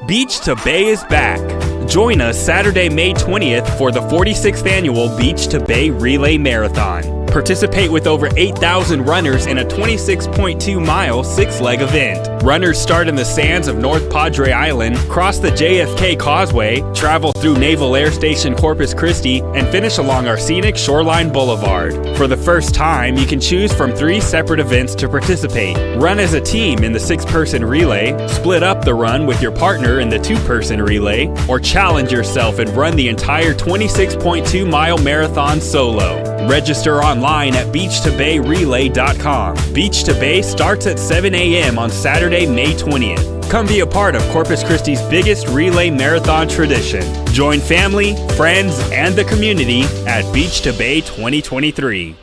Beach to Bay is back. Join us Saturday, May 20th for the 46th annual Beach to Bay Relay Marathon. Participate with over 8,000 runners in a 26.2-mile six-leg event. Runners start in the sands of North Padre Island, cross the JFK Causeway, travel through Naval Air Station Corpus Christi, and finish along our scenic Shoreline Boulevard. For the first time, you can choose from 3 separate events to participate. Run as a team in the 6-person relay, split up the run with your partner in the 2-person relay, or challenge yourself and run the entire 26.2-mile marathon solo. Register online at beachtobayrelay.com. Beach to Bay starts at 7 a.m. on Saturday, May 20th. Come be a part of Corpus Christi's biggest relay marathon tradition. Join family, friends, and the community at Beach to Bay 2023.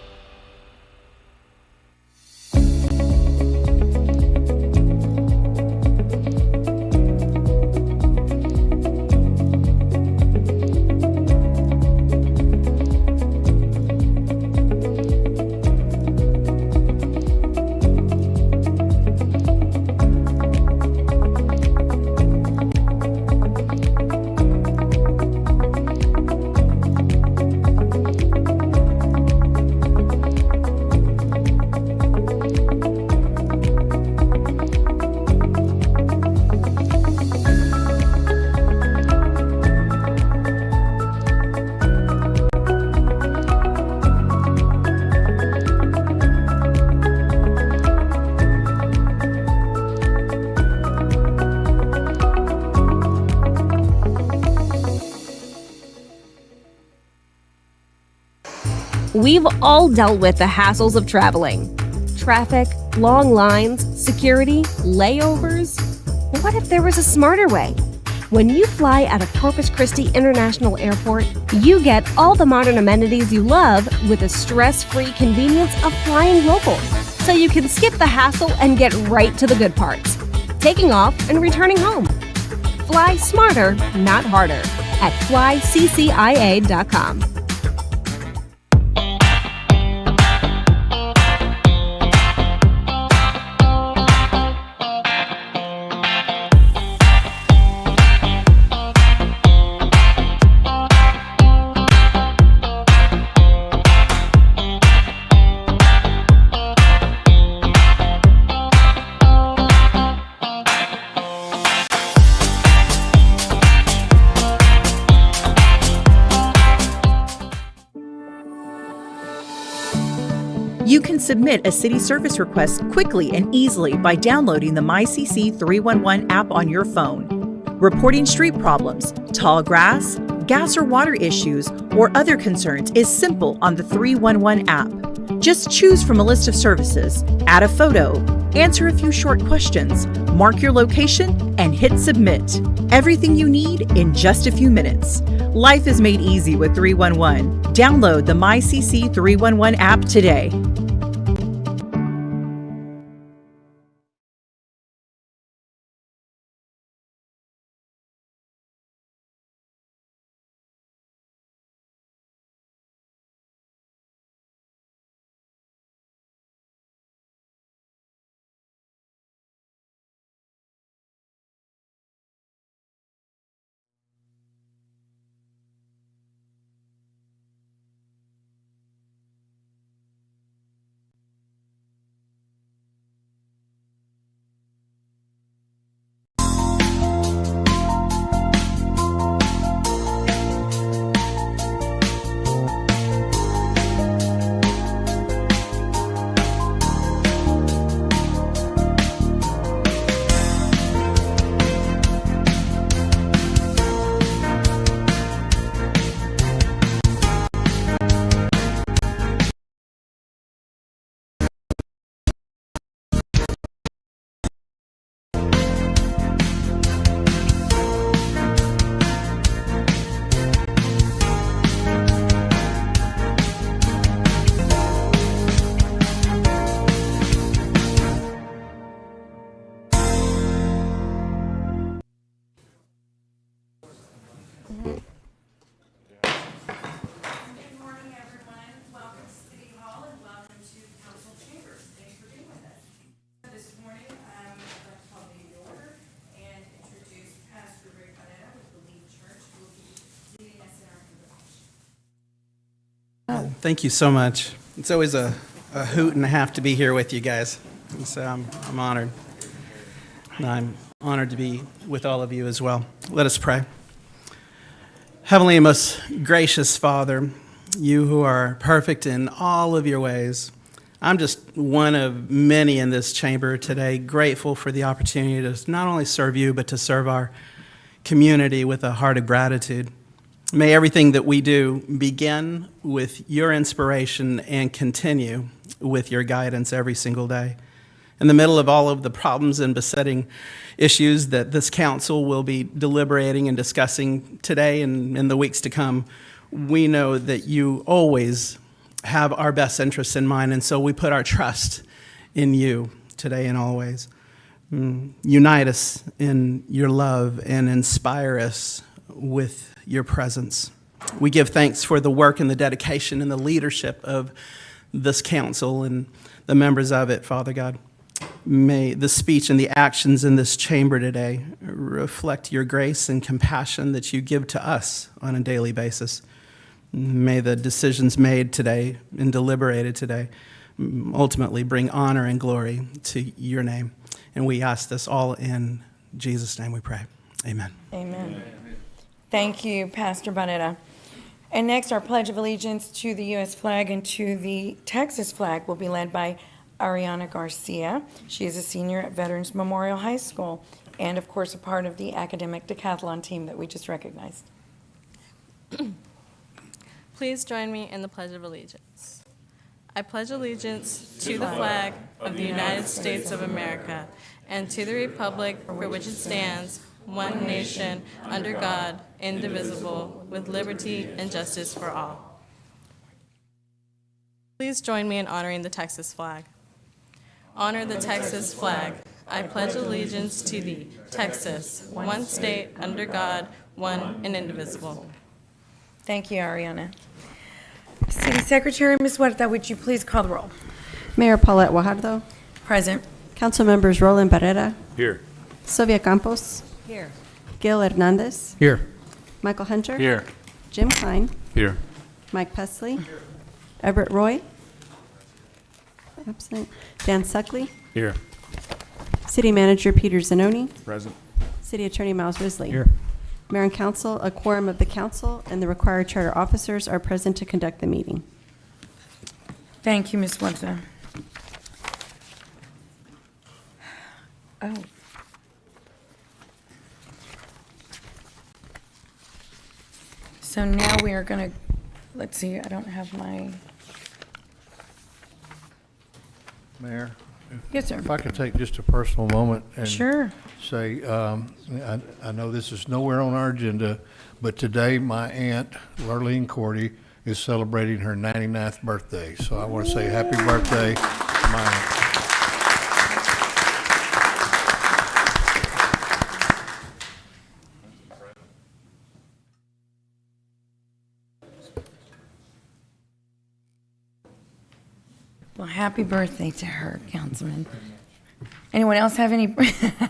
We've all dealt with the hassles of traveling. Traffic, long lines, security, layovers. What if there was a smarter way? When you fly out of Corpus Christi International Airport, you get all the modern amenities you love with the stress-free convenience of flying local. So you can skip the hassle and get right to the good parts, taking off and returning home. Fly smarter, not harder, at flyccia.com. You can submit a city service request quickly and easily by downloading the MyCC 311 app on your phone. Reporting street problems, tall grass, gas or water issues, or other concerns is simple on the 311 app. Just choose from a list of services, add a photo, answer a few short questions, mark your location, and hit submit. Everything you need in just a few minutes. Life is made easy with 311. Download the MyCC 311 app today. Thank you so much. It's always a hoot and a half to be here with you guys. And so I'm honored. And I'm honored to be with all of you as well. Let us pray. Heavenly and most gracious Father, you who are perfect in all of your ways, I'm just one of many in this chamber today, grateful for the opportunity to not only serve you, but to serve our community with a heart of gratitude. May everything that we do begin with your inspiration and continue with your guidance every single day. In the middle of all of the problems and besetting issues that this council will be deliberating and discussing today and in the weeks to come, we know that you always have our best interests in mind, and so we put our trust in you today and always. Unite us in your love and inspire us with your presence. We give thanks for the work and the dedication and the leadership of this council and the members of it, Father God. May the speech and the actions in this chamber today reflect your grace and compassion that you give to us on a daily basis. May the decisions made today and deliberated today ultimately bring honor and glory to your name. And we ask this all in Jesus' name we pray. Amen. Amen. Thank you, Pastor Bonetta. And next, our Pledge of Allegiance to the U.S. flag and to the Texas flag will be led by Ariana Garcia. She is a senior at Veterans Memorial High School and, of course, a part of the academic decathlon team that we just recognized. Please join me in the Pledge of Allegiance. I pledge allegiance to the flag of the United States of America and to the republic for which it stands, one nation, under God, indivisible, with liberty and justice for all. Please join me in honoring the Texas flag. Honor the Texas flag. I pledge allegiance to thee, Texas, one state, under God, one and indivisible. Thank you, Ariana. City Secretary, Ms. Huerta, would you please call the roll? Mayor Paulette Guajardo, Present. Council members Roland Barrera, Here. Sylvia Campos, Here. Gil Hernandez, Here. Michael Hunter, Here. Jim Klein, Here. Mike Pesley, Everett Roy, absent, Dan Suckley, Here. City Manager Peter Zanoni, Present. City Attorney Miles Risley. Here. Mayor and Council, a quorum of the council and the required charter officers are present to conduct the meeting. Thank you, Ms. Huerta. Oh. So now we are going to, let's see, I don't have my, Mayor, yes, sir. if I could take just a personal moment and Sure. say, I know this is nowhere on our agenda, but today my aunt, Lurleen Cordy, is celebrating her 99th birthday. So I want to say happy birthday to my aunt. Well, happy birthday to her, Councilman. Anyone else have any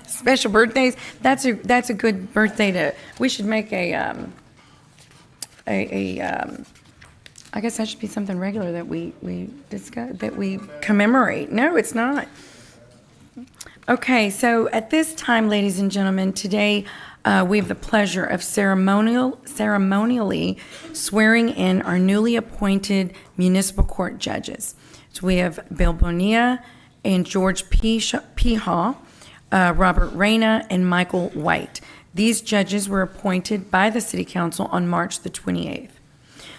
special birthdays? That's a good birthday to. We should make I guess that should be something regular that we discuss, that we commemorate. No, it's not. Okay, so at this time, ladies and gentlemen, today we have the pleasure of ceremonially swearing in our newly appointed municipal court judges. So we have Bill Bonilla and George P. Hall, Robert Reyna, and Michael White. These judges were appointed by the City Council on March the 28th.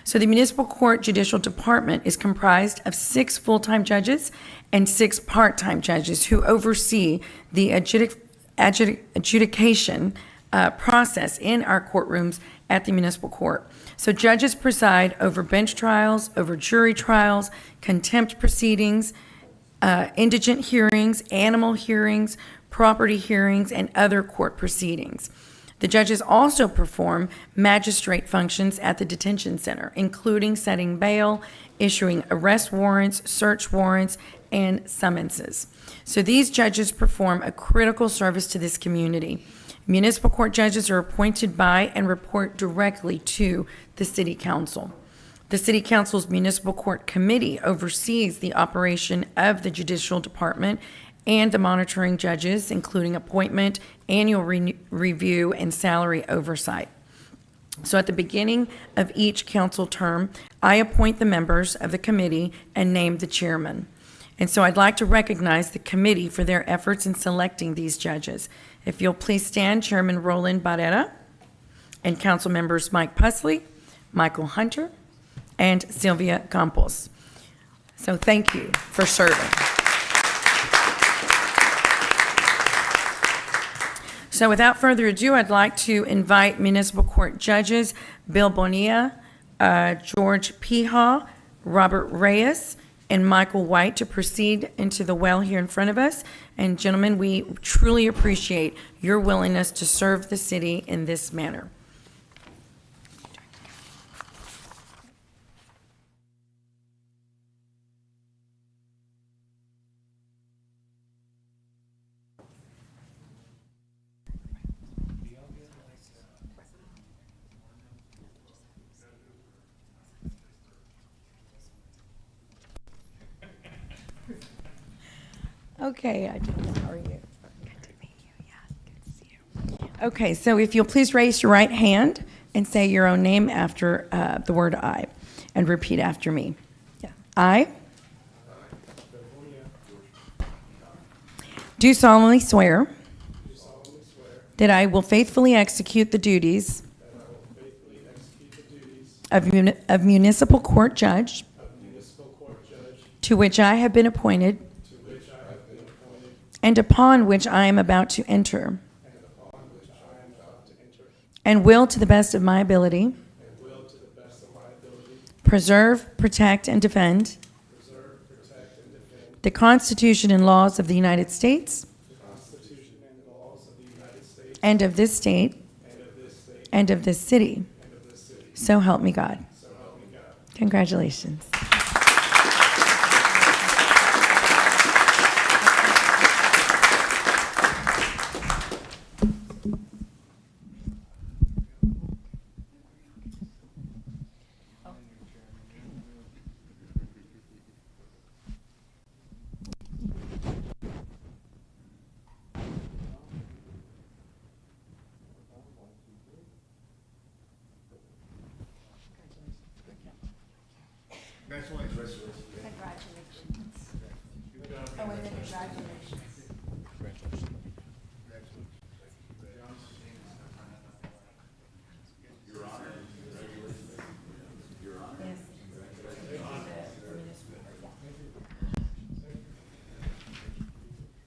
So the Municipal Court Judicial Department is comprised of 6 full-time judges and 6 part-time judges who oversee the adjudication process in our courtrooms at the Municipal Court. So judges preside over bench trials, over jury trials, contempt proceedings, indigent hearings, animal hearings, property hearings, and other court proceedings. The judges also perform magistrate functions at the detention center, including setting bail, issuing arrest warrants, search warrants, and summonses. So these judges perform a critical service to this community. Municipal court judges are appointed by and report directly to the City Council. The City Council's Municipal Court Committee oversees the operation of the Judicial Department and the monitoring judges, including appointment, annual review, and salary oversight. So at the beginning of each council term, I appoint the members of the committee and name the chairman. And so I'd like to recognize the committee for their efforts in selecting these judges. If you'll please stand, Chairman Roland Barrera and council members Mike Pusley, Michael Hunter, and Sylvia Campos. So thank you for serving. So without further ado, I'd like to invite municipal court judges Bill Bonilla, George Piha, Robert Reyes, and Michael White to proceed into the well here in front of us. And gentlemen, we truly appreciate your willingness to serve the city in this manner. Okay, how are you? Good to meet you. Yeah, good to see you. Okay, so if you'll please raise your right hand and say your own name after the word I, and repeat after me. Yeah. I do solemnly swear that I will faithfully execute the duties of municipal court judge to which I have been appointed and upon which I am about to enter, and will, to the best of my ability, preserve, protect, and defend the Constitution and laws of the United States and of this state and of this city. So help me God. Congratulations.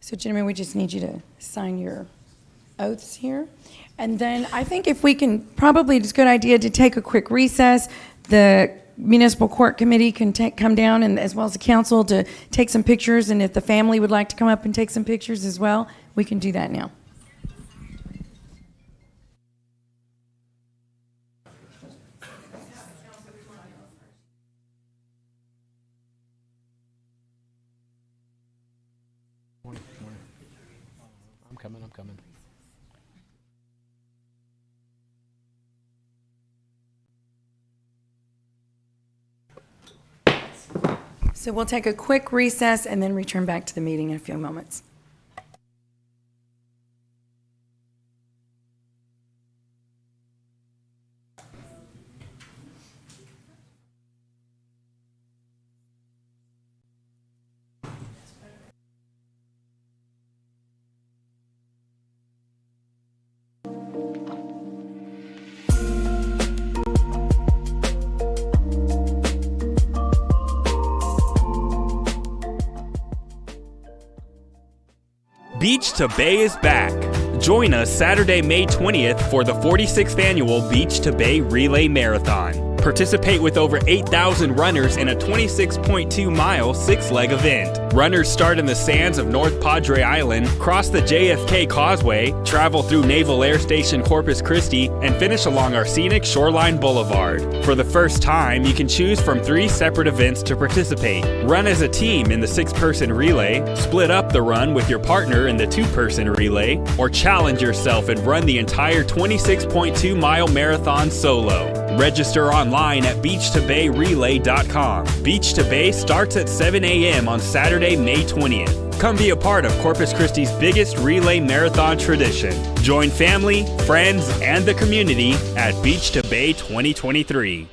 So gentlemen, we just need you to sign your oaths here. And then I think if we can, probably it's a good idea to take a quick recess. The municipal court committee can come down, and as well as the council, to take some pictures. And if the family would like to come up and take some pictures as well, we can do that now. I'm coming. So we'll take a quick recess and then return back to the meeting in a few moments. Beach to Bay is back. Join us Saturday, May 20th for the 46th annual Beach to Bay Relay Marathon. Participate with over 8,000 runners in a 26.2-mile six-leg event. Runners start in the sands of North Padre Island, cross the JFK Causeway, travel through Naval Air Station Corpus Christi, and finish along our scenic Shoreline Boulevard. For the first time, you can choose from 3 separate events to participate. Run as a team in the 6-person relay, split up the run with your partner in the 2-person relay, or challenge yourself and run the entire 26.2-mile marathon solo. Register online online at beach2bayrelay.com. Beach to Bay starts at 7 a.m. on Saturday, May 20th. Come be a part of Corpus Christi's biggest relay marathon tradition. Join family, friends, and the community at Beach to Bay 2023.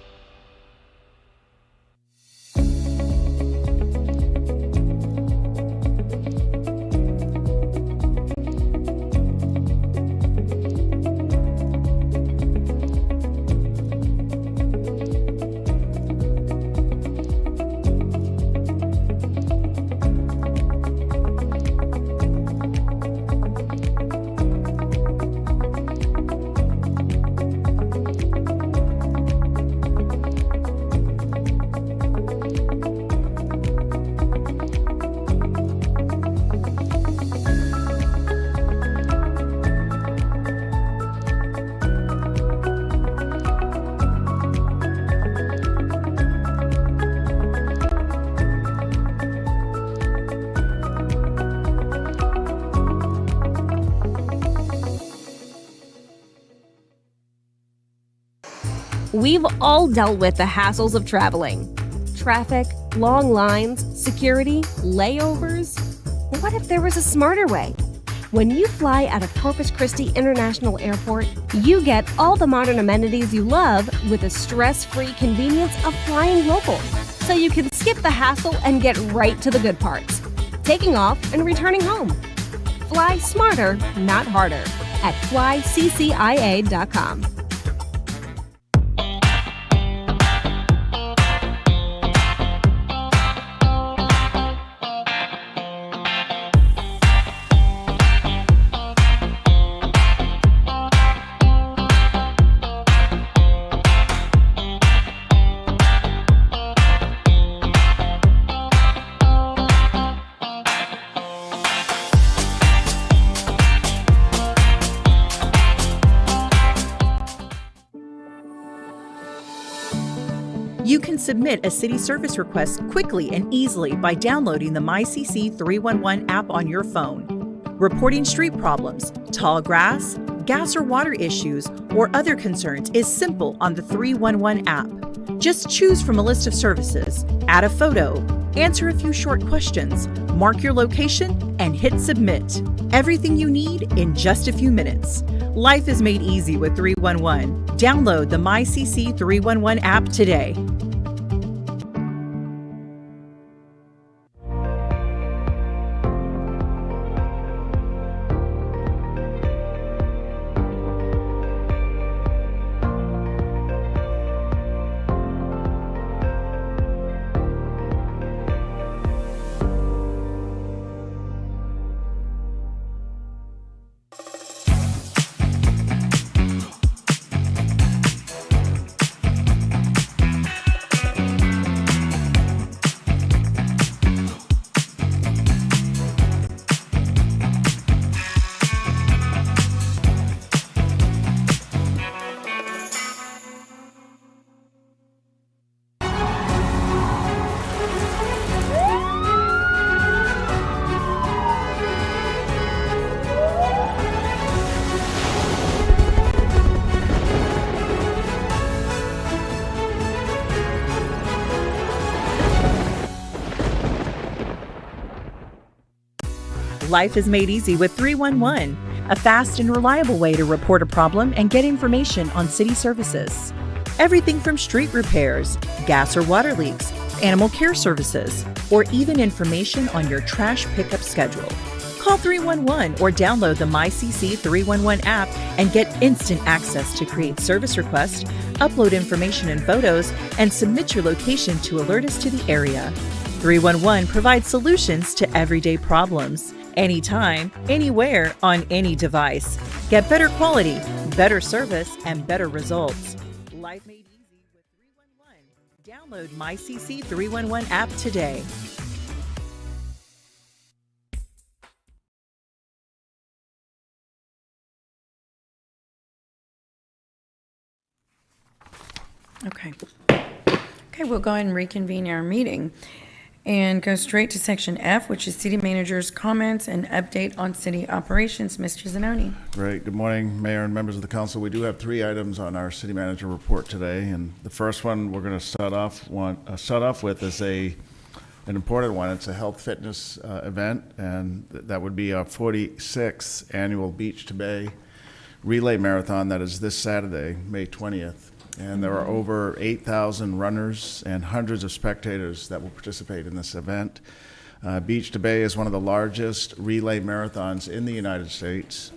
We've all dealt with the hassles of traveling. Traffic, long lines, security, layovers. What if there was a smarter way? When you fly out of Corpus Christi International Airport, you get all the modern amenities you love with the stress-free convenience of flying local. So you can skip the hassle and get right to the good parts, taking off and returning home. Fly smarter, not harder, at flyccia.com. You can submit a city service request quickly and easily by downloading the MyCC 311 app on your phone. Reporting street problems, tall grass, gas or water issues, or other concerns is simple on the 311 app. Just choose from a list of services, add a photo, answer a few short questions, mark your location, and hit submit. Everything you need in just a few minutes. Life is made easy with 311. Download the MyCC 311 app today. Life is made easy with 311, a fast and reliable way to report a problem and get information on city services. Everything from street repairs, gas or water leaks, animal care services, or even information on your trash pickup schedule. Call 311 or download the MyCC 311 app and get instant access to create service requests, upload information and photos, and submit your location to alert us to the area. 311 provides solutions to everyday problems. Anytime, anywhere, on any device. Get better quality, better service, and better results. Life made easy with 311. Download MyCC 311 app today. Okay, we'll go ahead and reconvene our meeting. and go straight to section F, which is city manager's comments and update on city operations. Mr. Zanoni. Great. Good morning, Mayor and members of the council. We do have 3 items on our city manager report today, and the first one we're going to start off with is an important one. It's a health fitness event, and that would be our 46th annual Beach to Bay Relay Marathon. That is this Saturday, May 20th. And there are over 8,000 runners and hundreds of spectators that will participate in this event. Beach to Bay is one of the largest relay marathons in the United States,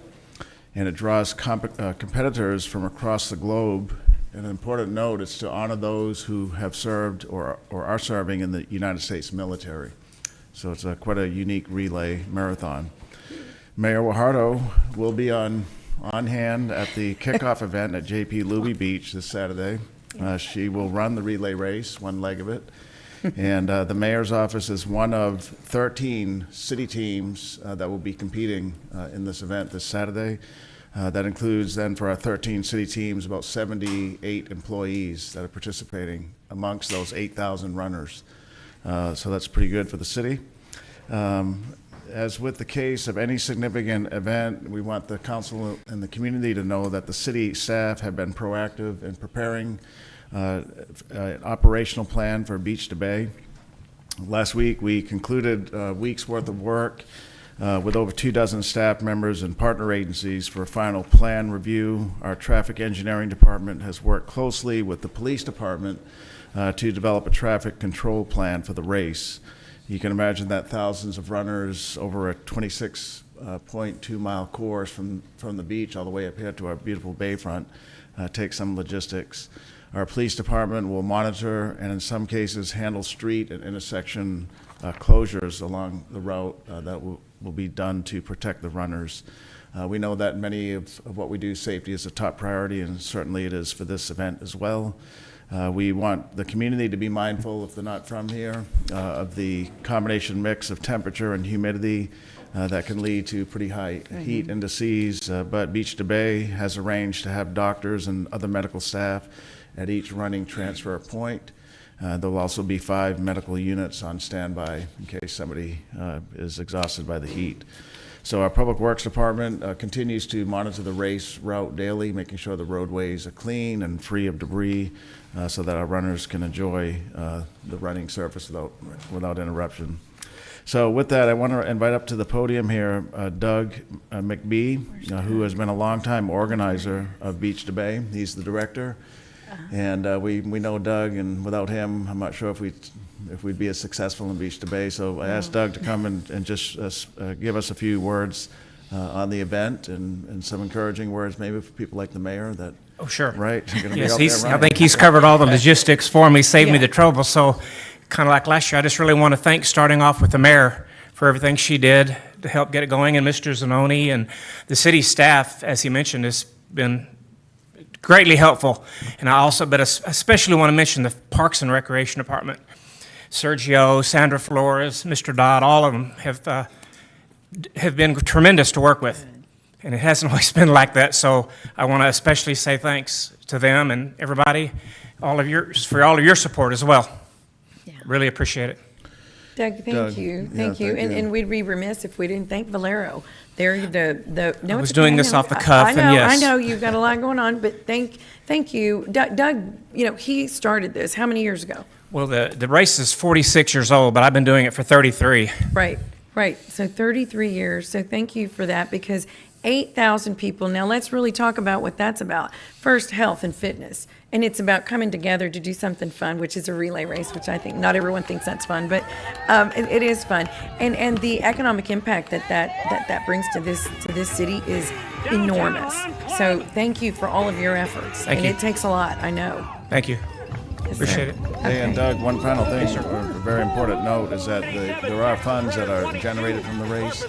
and it draws competitors from across the globe. And an important note is to honor those who have served or are serving in the United States military. So it's quite a unique relay marathon. Mayor Guajardo will be on hand at the kickoff event at JP Luby Beach this Saturday. She will run the relay race, one leg of it. And the mayor's office is one of 13 city teams that will be competing in this event this Saturday. That includes then for our 13 city teams about 78 employees that are participating amongst those 8,000 runners. So that's pretty good for the city. As with the case of any significant event, we want the council and the community to know that the city staff have been proactive in preparing an operational plan for Beach to Bay. Last week, we concluded a week's worth of work with over 24 staff members and partner agencies for a final plan review. Our traffic engineering department has worked closely with the police department to develop a traffic control plan for the race. You can imagine that thousands of runners over a 26.2 mile course from the beach all the way up here to our beautiful bayfront takes some logistics. Our police department will monitor and in some cases handle street and intersection closures along the route that will be done to protect the runners. We know that many of what we do, safety is a top priority, and certainly it is for this event as well. We want the community to be mindful, if they're not from here, of the combination mix of temperature and humidity that can lead to pretty high heat indices. But Beach to Bay has arranged to have doctors and other medical staff at each running transfer point. There will also be 5 medical units on standby in case somebody is exhausted by the heat. So our Public Works Department continues to monitor the race route daily, making sure the roadways are clean and free of debris so that our runners can enjoy the running surface without interruption. So with that, I want to invite up to the podium here Doug McBee, who has been a longtime organizer of Beach to Bay. He's the director. And we know Doug, and without him, I'm not sure if we'd be as successful in Beach to Bay. So I asked Doug to come and just give us a few words on the event and some encouraging words maybe for people like the mayor that. Oh, sure. Right. Yes, I think he's covered all the logistics for me, saved me the trouble. So kind of like last year, I just really want to thank, starting off with the mayor for everything she did to help get it going, and Mr. Zanoni and the city staff, as he mentioned, has been greatly helpful. And I also, but especially want to mention the Parks and Recreation Department. Sergio, Sandra Flores, Mr. Dodd, all of them have been tremendous to work with. And it hasn't always been like that, so I want to especially say thanks to them and everybody, for all of your support as well. Yeah. Really appreciate it. Doug, thank you. Thank you. And we'd be remiss if we didn't thank Valero. They're I was doing this off the cuff, I know, and yes. I know you've got a lot going on, but thank you. Doug, he started this how many years ago? Well, the race is 46 years old, but I've been doing it for 33. Right. So 33 years. So thank you for that, because 8,000 people. Now let's really talk about what that's about. First, health and fitness. And it's about coming together to do something fun, which is a relay race, which I think not everyone thinks that's fun, but it is fun. And the economic impact that brings to this city is enormous. So thank you for all of your efforts. Thank you. It takes a lot, I know. Thank you. Appreciate it. Hey, and Doug, one final thing, a very important note, is that there are funds that are generated from the race,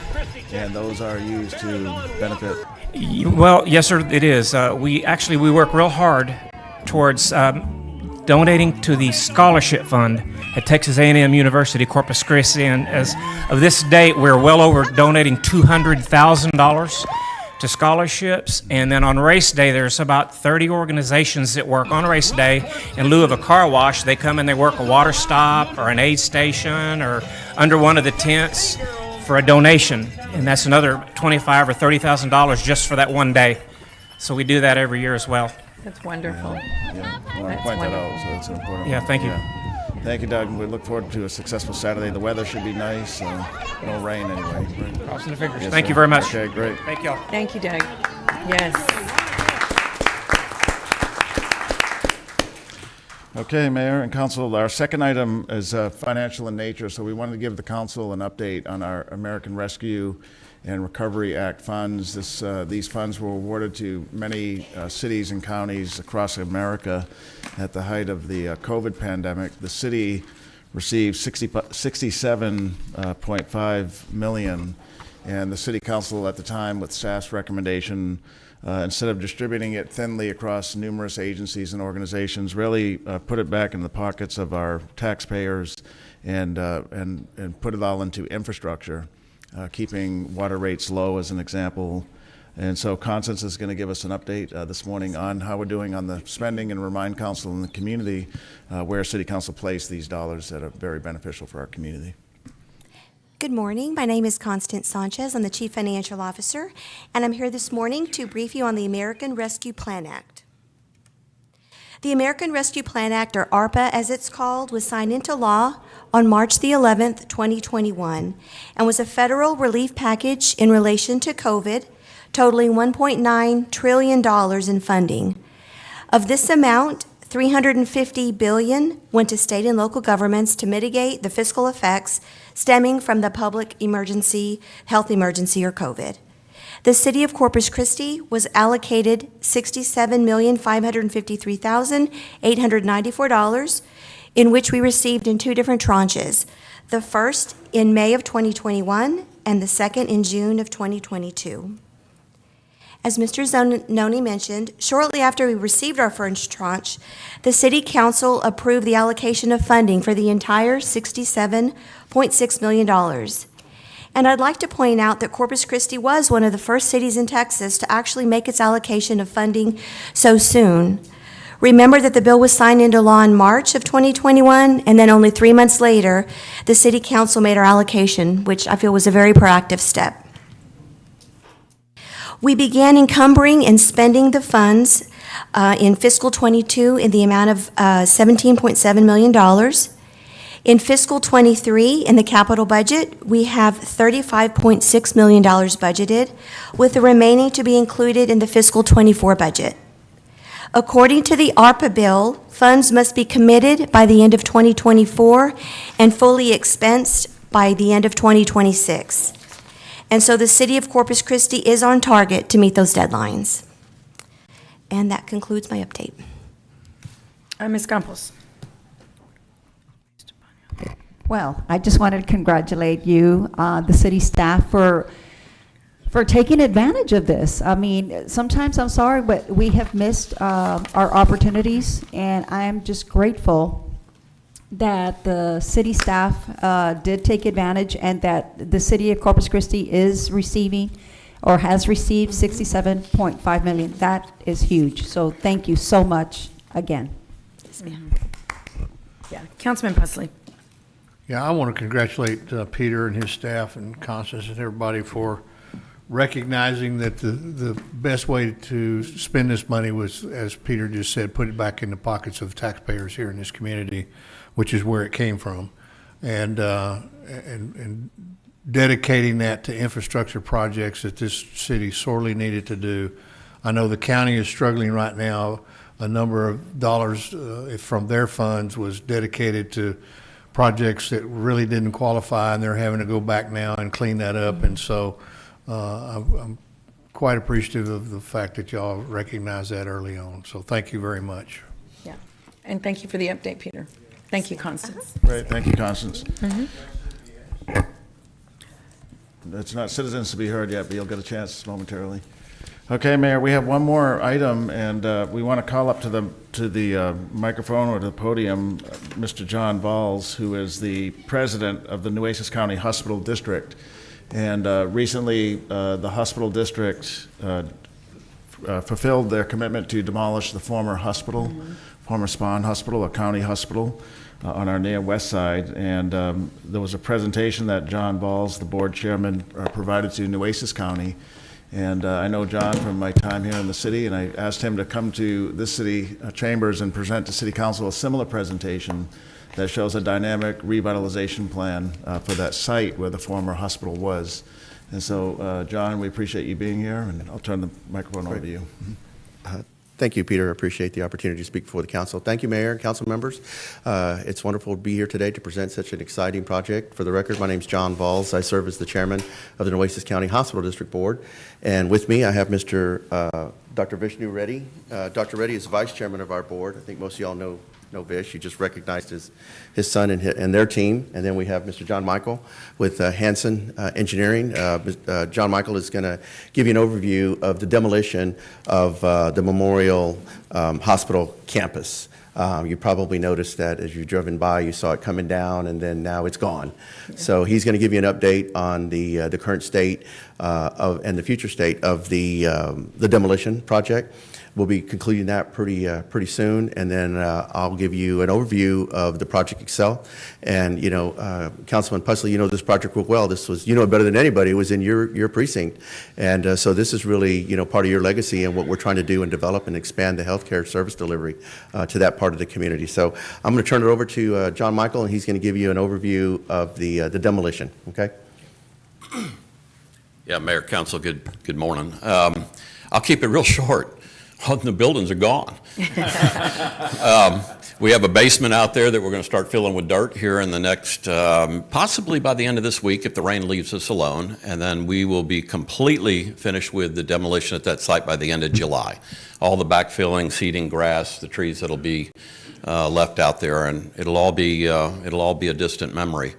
and those are used to benefit. Well, yes, sir, it is. We work real hard towards donating to the scholarship fund at Texas A&M University, Corpus Christi, and as of this date, we're well over donating $200,000 to scholarships. And then on race day, there's about 30 organizations that work on race day. In lieu of a car wash, they come and they work a water stop or an aid station or under one of the tents for a donation. And that's another $25,000 or $30,000 just for that one day. So we do that every year as well. That's wonderful. Yeah, I want to That's point that wonderful. out, so it's an important. Yeah, one. thank you. Thank you, Doug. We look forward to a successful Saturday. The weather should be nice, no rain anyway. Crossing the fingers. Yes, Thank sir. you very much. Okay, great. Thank y'all. Thank you, Doug. Yes. Okay, Mayor and Council, our second item is financial in nature, so we wanted to give the council an update on our American Rescue and Recovery Act funds. These funds were awarded to many cities and counties across America at the height of the COVID pandemic. The city received $67.5 million, and the city council at the time, with staff's recommendation, instead of distributing it thinly across numerous agencies and organizations, really put it back in the pockets of our taxpayers and put it all into infrastructure, keeping water rates low as an example. And so Constance is going to give us an update this morning on how we're doing on the spending and remind council and the community where city council placed these dollars that are very beneficial for our community. Good morning. My name is Constance Sanchez. I'm the Chief Financial Officer, and I'm here this morning to brief you on the American Rescue Plan Act. The American Rescue Plan Act, or ARPA as it's called, was signed into law on March the 11th, 2021, and was a federal relief package in relation to COVID, totaling $1.9 trillion in funding. Of this amount, $350 billion went to state and local governments to mitigate the fiscal effects stemming from the public emergency, health emergency, or COVID. The city of Corpus Christi was allocated $67,553,894, in which we received in two different tranches. The first in May of 2021 and the second in June of 2022. As Mr. Zononi mentioned, shortly after we received our first tranche, the City Council approved the allocation of funding for the entire $67.6 million. And I'd like to point out that Corpus Christi was one of the first cities in Texas to actually make its allocation of funding so soon. Remember that the bill was signed into law in March of 2021, and then only 3 months later, the City Council made our allocation, which I feel was a very proactive step. We began encumbering and spending the funds in fiscal 22 in the amount of $17.7 million. In fiscal 23, in the capital budget, we have $35.6 million budgeted, with the remaining to be included in the fiscal 24 budget. According to the ARPA bill, funds must be committed by the end of 2024 and fully expensed by the end of 2026. And so the city of Corpus Christi is on target to meet those deadlines. And that concludes my update. Ms. Campos. Well, I just wanted to congratulate you, the city staff, for taking advantage of this. I mean, sometimes I'm sorry, but we have missed our opportunities, and I am just grateful that the city staff did take advantage, and that the city of Corpus Christi is receiving or has received $67.5 million. That is huge. So thank you so much again. Yeah, Councilman Pusley. Yeah, I want to congratulate Peter and his staff and Constance and everybody for recognizing that the best way to spend this money was, as Peter just said, put it back in the pockets of taxpayers here in this community, which is where it came from, and dedicating that to infrastructure projects that this city sorely needed to do. I know the county is struggling right now. A number of dollars from their funds was dedicated to projects that really didn't qualify, and they're having to go back now and clean that up. And so I'm quite appreciative of the fact that y'all recognize that early on. So thank you very much. Yeah, and thank you for the update, Peter. Thank you, Constance. Great, thank you, Constance. It's not citizens to be heard yet, but you'll get a chance momentarily. Okay, Mayor, we have one more item, and we want to call up to the microphone or to the podium Mr. John Valls, who is the president of the Nueces County Hospital District. And recently, the hospital district fulfilled their commitment to demolish the former hospital, former Spahn Hospital, a county hospital, on our near west side. And there was a presentation that John Balls, the board chairman, provided to Nueces County. And I know John from my time here in the city, and I asked him to come to this city chambers and present to City Council a similar presentation that shows a dynamic revitalization plan for that site where the former hospital was. And so, John, we appreciate you being here, and I'll turn the microphone over to you. Thank you, Peter. I appreciate the opportunity to speak before the council. Thank you, Mayor and council members. It's wonderful to be here today to present such an exciting project. For the record, my name is John Balls. I serve as the chairman of the Nueces County Hospital District Board. And with me, I have Mr. Dr. Vishnu Reddy. Dr. Reddy is vice chairman of our board. I think most of y'all know Vish. You just recognized his son and their team. And then we have Mr. John Michael with Hanson Engineering. John Michael is going to give you an overview of the demolition of the Memorial Hospital campus. You probably noticed that as you driven by, you saw it coming down, and then now it's gone. So he's going to give you an update on the current state and the future state of the demolition project. We'll be concluding that pretty soon, and then I'll give you an overview of the project itself. And Councilman Pusley, you know this project real well. This was, it better than anybody. It was in your precinct, and so this is really part of your legacy and what we're trying to do and develop and expand the healthcare service delivery to that part of the community. So I'm going to turn it over to John Michael, and he's going to give you an overview of the demolition. Okay. Yeah, Mayor, Council, good morning. I'll keep it real short. The buildings are gone. We have a basement out there that we're going to start filling with dirt here in the next, possibly by the end of this week if the rain leaves us alone, and then we will be completely finished with the demolition at that site by the end of July. All the backfilling, seeding, grass, the trees that'll be left out there, and it'll all be a distant memory.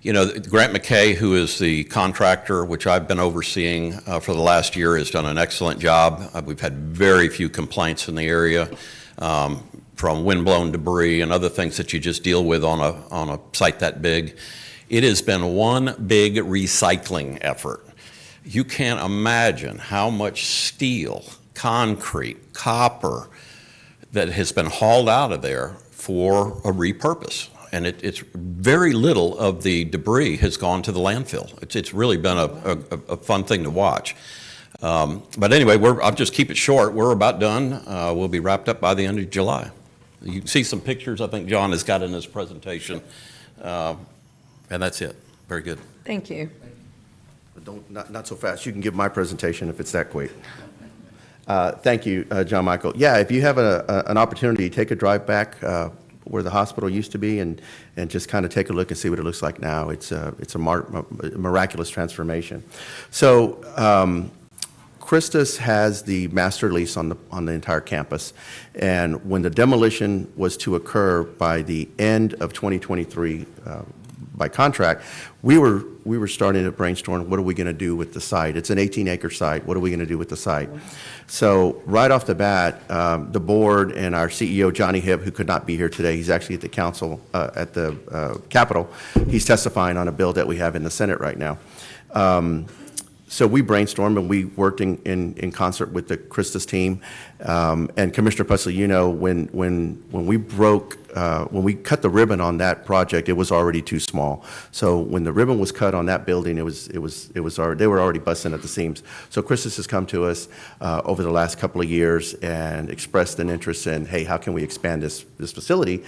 Grant McKay, who is the contractor, which I've been overseeing for the last year, has done an excellent job. We've had very few complaints in the area from windblown debris and other things that you just deal with on a site that big. It has been one big recycling effort. You can't imagine how much steel, concrete, copper that has been hauled out of there for a repurpose. And it's very little of the debris has gone to the landfill. It's really been a fun thing to watch. But anyway, I'll just keep it short. We're about done. We'll be wrapped up by the end of July. You can see some pictures I think John has got in his presentation. And that's it. Very good. Thank you. But not so fast. You can give my presentation if it's that quick. Thank you, John Michael. Yeah, if you have an opportunity, take a drive back where the hospital used to be, and just kind of take a look and see what it looks like now. It's a miraculous transformation. So Christus has the master lease on the entire campus, and when the demolition was to occur by the end of 2023 by contract, we were starting to brainstorm, what are we going to do with the site? It's an 18-acre site. What are we going to do with the site? So right off the bat, the board and our CEO, Johnny Hibb, who could not be here today, he's actually at the council at the Capitol. He's testifying on a bill that we have in the Senate right now. So we brainstormed and we worked in concert with the Christus team. And Commissioner Pusley, when we cut the ribbon on that project, it was already too small. So when the ribbon was cut on that building, they were already busting at the seams. So Christus has come to us over the last couple of years and expressed an interest in, hey, how can we expand this facility?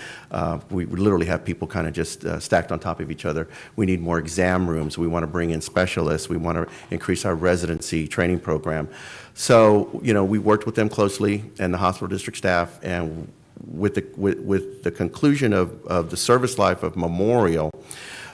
We literally have people kind of just stacked on top of each other. We need more exam rooms. We want to bring in specialists. We want to increase our residency training program. So, we worked with them closely and the hospital district staff, and with the conclusion of the service life of Memorial,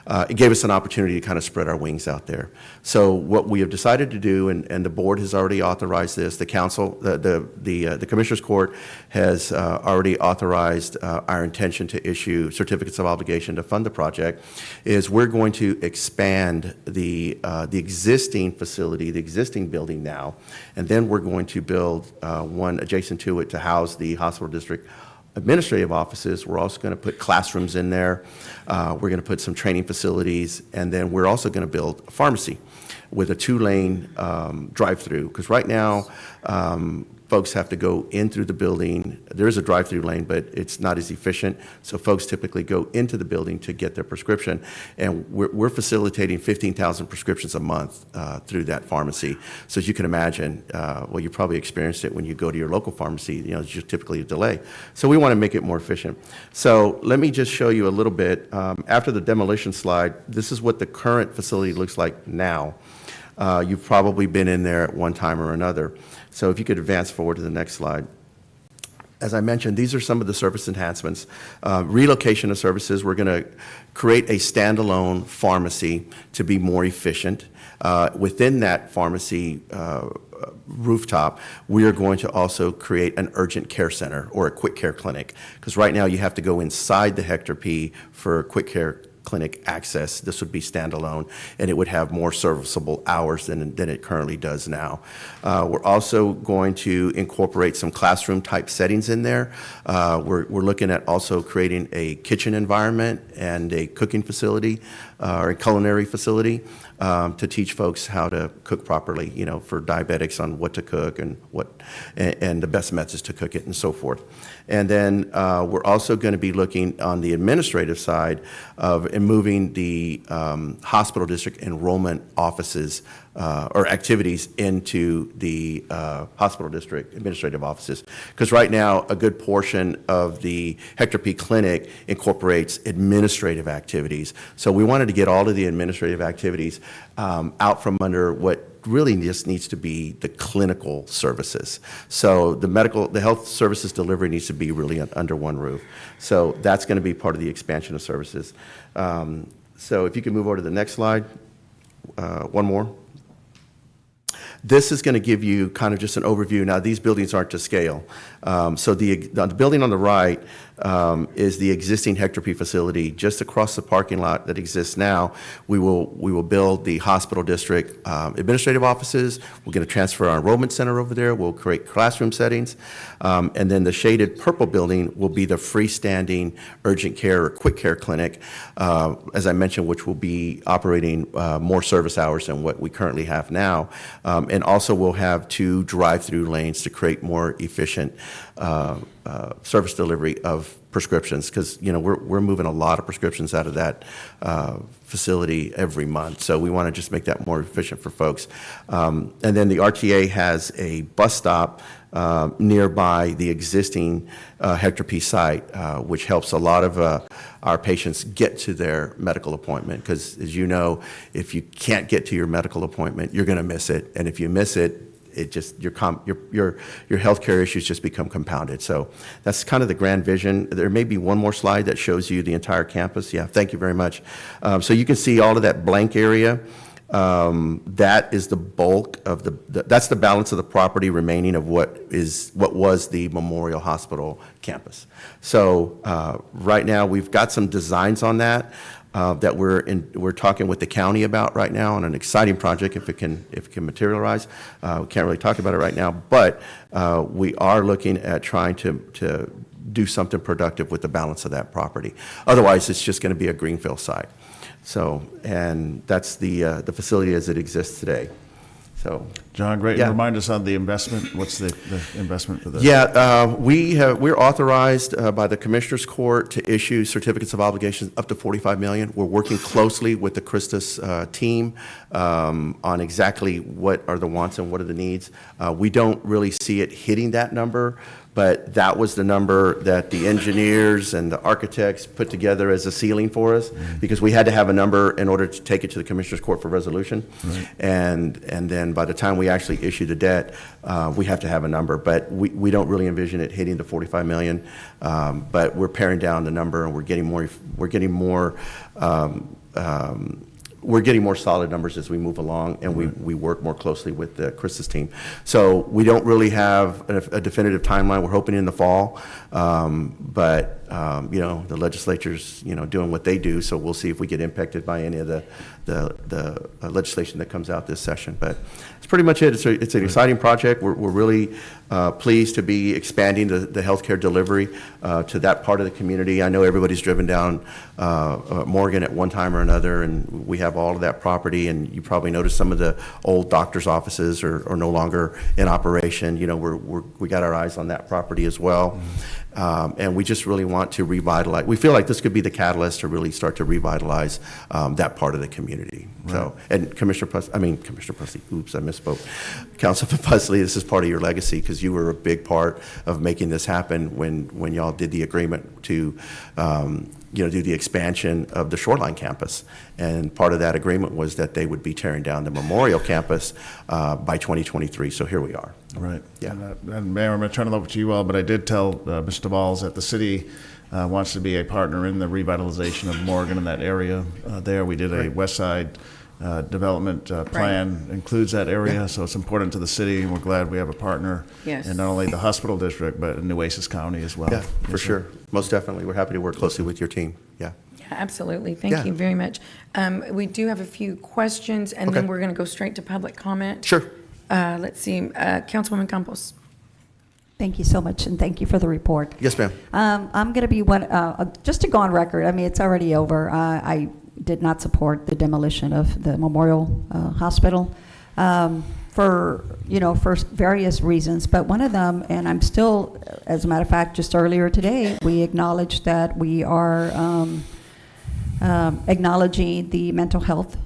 it gave us an opportunity to kind of spread our wings out there. So what we have decided to do, and the board has already authorized this, the council, the Commissioners Court has already authorized our intention to issue certificates of obligation to fund the project, is we're going to expand the existing facility, the existing building now, and then we're going to build one adjacent to it to house the hospital district administrative offices, we're also going to put classrooms in there. We're going to put some training facilities, and then we're also going to build a pharmacy with a 2-lane drive-through. Because right now, folks have to go in through the building. There is a drive-through lane, but it's not as efficient. So folks typically go into the building to get their prescription. And we're facilitating 15,000 prescriptions a month through that pharmacy. So as you can imagine, well, you probably experienced it when you go to your local pharmacy, there's just typically a delay. So we want to make it more efficient. So let me just show you a little bit. After the demolition slide, this is what the current facility looks like now. You've probably been in there at one time or another. So if you could advance forward to the next slide. As I mentioned, these are some of the service enhancements. Relocation of services, we're going to create a standalone pharmacy to be more efficient. Within that pharmacy rooftop, we are going to also create an urgent care center or a quick care clinic. Because right now you have to go inside the Hector P for quick care clinic access. This would be standalone, and it would have more serviceable hours than it currently does now. We're also going to incorporate some classroom type settings in there. We're looking at also creating a kitchen environment and a cooking facility or a culinary facility to teach folks how to cook properly, for diabetics on what to cook and and the best methods to cook it and so forth. And then we're also going to be looking on the administrative side of moving the hospital district enrollment offices or activities into the hospital district administrative offices. Because right now, a good portion of the Hector P. Clinic incorporates administrative activities. So we wanted to get all of the administrative activities out from under what really just needs to be the clinical services. So the health services delivery needs to be really under one roof. So that's going to be part of the expansion of services. So if you can move over to the next slide, one more. This is going to give you kind of just an overview. Now, these buildings aren't to scale. So the building on the right is the existing Hector P facility just across the parking lot that exists now. We will build the hospital district administrative offices. We're going to transfer our enrollment center over there. We'll create classroom settings. And then the shaded purple building will be the freestanding urgent care or quick care clinic, as I mentioned, which will be operating more service hours than what we currently have now. And also we'll have 2 drive-through lanes to create more efficient service delivery of prescriptions, because we're moving a lot of prescriptions out of that facility every month. So we want to just make that more efficient for folks. And then the RTA has a bus stop nearby the existing Hector P site, which helps a lot of our patients get to their medical appointment. Because as you know, if you can't get to your medical appointment, you're going to miss it. And if you miss it, it just your healthcare issues just become compounded. So that's kind of the grand vision. There may be one more slide that shows you the entire campus. Yeah, thank you very much. So you can see all of that blank area. That is the bulk of that's the balance of the property remaining of what was the Memorial Hospital campus. So right now we've got some designs on that. That we're talking with the county about right now on an exciting project if it can materialize. We can't really talk about it right now, but we are looking at trying to do something productive with the balance of that property. Otherwise, it's just going to be a greenfield site. So, and that's the facility as it exists today. So, John, great. Yeah. Remind us on the investment. What's the investment for this? Yeah, we're authorized by the Commissioners Court to issue certificates of obligations up to $45 million. We're working closely with the Christus team on exactly what are the wants and what are the needs. We don't really see it hitting that number, but that was the number that the engineers and the architects put together as a ceiling for us, because we had to have a number in order to take it to the Commissioners Court for resolution. Right. And then by the time we actually issue the debt, we have to have a number, but we don't really envision it hitting the $45 million. But we're paring down the number, and we're getting more solid numbers as we move along, and we work more closely with the Christus team. So we don't really have a definitive timeline. We're hoping in the fall, but the legislature's, doing what they do, so we'll see if we get impacted by any of the legislation that comes out this session. But it's pretty much it. It's an exciting project. We're really pleased to be expanding the healthcare delivery to that part of the community. I know everybody's driven down Morgan at one time or another, and we have all of that property, and you probably noticed some of the old doctor's offices are no longer in operation. We got our eyes on that property as well. And we just really want to revitalize. We feel like this could be the catalyst to really start to revitalize that part of the community. Right. So, and Commissioner Pusley, oops, I misspoke. Councilman Pusley, this is part of your legacy because you were a big part of making this happen when y'all did the agreement to do the expansion of the Shoreline campus. And part of that agreement was that they would be tearing down the Memorial campus by 2023. So here we are. Right. Yeah. And Mayor, I'm going to turn it over to you all, but I did tell Mr. Balls that the city wants to be a partner in the revitalization of Morgan in that area. There, we did a West Side development plan, includes that area, so it's important to the city, and we're glad we have a partner in not only the hospital district, but in Nueces County as well. Yeah, for sure. Most definitely. We're happy to work closely with your team. Yeah. Absolutely. Thank you very much. We do have a few questions, and then we're going to go straight to public comment. Sure. Let's see. Councilwoman Campos. Thank you so much, and thank you for the report. Yes, ma'am. I'm going to be just to go on record. I mean, it's already over. I did not support the demolition of the Memorial Hospital for various reasons. But one of them, and I'm still, as a matter of fact, just earlier today, we acknowledged that we are acknowledging the mental health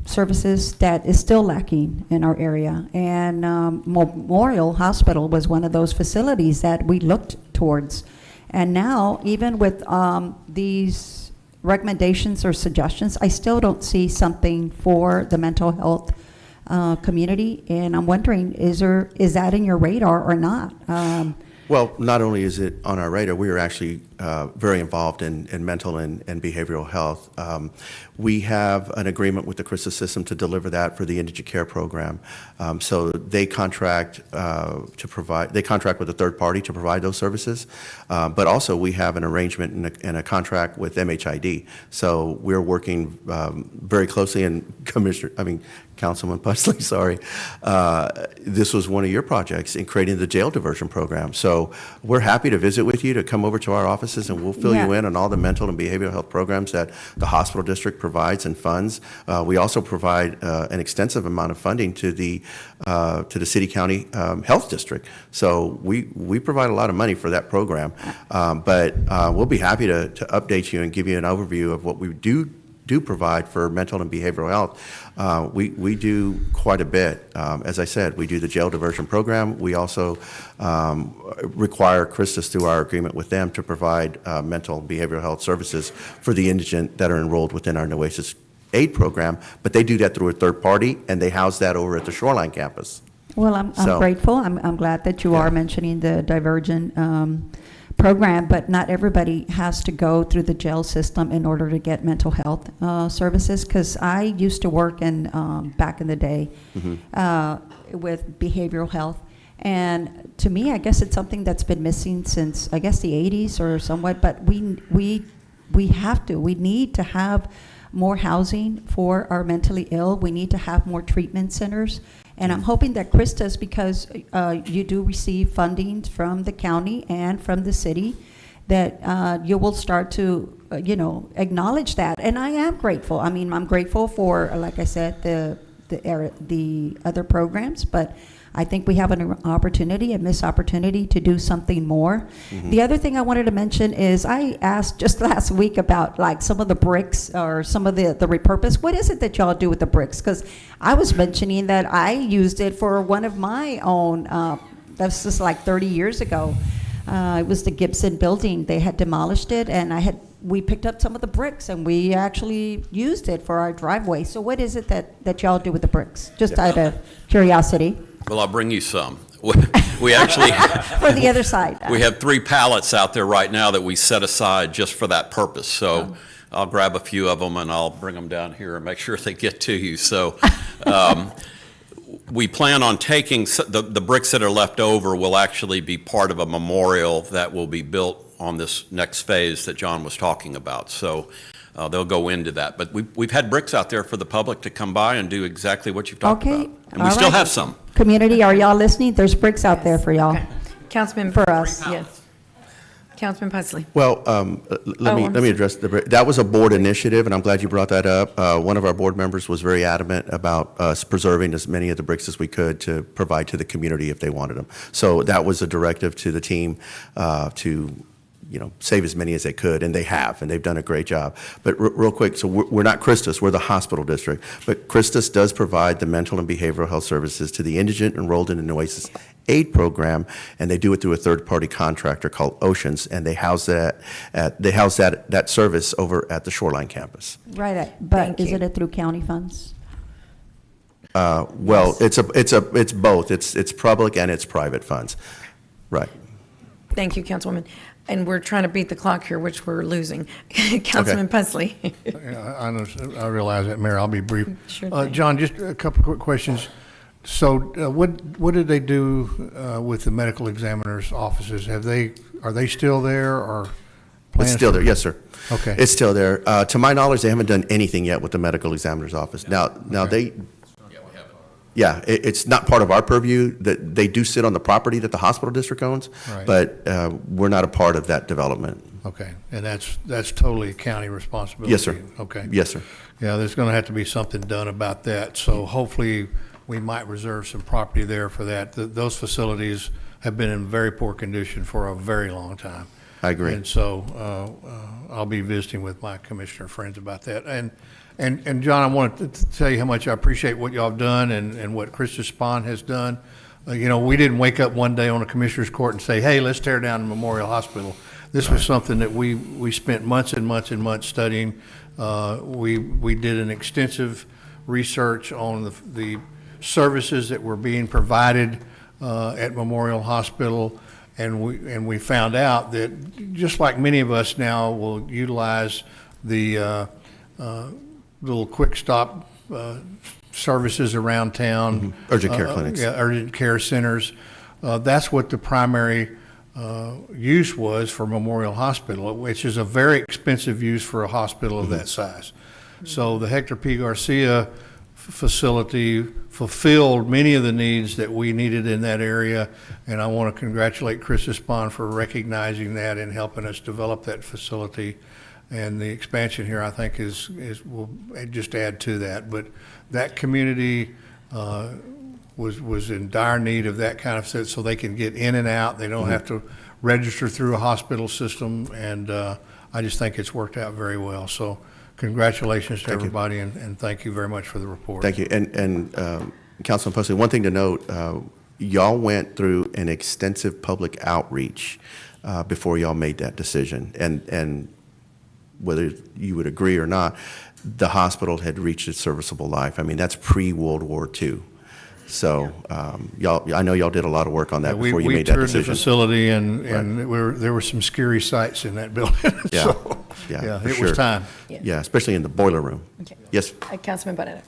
services that is still lacking in our area. And Memorial Hospital was one of those facilities that we looked towards. And now, even with these recommendations or suggestions, I still don't see something for the mental health community. And I'm wondering, is that in your radar or not? Well, not only is it on our radar, we are actually very involved in mental and behavioral health. We have an agreement with the Christi system to deliver that for the indigent care program. So they contract with a third party to provide those services. But also we have an arrangement and a contract with MHID. So we're working very closely, and Councilman Pusley, sorry. This was one of your projects in creating the jail diversion program. So we're happy to visit with you, to come over to our offices, and we'll fill you in on all the mental and behavioral health programs that the hospital district provides and funds. We also provide an extensive amount of funding to the city county health district. So we provide a lot of money for that program. But we'll be happy to update you and give you an overview of what we do provide for mental and behavioral health. We do quite a bit. As I said, we do the jail diversion program. We also require Christus, through our agreement with them, to provide mental and behavioral health services for the indigent that are enrolled within our Nueces Aid program, but they do that through a third party, and they house that over at the Shoreline campus. Well, I'm grateful. I'm glad that you are mentioning the divergent program, but not everybody has to go through the jail system in order to get mental health services, because I used to work back in the day with behavioral health. And to me, I guess it's something that's been missing since, I guess, the 80s or somewhat, but we need to have more housing for our mentally ill. We need to have more treatment centers. And I'm hoping that Christus, because you do receive funding from the county and from the city, that you will start to, acknowledge that. And I am grateful. I mean, I'm grateful for, like I said, the other programs, but I think we have an opportunity, a missed opportunity, to do something more. The other thing I wanted to mention is I asked just last week about like some of the bricks or some of the repurpose. What is it that y'all do with the bricks? Because I was mentioning that I used it for one of my own, that's just like 30 years ago. It was the Gibson building. They had demolished it, and we picked up some of the bricks, and we actually used it for our driveway. So what is it that y'all do with the bricks? Just out of curiosity. Well, I'll bring you some. We actually for the other side. We have 3 pallets out there right now that we set aside just for that purpose. So I'll grab a few of them and I'll bring them down here and make sure they get to you. So we plan on taking the bricks that are left over will actually be part of a memorial that will be built on this next phase that John was talking about. So they'll go into that. But we've had bricks out there for the public to come by and do exactly what you've talked Okay, about. And we all still right. have some. Community, are y'all listening? There's bricks out there for y'all. Okay. Councilman. For us. Yes. Councilman Pusley. Well, let I'm me address that was a board initiative, and I'm glad you brought that up. One of our board members was very adamant about us preserving as many of the bricks as we could to provide to the community if they wanted them. So that was a directive to the team to save as many as they could, and they have, and they've done a great job. But real quick, so we're not Christus, we're the hospital district, but Christus does provide the mental and behavioral health services to the indigent enrolled in an OASIS aid program, and they do it through a third-party contractor called Oceans, and they house that service over at the Shoreline campus. Right, but Thank is you. it through county funds? Well, it's both. It's public and it's private funds. Right. Thank you, Councilwoman. And we're trying to beat the clock here, which we're losing. Councilman Pusley. Yeah, I realize that, Mayor. I'll be brief. Sure thing. John, just a couple quick questions. So, what did they do with the medical examiner's offices? Are they still there, or plans? It's still there, yes, sir. Okay. It's still there. To my knowledge, they haven't done anything yet with the medical examiner's office. Now Okay. it's not part of our purview. That they do sit on the property that the hospital district owns, Right. but we're not a part of that development. Okay, and that's totally a county responsibility? Yes, sir. Okay. Yes, sir. Yeah, there's going to have to be something done about that, so hopefully we might reserve some property there for that. Those facilities have been in very poor condition for a very long time. I agree. And so I'll be visiting with my commissioner friends about that. And John, I wanted to tell you how much I appreciate what y'all have done and what Christi Spahn has done. We didn't wake up one day on a commissioner's court and say, hey, let's tear down Memorial Hospital. This was something that we spent months and months and months studying. We did an extensive research on the services that were being provided at Memorial Hospital, and we found out that just like many of us now will utilize the little quick stop services around town. Urgent care clinics. Yeah, urgent care centers. That's what the primary use was for Memorial Hospital, which is a very expensive use for a hospital of that size. So the Hector P. Garcia facility fulfilled many of the needs that we needed in that area, and I want to congratulate Christi Spahn for recognizing that and helping us develop that facility. And the expansion here, I think, will just add to that. But that community was in dire need of that kind of set, so they can get in and out. They don't have to register through a hospital system, and I just think it's worked out very well. So congratulations to everybody, and thank you very much for the report. Thank you. And Councilman Pusley, one thing to note, y'all went through an extensive public outreach before y'all made that decision. And whether you would agree or not, the hospital had reached its serviceable life. I mean, that's pre-World War II. So I know y'all did a lot of work on that before you made that We toured the decision. facility, and there were some scary sights in that building. Yeah. So, Yeah, for it sure. was time. Yeah, especially in the boiler room. Okay. Yes. Councilman Barrera.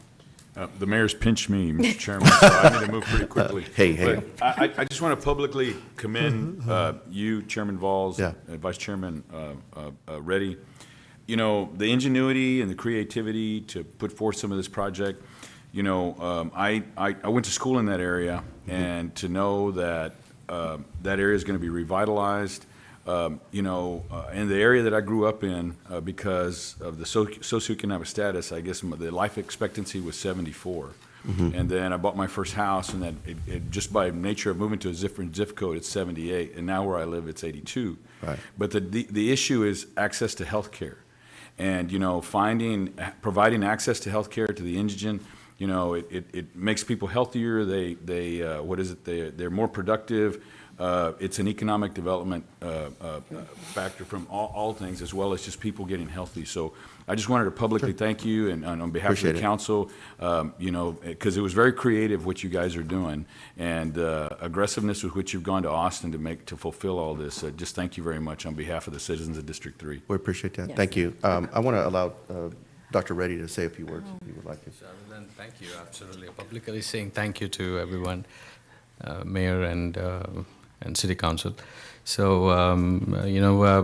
The mayor's pinched me, Mr. Chairman, so I need to move pretty quickly. Hey. But I just want to publicly commend you, Chairman Valls, Yeah. Vice Chairman Reddy. The ingenuity and the creativity to put forth some of this project. I went to school in that area, and to know that that area is going to be revitalized, in the area that I grew up in, because of the socioeconomic status, I guess the life expectancy was 74. And then I bought my first house, and that it just by nature of moving to a different zip code, it's 78, and now where I live, it's 82. Right. But the issue is access to health care, and providing access to health care to the indigent. It makes people healthier. They're more productive. It's an economic development factor from all things, as well as just people getting healthy. So I just wanted to publicly thank you, and on behalf Appreciate of the council, because it was very creative what you guys are doing, and aggressiveness with which you've gone to Austin to fulfill all this. Just thank you very much on behalf of the citizens of District 3. We appreciate that. Yes. Thank you. I want to allow Dr. Reddy to say a few words if you would like to. Other than thank you, absolutely. Publicly saying thank you to everyone, Mayor and and City Council. So,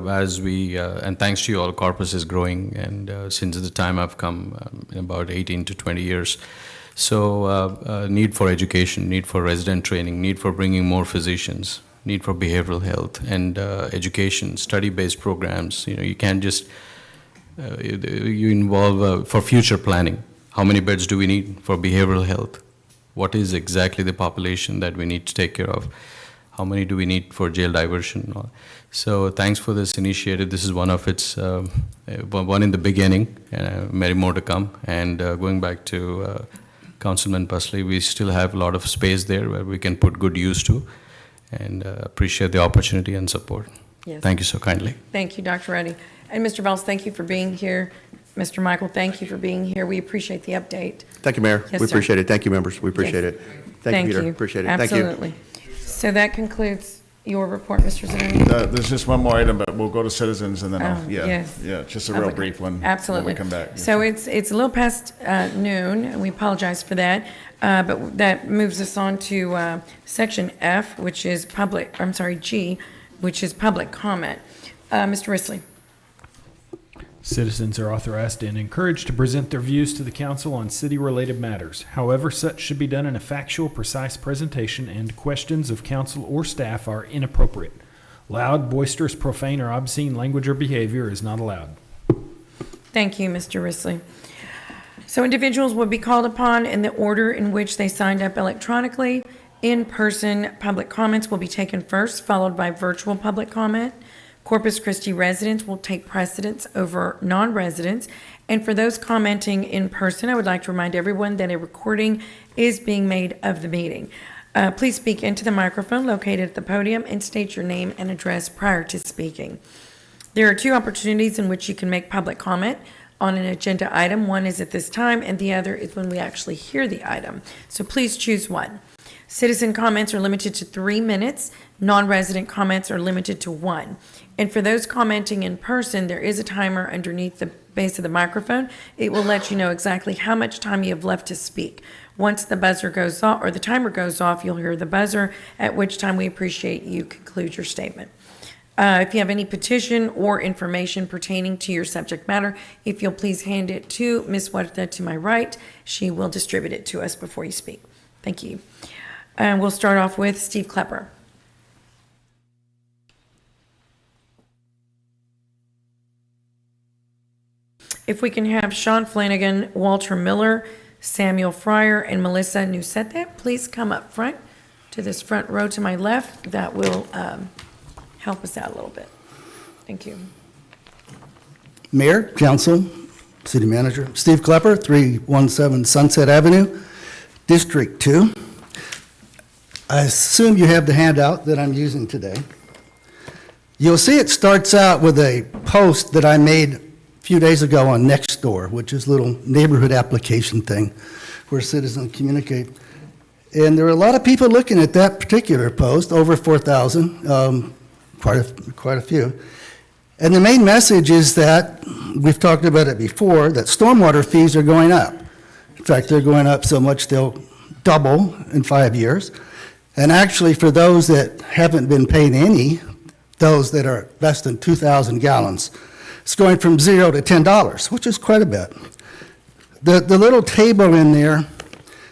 as we, and thanks to you all, Corpus is growing, and since the time I've come, in about 18 to 20 years. So, need for education, need for resident training, need for bringing more physicians, need for behavioral health, and education, study-based programs. You can't just, you involve for future planning. How many beds do we need for behavioral health? What is exactly the population that we need to take care of? How many do we need for jail diversion? So thanks for this initiative. This is one of its, one in the beginning, many more to come. And going back to Councilman Pusley, we still have a lot of space there where we can put good use to, and appreciate the opportunity and support. Yes. Thank you so kindly. Thank you, Dr. Reddy. And Mr. Valls, thank you for being here. Mr. Michael, thank you for being here. We appreciate the update. Thank you, Mayor. Yes, We sir. appreciate it. Thank you, members. We appreciate Yes. it. Thank you, Peter. Appreciate it. Thank you. Absolutely. So that concludes your report, Mr. Zanoni. There's just one more item, but we'll go to citizens and then I'll, Oh, yeah. yes. Yeah, just a real Public- brief one. Absolutely. When we come back. So it's a little past noon, and we apologize for that, but that moves us on to section F, which is G, which is public comment. Mr. Risley. Citizens are authorized and encouraged to present their views to the council on city-related matters. However, such should be done in a factual, precise presentation, and questions of council or staff are inappropriate. Loud, boisterous, profane, or obscene language or behavior is not allowed. Thank you, Mr. Risley. So individuals will be called upon in the order in which they signed up electronically. In-person public comments will be taken first, followed by virtual public comment. Corpus Christi residents will take precedence over non-residents. And for those commenting in person, I would like to remind everyone that a recording is being made of the meeting. Please speak into the microphone located at the podium and state your name and address prior to speaking. There are two opportunities in which you can make public comment on an agenda item. One is at this time, and the other is when we actually hear the item. So please choose one. Citizen comments are limited to 3 minutes. Non-resident comments are limited to 1. And for those commenting in person, there is a timer underneath the base of the microphone. It will let you know exactly how much time you have left to speak. Once the buzzer goes off, or the timer goes off, you'll hear the buzzer, at which time we appreciate you conclude your statement. If you have any petition or information pertaining to your subject matter, if you'll please hand it to Ms. Huerta to my right, she will distribute it to us before you speak. Thank you. And we'll start off with Steve Klepper. If we can have Sean Flanagan, Walter Miller, Samuel Fryer, and Melissa Nusete, please come up front to this front row to my left. That will help us out a little bit. Thank you. Mayor, Council, City Manager, Steve Klepper, 317 Sunset Avenue, District 2. I assume you have the handout that I'm using today. You'll see it starts out with a post that I made a few days ago on Nextdoor, which is a little neighborhood application thing where citizens communicate. And there are a lot of people looking at that particular post, over 4,000, quite a few. And the main message is that, we've talked about it before, that stormwater fees are going up. In fact, they're going up so much they'll double in 5 years. And actually, for those that haven't been paying any, those that are less than 2,000 gallons, it's going from $0 to $10, which is quite a bit. The little table in there,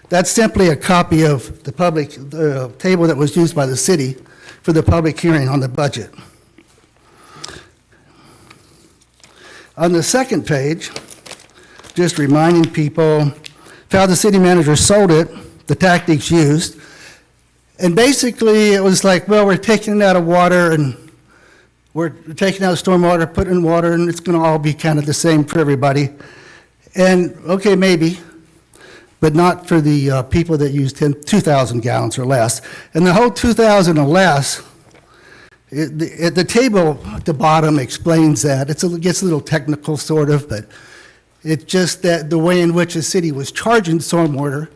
that's simply a copy of the table that was used by the city for the public hearing on the budget. On the second page, just reminding people how the city manager sold it, the tactics used. And basically, it was like, well, we're taking it out of water and we're taking out stormwater, putting in water, and it's going to all be kind of the same for everybody. And, okay, maybe, but not for the people that use 2,000 gallons or less. And the whole 2,000 or less, the table at the bottom explains that. It gets a little technical, sort of, but it's just that the way in which the city was charging stormwater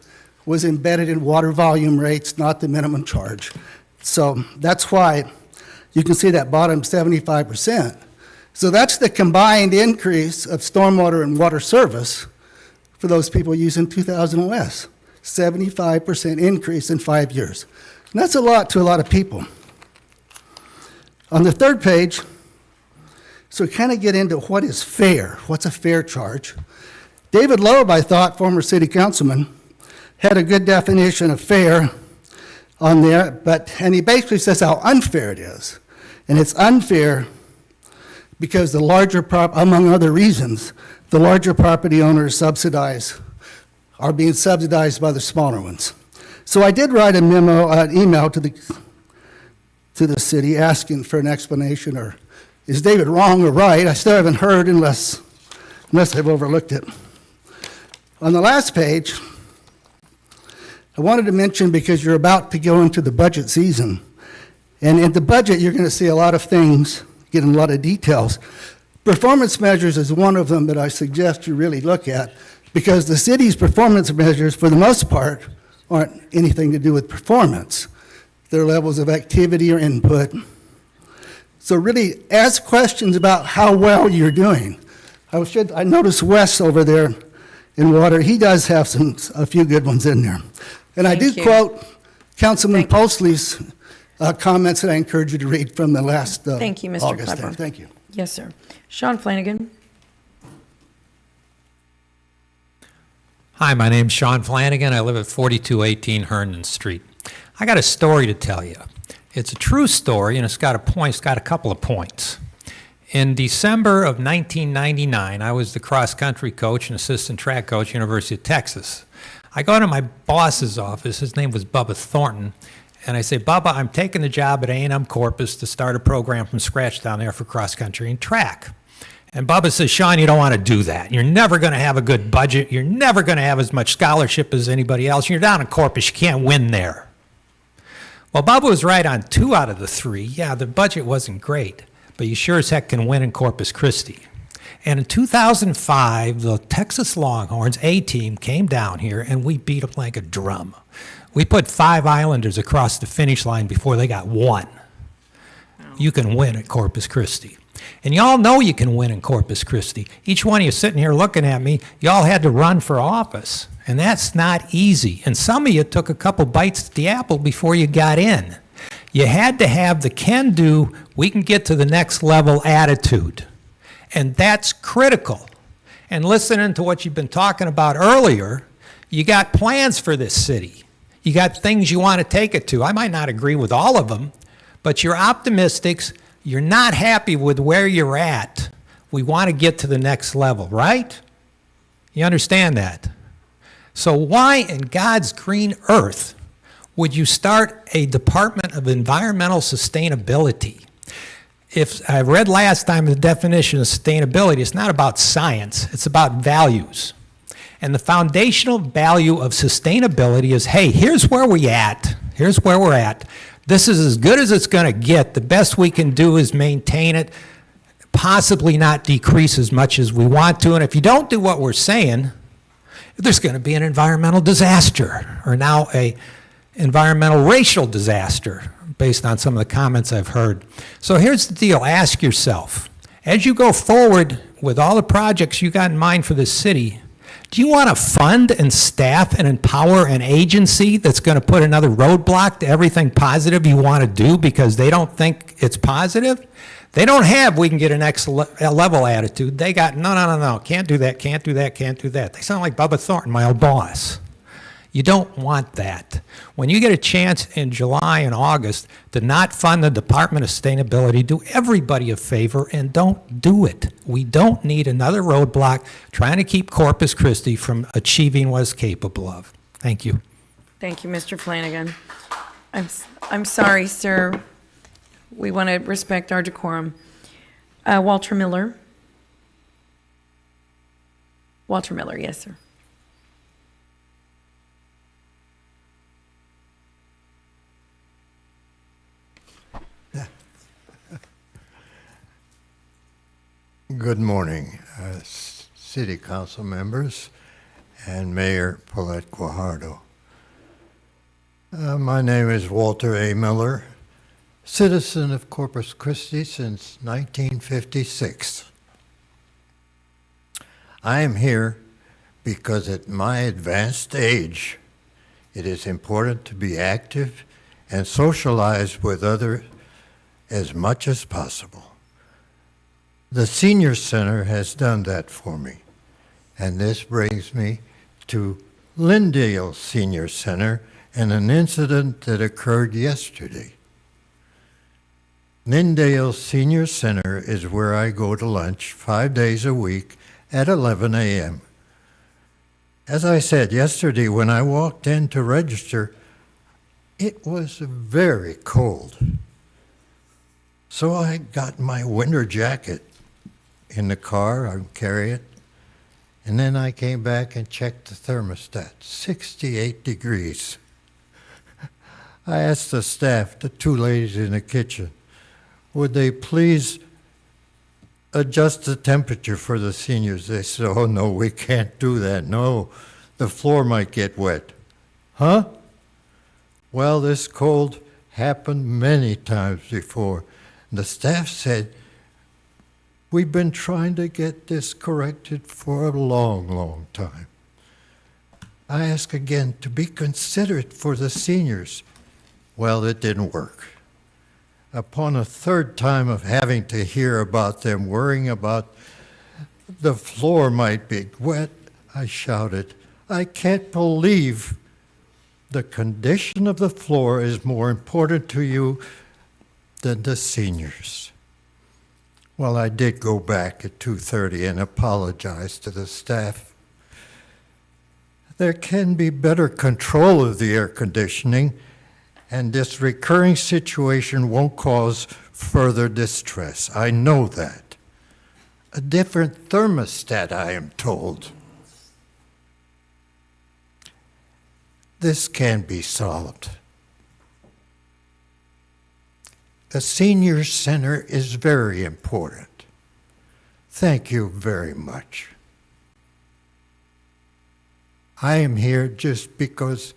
was embedded in water volume rates, not the minimum charge. So that's why you can see that bottom 75%. So that's the combined increase of stormwater and water service for those people using 2,000 or less. 75% increase in 5 years. And that's a lot to a lot of people. On the third page, so we kind of get into what is fair, what's a fair charge. David Loeb, I thought, former city councilman, had a good definition of fair on there, and he basically says how unfair it is. And it's unfair because among other reasons, the larger property owners are being subsidized by the smaller ones. So I did write an email to the city asking for an explanation, or is David wrong or right? I still haven't heard unless I've overlooked it. On the last page, I wanted to mention, because you're about to go into the budget season, and in the budget you're going to see a lot of things, getting a lot of details. Performance measures is one of them that I suggest you really look at, because the city's performance measures, for the most part, aren't anything to do with performance. They're levels of activity or input. So really ask questions about how well you're doing. I noticed Wes over there in water. He does have a few good ones in there. And I do quote Councilman Postley's comments that I encourage you to read from the last Thank you, Mr. August. Klepper. Thank you. Yes, sir. Sean Flanagan. Hi, my name's Sean Flanagan. I live at 4218 Herndon Street. I got a story to tell you. It's a true story, and it's got a couple of points. In December of 1999, I was the cross-country coach and assistant track coach, University of Texas. I go to my boss's office. His name was Bubba Thornton. And I say, Bubba, I'm taking the job at A&M Corpus to start a program from scratch down there for cross-country and track. And Bubba says, Sean, you don't want to do that. You're never going to have a good budget. You're never going to have as much scholarship as anybody else. You're down in Corpus. You can't win there. Well, Bubba was right on 2 out of the 3. Yeah, the budget wasn't great, but you sure as heck can win in Corpus Christi. And in 2005, the Texas Longhorns A-team came down here, and we beat them like a drum. We put 5 Islanders across the finish line before they got 1. You can win at Corpus Christi. And y'all know you can win in Corpus Christi. Each one of you sitting here looking at me, y'all had to run for office. And that's not easy. And some of you took a couple bites at the apple before you got in. You had to have the can-do, we can get to the next level attitude. And that's critical. And listening to what you've been talking about earlier, you got plans for this city. You got things you want to take it to. I might not agree with all of them, but you're optimistics. You're not happy with where you're at. We want to get to the next level, right? You understand that? So why in God's green earth would you start a Department of Environmental Sustainability? If I read last time the definition of sustainability, it's not about science, it's about values. And the foundational value of sustainability is, hey, here's where we're at. This is as good as it's going to get. The best we can do is maintain it, possibly not decrease as much as we want to. And if you don't do what we're saying, there's going to be an environmental disaster, or now a environmental racial disaster, based on some of the comments I've heard. So here's the deal. Ask yourself, as you go forward with all the projects you got in mind for this city, do you want to fund and staff and empower an agency that's going to put another roadblock to everything positive you want to do because they don't think it's positive? They don't have, we can get an next level attitude. They got, no, can't do that. They sound like Bubba Thornton, my old boss. You don't want that. When you get a chance in July and August to not fund the Department of Sustainability, do everybody a favor and don't do it. We don't need another roadblock trying to keep Corpus Christi from achieving what it's capable of. Thank you. Thank you, Mr. Flanagan. I'm sorry, sir. We want to respect our decorum. Walter Miller. Walter Miller, yes, sir. Good morning, City Council members and Mayor Paulette Guajardo. My name is Walter A. Miller, citizen of Corpus Christi since 1956. I am here because at my advanced age, it is important to be active and socialize with others as much as possible. The Senior Center has done that for me. And this brings me to Lyndale Senior Center and an incident that occurred yesterday. Lyndale Senior Center is where I go to lunch 5 days a week at 11 a.m. As I said yesterday, when I walked in to register, it was very cold. So I got my winter jacket in the car, I carry it, and then I came back and checked the thermostat, 68 degrees. I asked the staff, the two ladies in the kitchen, would they please adjust the temperature for the seniors? They said, oh, no, we can't do that. No, the floor might get wet. Huh? Well, this cold happened many times before. The staff said, we've been trying to get this corrected for a long, long time. I ask again to be considerate for the seniors. Well, it didn't work. Upon a third time of having to hear about them worrying about the floor might be wet, I shouted, I can't believe the condition of the floor is more important to you than the seniors. Well, I did go back at 2:30 and apologize to the staff. There can be better control of the air conditioning, and this recurring situation won't cause further distress. I know that. A different thermostat, I am told. This can be solved. The Senior Center is very important. Thank you very much. I am here just because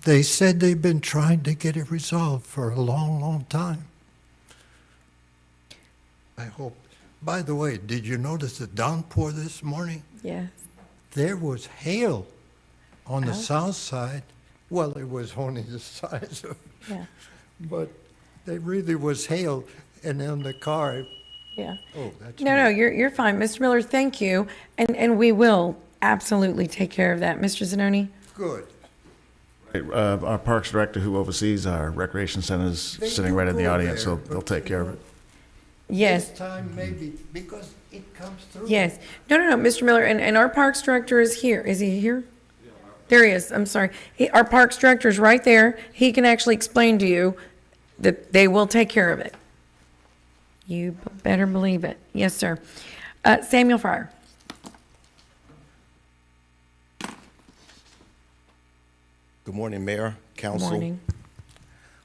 they said they've been trying to get it resolved for a long, long time. I hope. By the way, did you notice the downpour this morning? Yes. There was hail on the south side. Well, it was only the size of, Yeah. but there really was hail, and on the car. Yeah. Oh, that's No, you're fine. Mr. Miller, thank you. And we will absolutely take care of that. Mr. Zanoni? Good. Our Parks Director who oversees our recreation centers They sitting do right in the go audience, so there, they'll but, take care of it. Yes. This time maybe, because it comes through. Yes. No, Mr. Miller, and our Parks Director is here. Is he here? There he is. I'm sorry. Our Parks Director is right there. He can actually explain to you that they will take care of it. You better believe it. Yes, sir. Samuel Fryer. Good morning, Mayor, Council. Good morning.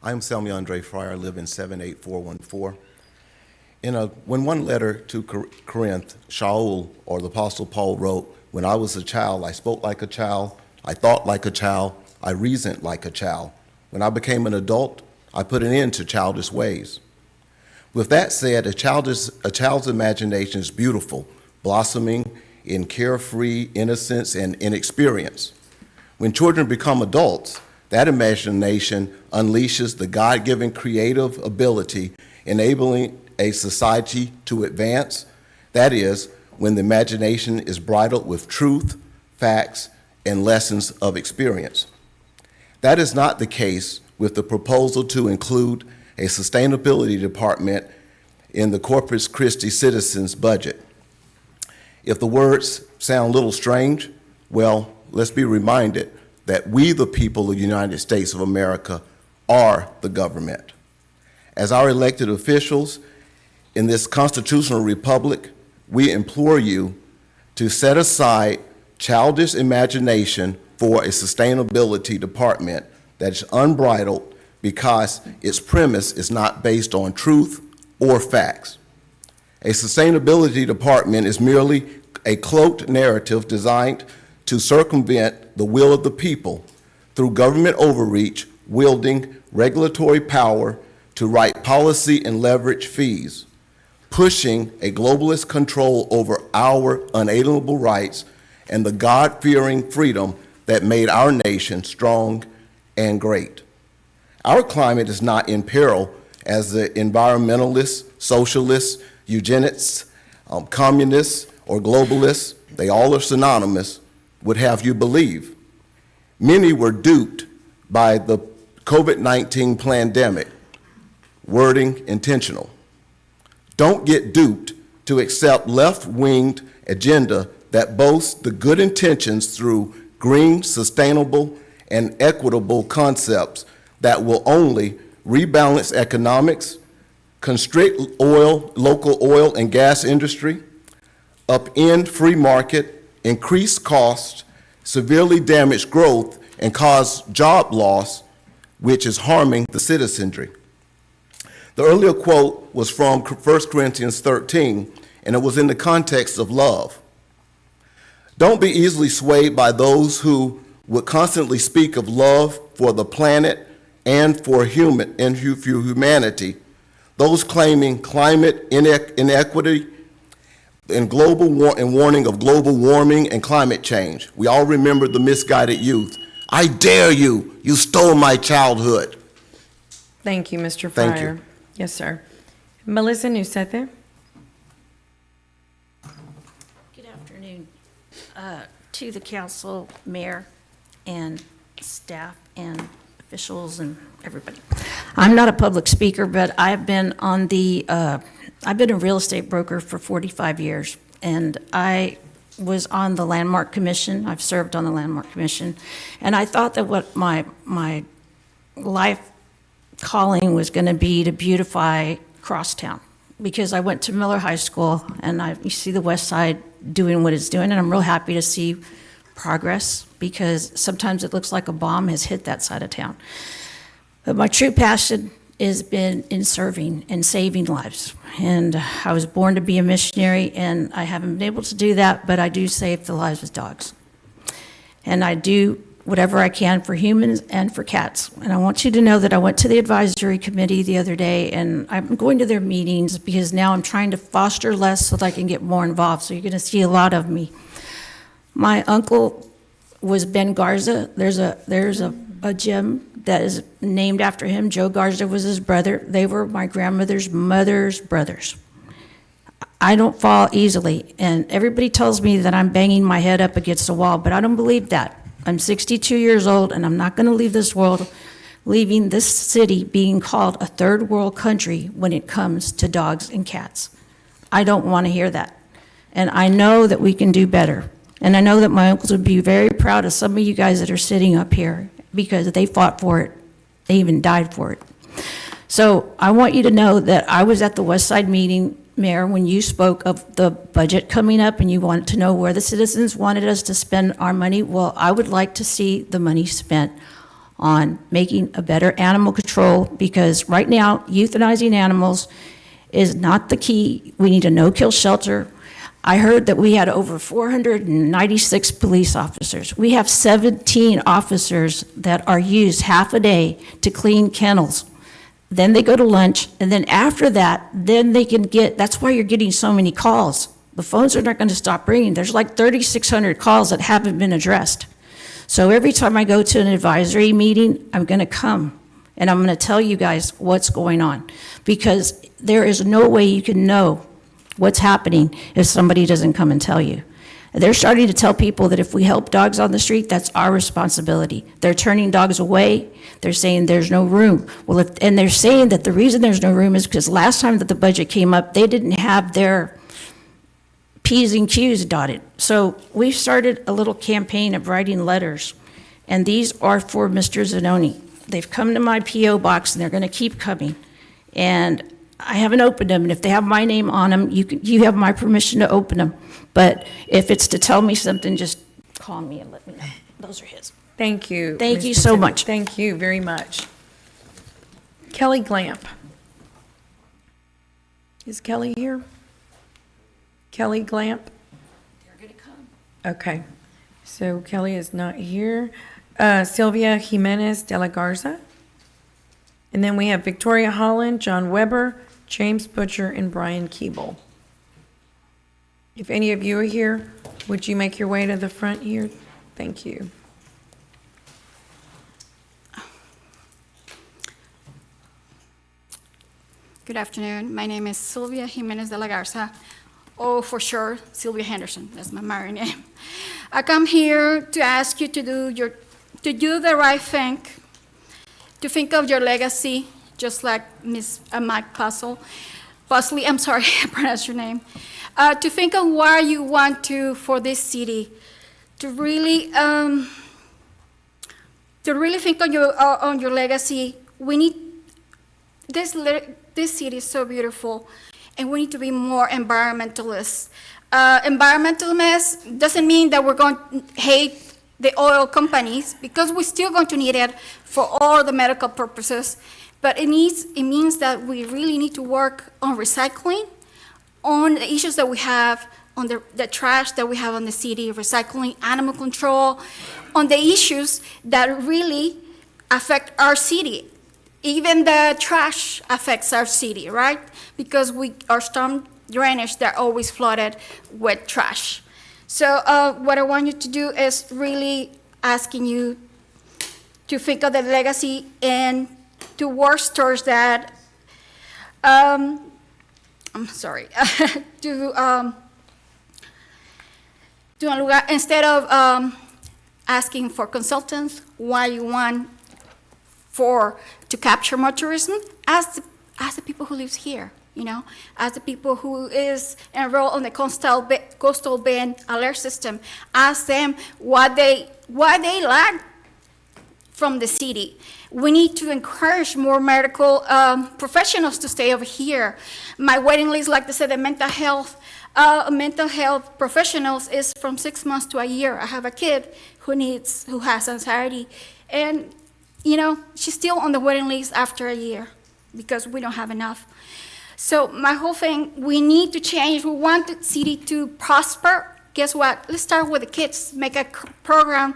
I am Samuel Andre Fryer. I live in 78414. When one letter to Corinth, Shaul, or the Apostle Paul, wrote, when I was a child, I spoke like a child, I thought like a child, I reasoned like a child. When I became an adult, I put an end to childish ways. With that said, a child's imagination is beautiful, blossoming in carefree innocence and inexperience. When children become adults, that imagination unleashes the God-given creative ability, enabling a society to advance. That is, when the imagination is bridled with truth, facts, and lessons of experience. That is not the case with the proposal to include a sustainability department in the Corpus Christi citizens' budget. If the words sound a little strange, well, let's be reminded that we, the people of the United States of America, are the government. As our elected officials in this constitutional republic, we implore you to set aside childish imagination for a sustainability department that is unbridled because its premise is not based on truth or facts. A sustainability department is merely a cloaked narrative designed to circumvent the will of the people through government overreach, wielding regulatory power to write policy and leverage fees, pushing a globalist control over our unalienable rights and the God-fearing freedom that made our nation strong and great. Our climate is not in peril as the environmentalists, socialists, eugenists, communists, or globalists, they all are synonymous, would have you believe. Many were duped by the COVID-19 pandemic, wording intentional. Don't get duped to accept left-winged agenda that boasts the good intentions through green, sustainable, and equitable concepts that will only rebalance economics, constrict local oil and gas industry, upend free market, increase costs, severely damage growth, and cause job loss, which is harming the citizenry. The earlier quote was from 1 Corinthians 13, and it was in the context of love. Don't be easily swayed by those who would constantly speak of love for the planet and for humanity, those claiming climate inequity and warning of global warming and climate change. We all remember the misguided youth. I dare you, you stole my childhood. Thank you, Mr. Fryer. Thank you. Yes, sir. Melissa Nusete. Good afternoon to the council, mayor, and staff, and officials, and everybody. I'm not a public speaker, but I've been a real estate broker for 45 years, and I was on the Landmark Commission. I've served on the Landmark Commission, and I thought that what my life calling was going to be to beautify Crosstown, because I went to Miller High School, and you see the West Side doing what it's doing, and I'm real happy to see progress, because sometimes it looks like a bomb has hit that side of town. But my true passion has been in serving and saving lives. And I was born to be a missionary, and I haven't been able to do that, but I do save the lives of dogs. And I do whatever I can for humans and for cats. And I want you to know that I went to the advisory committee the other day, and I'm going to their meetings because now I'm trying to foster less so that I can get more involved. So you're going to see a lot of me. My uncle was Ben Garza. There's a gym that is named after him. Joe Garza was his brother. They were my grandmother's mother's brothers. I don't fall easily, and everybody tells me that I'm banging my head up against a wall, but I don't believe that. I'm 62 years old, and I'm not going to leave this world, leaving this city being called a third world country when it comes to dogs and cats. I don't want to hear that. And I know that we can do better. And I know that my uncles would be very proud of some of you guys that are sitting up here, because they fought for it. They even died for it. So I want you to know that I was at the West Side meeting, Mayor, when you spoke of the budget coming up and you wanted to know where the citizens wanted us to spend our money. Well, I would like to see the money spent on making a better animal control, because right now, euthanizing animals is not the key. We need a no-kill shelter. I heard that we had over 496 police officers. We have 17 officers that are used half a day to clean kennels. Then they go to lunch, and then after that, then they can that's why you're getting so many calls. The phones are not going to stop ringing. There's like 3,600 calls that haven't been addressed. So every time I go to an advisory meeting, I'm going to come, and I'm going to tell you guys what's going on, because there is no way you can know what's happening if somebody doesn't come and tell you. They're starting to tell people that if we help dogs on the street, that's our responsibility. They're turning dogs away. They're saying there's no room. Well, and they're saying that the reason there's no room is because last time that the budget came up, they didn't have their P's and Q's dotted. So we've started a little campaign of writing letters, and these are for Mr. Zanoni. They've come to my P.O. box, and they're going to keep coming. And I haven't opened them, and if they have my name on them, you have my permission to open them. But if it's to tell me something, just call me and let me know. Those are his. Thank you. Thank Ms. you so much. Thank you very much. Kelly Glamp. Is Kelly here? Kelly Glamp? They're going to come. Okay. So Kelly is not here. Sylvia Jimenez de la Garza. And then we have Victoria Holland, John Weber, James Butcher, and Brian Keeble. If any of you are here, would you make your way to the front here? Thank you. Good afternoon. My name is Sylvia Jimenez de la Garza. Oh, for sure, Sylvia Henderson. That's my married name. I come here to ask you to do the right thing, to think of your legacy, just like Ms. Mike Pusley, I'm sorry, I pronounced your name. To think of what you want to for this city, to really think on your legacy. We need this city is so beautiful, and we need to be more environmentalists. Environmentalists doesn't mean that we're going to hate the oil companies, because we're still going to need it for all the medical purposes. But it means that we really need to work on recycling, on the issues that we have, on the trash that we have on the city, recycling, animal control, on the issues that really affect our city. Even the trash affects our city, right? Because our storm drainage, they're always flooded with trash. So what I want you to do is really asking you to think of the legacy and to work towards that. I'm sorry. Instead of asking for consultants why you want to capture more tourism, ask the people who lives here. As the people who is enrolled on the coastal band alert system, ask them why they lack from the city. We need to encourage more medical professionals to stay over here. My waiting list, like they said, the mental health professionals is from 6 months to a year. I have a kid who has anxiety, and she's still on the waiting list after a year because we don't have enough. So my whole thing, we need to change. We want the city to prosper. Guess what? Let's start with the kids. Make a program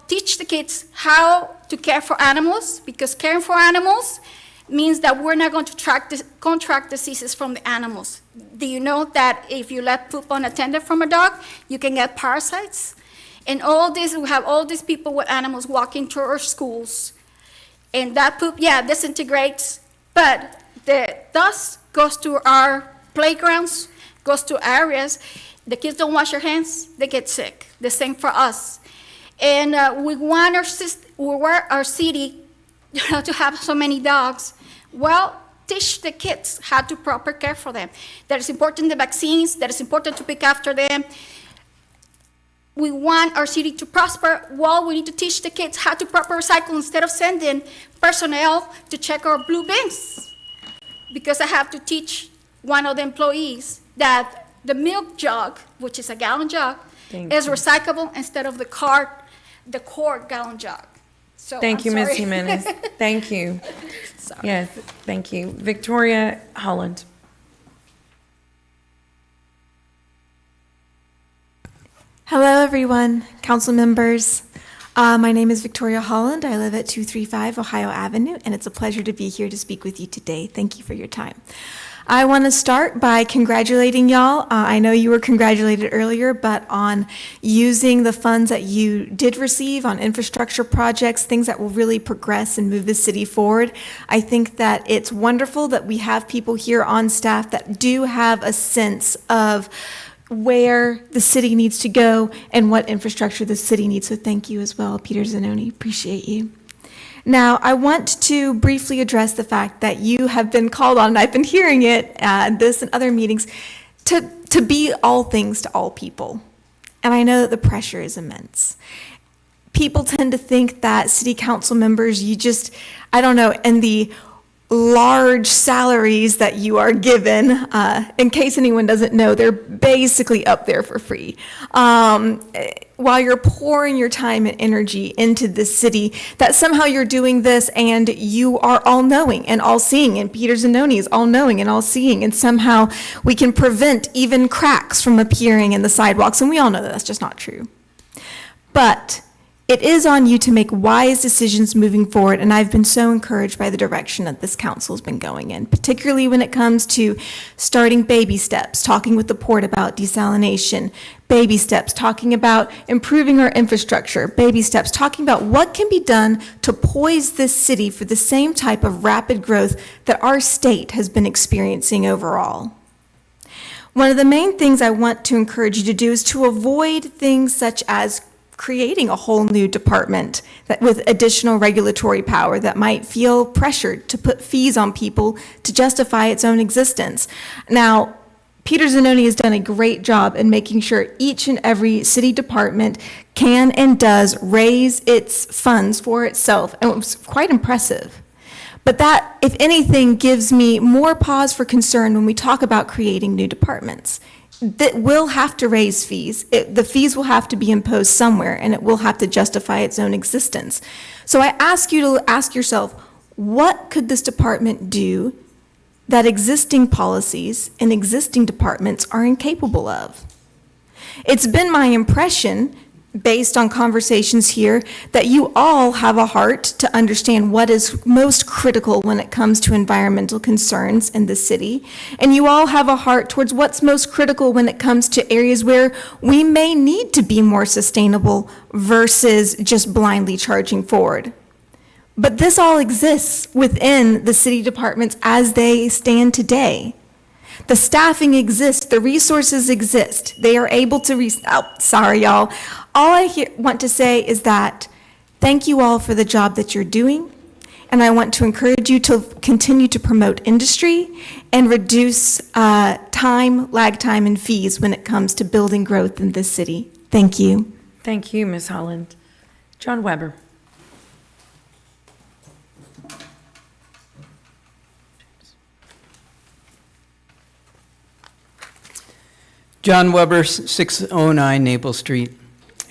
teach the kids how to care for animals, because caring for animals means that we're not going to contract diseases from the animals. Do you know that if you let poop unattended from a dog, you can get parasites? And we have all these people with animals walking to our schools. And that poop, disintegrates, but the dust goes to our playgrounds, goes to areas. The kids don't wash their hands, they get sick. The same for us. And we want our city to have so many dogs. Well, teach the kids how to proper care for them. That is important, the vaccines, that is important to pick after them. We want our city to prosper. Well, we need to teach the kids how to proper recycle instead of sending personnel to check our blue bins. Because I have to teach one of the employees that the milk jug, which is a gallon jug, is recyclable instead of the quart gallon jug. So Thank you, Ms. Jimenez. Thank you. Sorry. Yes, thank you. Victoria Holland. Hello, everyone, council members. My name is Victoria Holland. I live at 235 Ohio Avenue, and it's a pleasure to be here to speak with you today. Thank you for your time. I want to start by congratulating y'all. I know you were congratulated earlier, but on using the funds that you did receive on infrastructure projects, things that will really progress and move the city forward. I think that it's wonderful that we have people here on staff that do have a sense of where the city needs to go and what infrastructure the city needs. So thank you as well, Peter Zanoni. Appreciate you. Now, I want to briefly address the fact that you have been called on, and I've been hearing it at this and other meetings, to be all things to all people. And I know that the pressure is immense. People tend to think that city council members, in the large salaries that you are given, in case anyone doesn't know, they're basically up there for free. While you're pouring your time and energy into this city, that somehow you're doing this and you are all-knowing and all-seeing, and Peter Zanoni is all-knowing and all-seeing, and somehow we can prevent even cracks from appearing in the sidewalks, and we all know that that's just not true. But It is on you to make wise decisions moving forward, and I've been so encouraged by the direction that this council has been going in, particularly when it comes to starting baby steps, talking with the port about desalination, baby steps, talking about improving our infrastructure, baby steps, talking about what can be done to poise this city for the same type of rapid growth that our state has been experiencing overall. One of the main things I want to encourage you to do is to avoid things such as creating a whole new department that with additional regulatory power that might feel pressured to put fees on people to justify its own existence. Now, Peter Zanoni has done a great job in making sure each and every city department can and does raise its funds for itself, and it was quite impressive. But that, if anything, gives me more pause for concern when we talk about creating new departments. That will have to raise fees. The fees will have to be imposed somewhere, and it will have to justify its own existence. So I ask you to ask yourself, what could this department do that existing policies and existing departments are incapable of? It's been my impression, based on conversations here, that you all have a heart to understand what is most critical when it comes to environmental concerns in the city. And you all have a heart towards what's most critical when it comes to areas where we may need to be more sustainable versus just blindly charging forward. But this all exists within the city departments as they stand today. The staffing exists, the resources exist. They are able to, sorry y'all. All I want to say is that thank you all for the job that you're doing, and I want to encourage you to continue to promote industry and reduce lag time, and fees when it comes to building growth in this city. Thank you. Thank you, Ms. Holland. John Weber. John Weber, 609 Naples Street.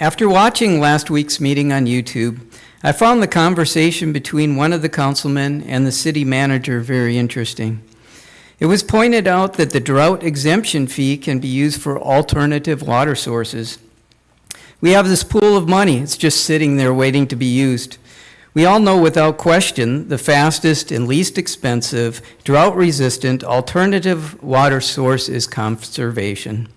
After watching last week's meeting on YouTube, I found the conversation between one of the councilmen and the city manager very interesting. It was pointed out that the drought exemption fee can be used for alternative water sources. We have this pool of money, it's just sitting there waiting to be used. We all know without question the fastest and least expensive, drought-resistant alternative water source is conservation.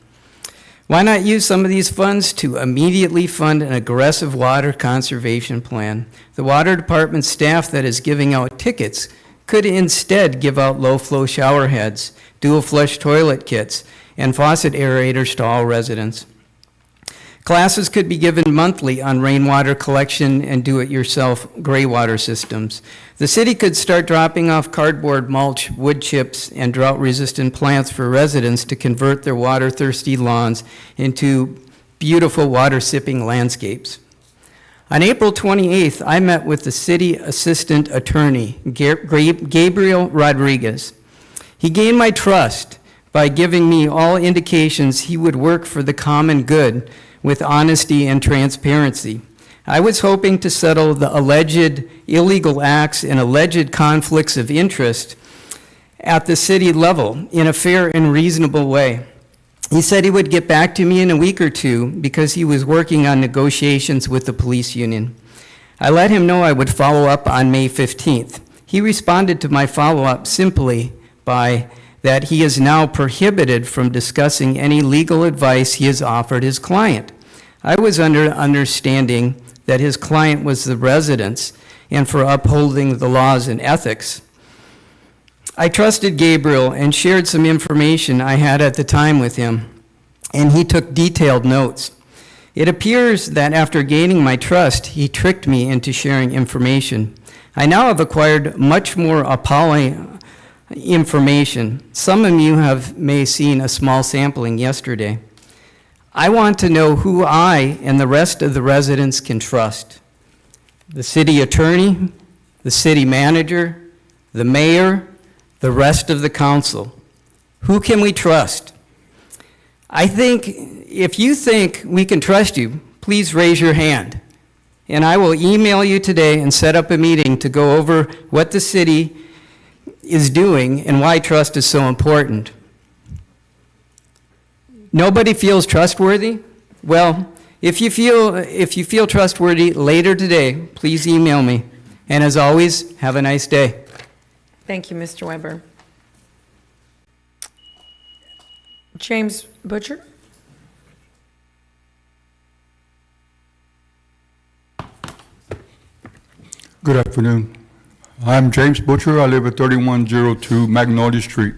Why not use some of these funds to immediately fund an aggressive water conservation plan? The water department staff that is giving out tickets could instead give out low-flow shower heads, dual flush toilet kits, and faucet aerators to all residents. Classes could be given monthly on rainwater collection and do-it-yourself gray water systems. The city could start dropping off cardboard mulch, wood chips, and drought-resistant plants for residents to convert their water-thirsty lawns into beautiful water-sipping landscapes. On April 28th, I met with the city assistant attorney, Gabriel Rodriguez. He gained my trust by giving me all indications he would work for the common good with honesty and transparency. I was hoping to settle the alleged illegal acts and alleged conflicts of interest at the city level in a fair and reasonable way. He said he would get back to me in a week or two because he was working on negotiations with the police union. I let him know I would follow up on May 15th. He responded to my follow-up simply by that he is now prohibited from discussing any legal advice he has offered his client. I was under understanding that his client was the residents and for upholding the laws and ethics. I trusted Gabriel and shared some information I had at the time with him, and he took detailed notes. It appears that after gaining my trust, he tricked me into sharing information. I now have acquired much more appalling information. Some of you may seen a small sampling yesterday. I want to know who I and the rest of the residents can trust. The city attorney, the city manager, the mayor, the rest of the council. Who can we trust? I think if you think we can trust you, please raise your hand. And I will email you today and set up a meeting to go over what the city is doing and why trust is so important. Nobody feels trustworthy? Well, If you feel trustworthy later today, please email me. And as always, have a nice day. Thank you, Mr. Weber. James Butcher? Good afternoon. I'm James Butcher. I live at 3102 Magnolia Street.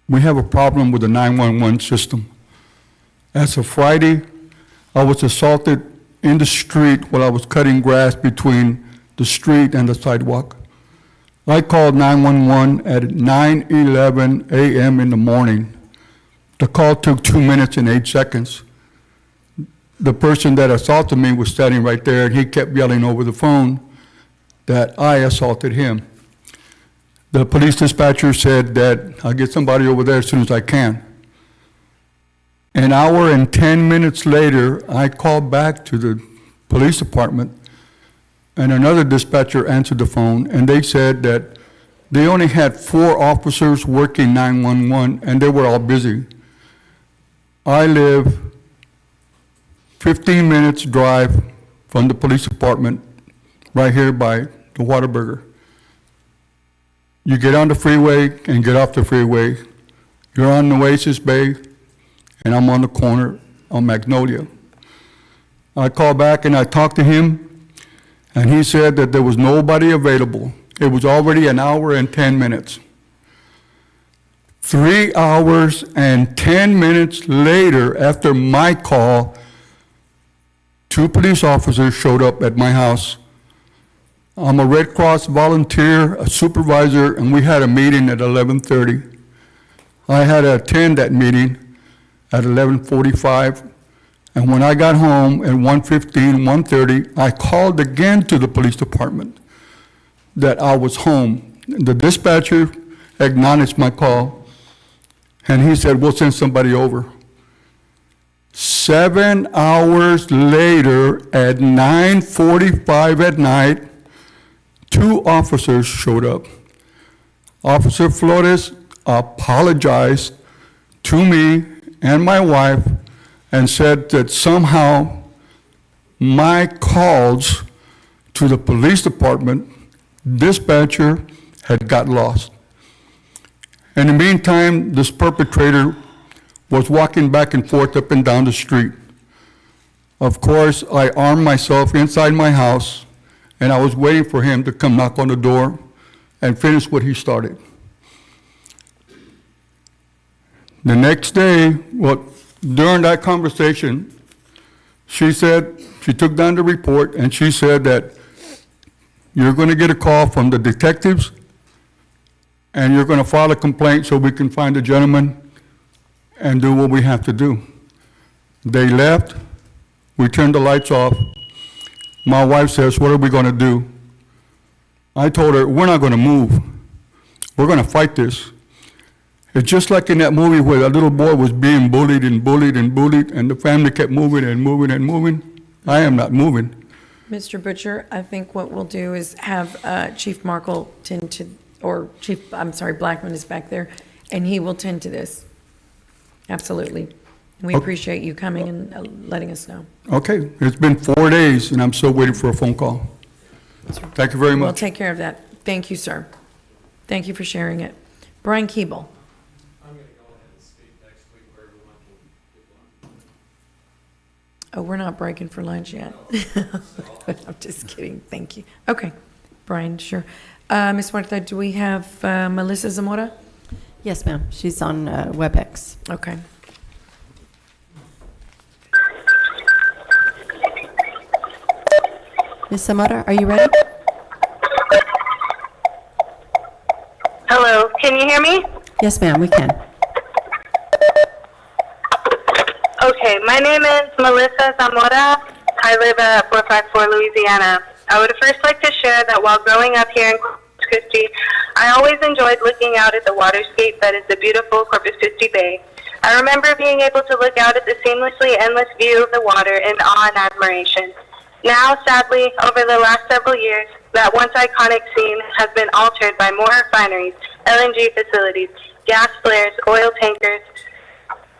We have a problem with the 911 system. As of Friday, I was assaulted in the street while I was cutting grass between the street and the sidewalk. I called 911 at 9:11 a.m. in the morning. The call took 2 minutes and 8 seconds. The person that assaulted me was standing right there, and he kept yelling over the phone that I assaulted him. The police dispatcher said that I'll get somebody over there as soon as I can. An hour and 10 minutes later, I called back to the police department, and another dispatcher answered the phone, and they said that they only had 4 officers working 911, and they were all busy. I live 15 minutes drive from the police department, right here by the Whataburger. You get on the freeway and get off the freeway. You're on Oasis Bay, and I'm on the corner on Magnolia. I called back and I talked to him, and he said that there was nobody available. It was already an hour and 10 minutes. 3 hours and 10 minutes later, after my call, 2 police officers showed up at my house. I'm a Red Cross volunteer, a supervisor, and we had a meeting at 11:30. I had to attend that meeting at 11:45, and when I got home at 1:15, 1:30, I called again to the police department that I was home. The dispatcher acknowledged my call, and he said, "We'll send somebody over." 7 hours later, at 9:45 at night, 2 officers showed up. Officer Flores apologized to me and my wife and said that somehow my calls to the police department dispatcher had got lost. In the meantime, this perpetrator was walking back and forth up and down the street. Of course, I armed myself inside my house, and I was waiting for him to come knock on the door and finish what he started. The next day, during that conversation, she took down the report, and she said that you're going to get a call from the detectives, and you're going to file a complaint so we can find the gentleman and do what we have to do. They left. We turned the lights off. My wife says, "What are we going to do?" I told her, "We're not going to move. We're going to fight this." It's just like in that movie where a little boy was being bullied and bullied and bullied, and the family kept moving and moving and moving. I am not moving. Mr. Butcher, I think what we'll do is have Chief Markle tend to, or Blackman is back there, and he will tend to this. Absolutely. We appreciate you coming and letting us know. Okay, it's been 4 days, and I'm still waiting for a phone call. Thank you very much. We'll take care of that. Thank you, sir. Thank you for sharing it. Brian Keeble. I'm going to go ahead and speak next week where everyone can get lunch. Oh, we're not breaking for lunch yet. I'm just kidding. Thank you. Okay. Brian, sure. Ms. Huerta, do we have Melissa Zamora? Yes, ma'am. She's on WebEx. Okay. Ms. Zamora, are you ready? Hello, can you hear me? Yes, ma'am, we can. Okay, my name is Melissa Zamora. I live at 454 Louisiana. I would first like to share that while growing up here in Corpus Christi, I always enjoyed looking out at the waterscape that is the beautiful Corpus Christi Bay. I remember being able to look out at the seamlessly endless view of the water in awe and admiration. Now, sadly, over the last several years, that once iconic scene has been altered by more refineries, LNG facilities, gas flares, oil tankers,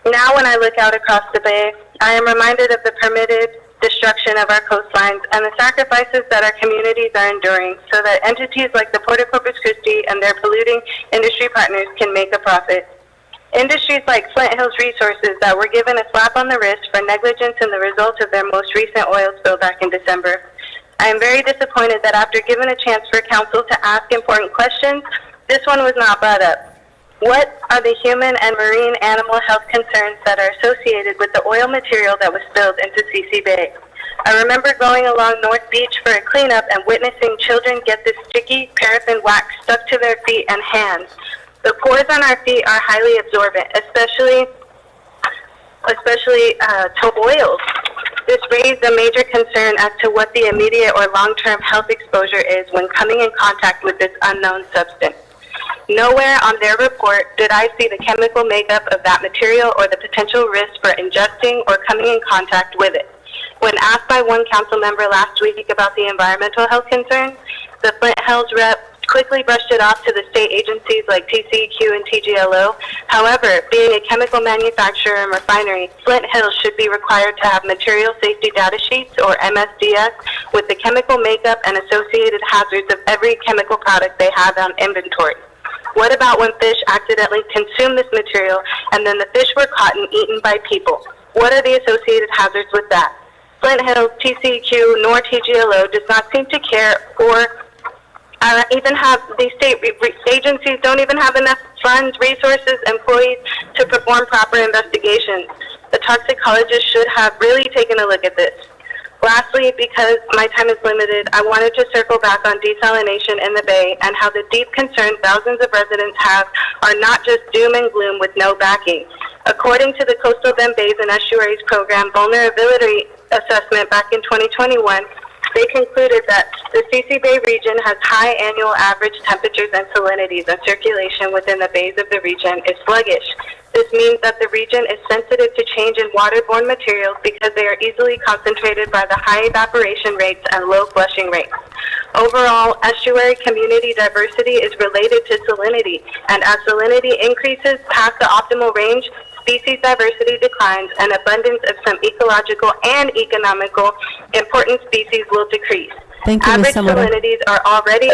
Now when I look out across the bay, I am reminded of the permitted destruction of our coastlines and the sacrifices that our communities are enduring so that entities like the Port of Corpus Christi and their polluting industry partners can make a profit. Industries like Flint Hills Resources that were given a slap on the wrist for negligence in the result of their most recent oil spill back in December. I am very disappointed that after given a chance for council to ask important questions, this one was not brought up. What are the human and marine animal health concerns that are associated with the oil material that was spilled into CC Bay? I remember going along North Beach for a cleanup and witnessing children get this sticky paraffin wax stuck to their feet and hands. The pores on our feet are highly absorbent, especially to oils. This raised a major concern as to what the immediate or long-term health exposure is when coming in contact with this unknown substance. Nowhere on their report did I see the chemical makeup of that material or the potential risk for ingesting or coming in contact with it. When asked by one council member last week about the environmental health concerns, the Flint Hills rep quickly brushed it off to the state agencies like TCEQ and TGLO. However, being a chemical manufacturer and refinery, Flint Hills should be required to have material safety data sheets, or MSDS, with the chemical makeup and associated hazards of every chemical product they have on inventory. What about when fish accidentally consume this material and then the fish were caught and eaten by people? What are the associated hazards with that? Flint Hills, TCEQ, nor TGLO does not seem to care or even have, these state agencies don't even have enough funds, resources, employees to perform proper investigations. The toxicologist should have really taken a look at this. Lastly, because my time is limited, I wanted to circle back on desalination in the Bay and how the deep concerns thousands of residents have are not just doom and gloom with no backing. According to the Coastal Bend Bays and Estuaries Program Vulnerability Assessment back in 2021, they concluded that the CC Bay region has high annual average temperatures and salinities, and circulation within the bays of the region is sluggish. This means that the region is sensitive to change in waterborne materials because they are easily concentrated by the high evaporation rates and low flushing rates. Overall, estuary community diversity is related to salinity, and as salinity increases past the optimal range, species diversity declines, and abundance of some ecological and economical important species will decrease. Thank you, Ms. Average Samora. salinities are already...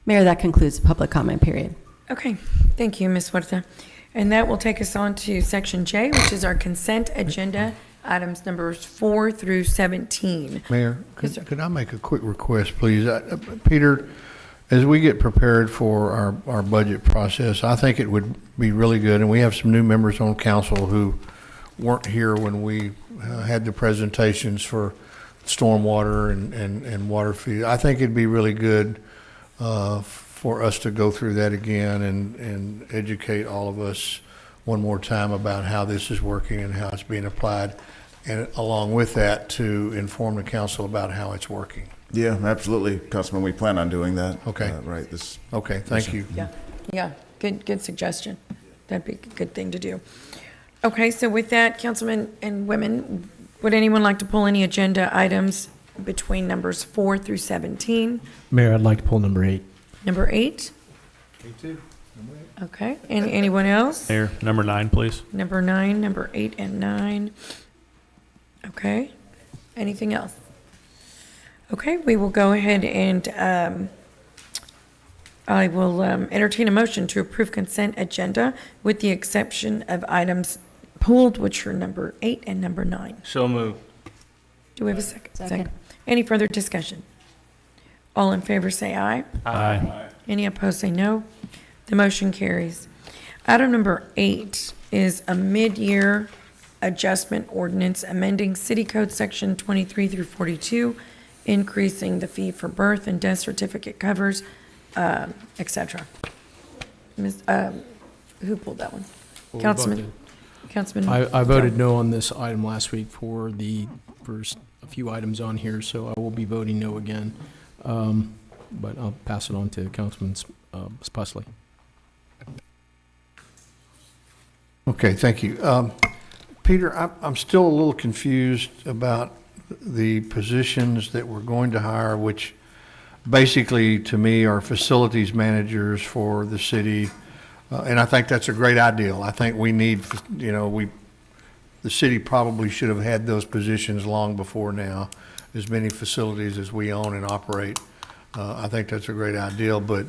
Mayor, that concludes the public comment period. Okay, thank you, Ms. Huerta. And that will take us on to Section J, which is our consent agenda, items numbers 4 through 17. Mayor, Yes, sir. could I make a quick request, please? Peter, as we get prepared for our budget process, I think it would be really good, and we have some new members on council who weren't here when we had the presentations for stormwater and water fee. I think it'd be really good for us to go through that again and educate all of us one more time about how this is working and how it's being applied, and along with that, to inform the council about how it's working. Yeah, absolutely, Councilman. We plan on doing that. Okay. Right. This. Okay, thank you. Yeah, good suggestion. That'd be a good thing to do. Okay, so with that, councilmen and women, would anyone like to pull any agenda items between numbers 4 through 17? Mayor, I'd like to pull number 8. Number 8? Me too. Okay, and anyone else? Mayor, number 9, please. Number 9, number 8 and 9. Okay, anything else? Okay, we will go ahead and I will entertain a motion to approve consent agenda with the exception of items pulled, which are number 8 and number 9. So moved. Do we have a second? Second. Any further discussion? All in favor say aye. Aye. Any opposed say no. The motion carries. Item number 8 is a mid-year adjustment ordinance amending City Code Section 23 through 42, increasing the fee for birth and death certificate covers, et cetera. Who pulled that one? Councilman? Councilman? I voted no on this item last week for a few items on here, so I will be voting no again. But I'll pass it on to Councilman Spusley. Okay, thank you. Peter, I'm still a little confused about the positions that we're going to hire, which basically, to me, are facilities managers for the city, And I think that's a great ideal. I think we need, the city probably should have had those positions long before now, as many facilities as we own and operate. I think that's a great ideal, but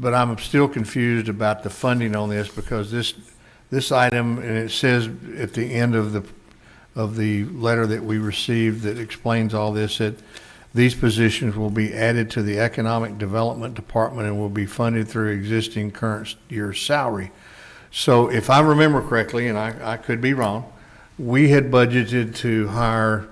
I'm still confused about the funding on this, because this item, and it says at the end of the letter that we received that explains all this, that these positions will be added to the Economic Development Department and will be funded through existing current year's salary. So if I remember correctly, and I could be wrong, we had budgeted to hire,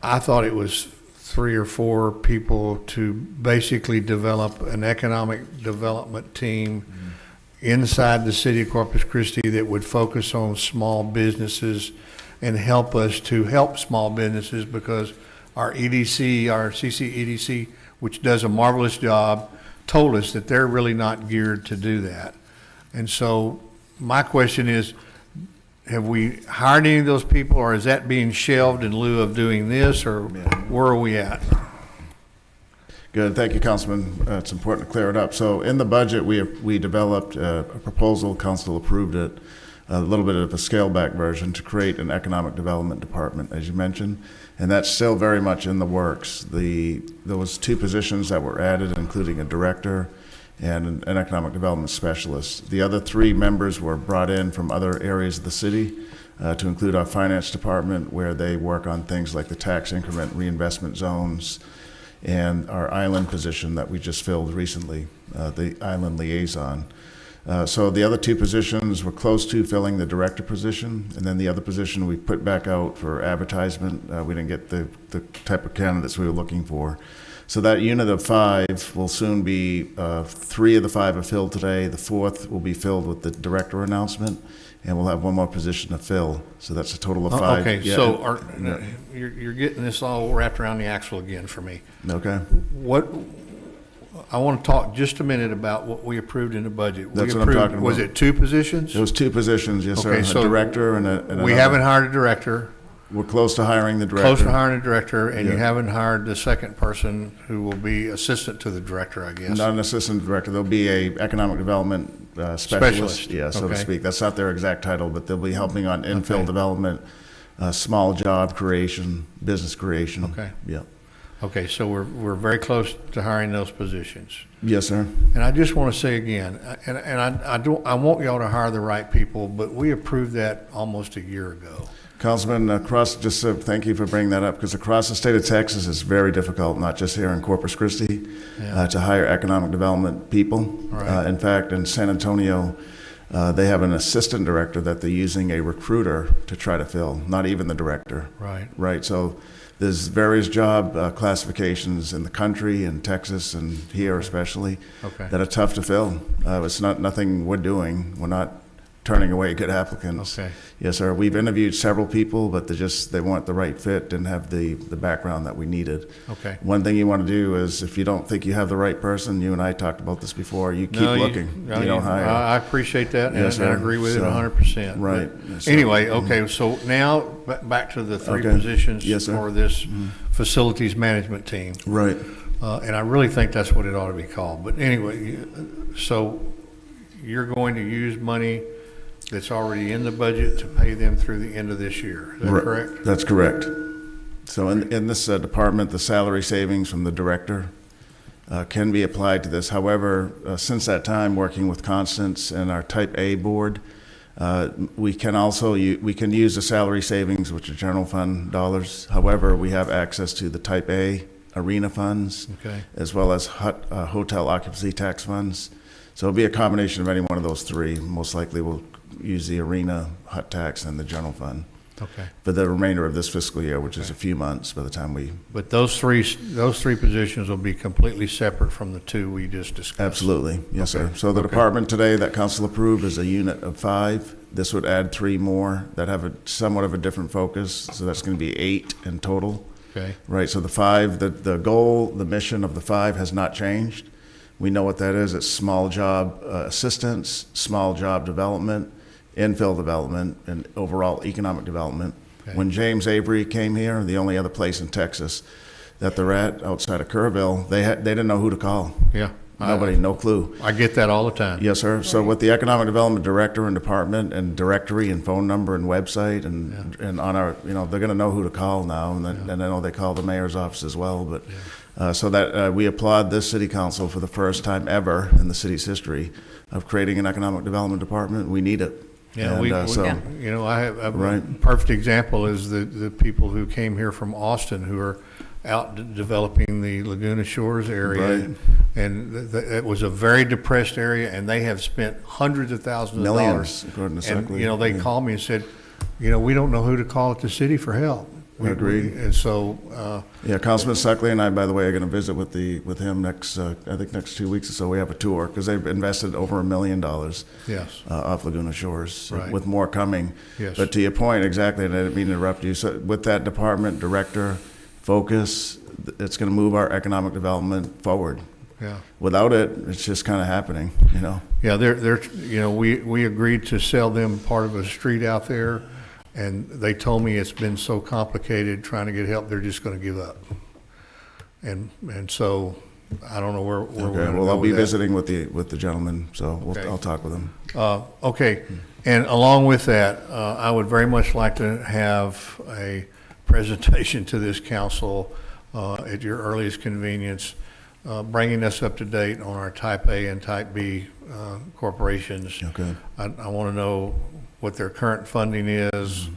I thought it was 3 or 4 people to basically develop an economic development team inside the city of Corpus Christi that would focus on small businesses and help us to help small businesses, because our EDC, our CCEDC, which does a marvelous job, told us that they're really not geared to do that. And so my question is, have we hired any of those people, or is that being shelved in lieu of doing this, or where are we at? Good, thank you, Councilman. It's important to clear it up. So in the budget, we developed a proposal, council approved it, a little bit of a scaled back version to create an economic development department, as you mentioned, and that's still very much in the works. There was 2 positions that were added, including a director and an economic development specialist. The other 3 members were brought in from other areas of the city, to include our finance department, where they work on things like the tax increment reinvestment zones, and our island position that we just filled recently, the island liaison. So the other 2 positions were close to filling the director position, and then the other position we put back out for advertisement. We didn't get the type of candidates we were looking for. So that unit of 5 will soon be, 3 of the 5 are filled today. The 4th will be filled with the director announcement, and we'll have 1 more position to fill. So that's a total of 5. Okay, Yeah, so you're getting this all wrapped around the axle again for me. Okay. I want to talk just a minute about what we approved in the budget. That's what I'm talking about. Was it 2 positions? There was 2 positions, yes, sir. Okay, A so director and a. We haven't hired a director. We're close to hiring the director. Close to hiring a director, and you Yeah. haven't hired the second person who will be assistant to the director, I guess. Not an assistant director. There'll be a economic development specialist, Specialist, yeah, so to okay. speak. That's not their exact title, but they'll be helping on infill Okay. development, small job creation, business creation. Okay. Yeah. Okay, so we're very close to hiring those positions. Yes, sir. And I just want to say again, and I want y'all to hire the right people, but we approved that almost a year ago. Councilman, thank you for bringing that up, because across the state of Texas, it's very difficult, not just here in Corpus Christi, Yeah. to hire economic development people. Right. In fact, in San Antonio, they have an assistant director that they're using a recruiter to try to fill, not even the director. Right. Right, so there's various job classifications in the country, in Texas and here especially, Okay. that are tough to fill. It's nothing we're doing. We're not turning away good applicants. Okay. Yes, sir. We've interviewed several people, but they weren't the right fit, didn't have the background that we needed. Okay. One thing you want to do is, if you don't think you have the right person, you and I talked about this before, you keep No, looking. You don't hire. I appreciate that, and Yes, I sir. agree with it So, 100%. right. But So- Anyway, okay, so now, back to the 3 Okay. positions Yes, sir. for this facilities management team. Right. And I really think that's what it ought to be called. But anyway, so you're going to use money that's already in the budget to pay them through the end of this year. Is that Right. correct? That's correct. So in this department, the salary savings from the director can be applied to this. However, since that time, working with Constance and our Type A board, we can use the salary savings, which are general fund dollars. However, we have access to the Type A arena funds, Okay. as well as hotel occupancy tax funds. So it'll be a combination of any one of those 3. Most likely, we'll use the arena, hut tax, and the general fund Okay. for the remainder of this fiscal year, which is a few months by the time we. But those three positions will be completely separate from the 2 we just discussed. Absolutely, yes, sir. Okay. So the Okay. department today that council approved is a unit of 5. This would add 3 more that have somewhat of a different focus, so that's going to be 8 in total. Okay. Right, so the 5, the goal, the mission of the 5 has not changed. We know what that is. It's small job assistance, small job development, infill development, and overall economic development. Okay. When James Avery came here, the only other place in Texas that they're at outside of Kerrville, they didn't know who to call. Yeah. Nobody, no clue. I get that all the time. Yes, sir. So with the Economic Development Director and Department and directory and phone number and website and on our, they're going to know who to call now, and then I know they call the mayor's office as well, but so that we applaud this city council for the first time ever in the city's history of creating an Economic Development Department. We need it. Yeah, And, I have Right. a perfect example is the people who came here from Austin who are out developing the Laguna Shores area. Right. And it was a very depressed area, and they have spent hundreds of thousands of Millions, dollars. according to And, Suckley. they called me and said, we don't know who to call at the city for help. Agreed. And so, Yeah, Councilman Suckley and I, by the way, are going to visit with him next, I think next 2 weeks or so. We have a tour because they've invested over $1 million yes. off Laguna Shores, Right. with more coming. Yes. But to your point, exactly, and I didn't mean to interrupt you. So with that department director focus, it's going to move our economic development forward. Yeah. Without it, it's just kind of happening, Yeah, we agreed to sell them part of a street out there, and they told me it's been so complicated trying to get help, they're just going to give up. And so I don't know where we're going to Okay, go well, I'll be with that. visiting with the gentleman, so Okay. I'll talk with him. Okay, and along with that, I would very much like to have a presentation to this council at your earliest convenience, bringing us up to date on our Type A and Type B corporations. Okay. I want to know what their current funding is,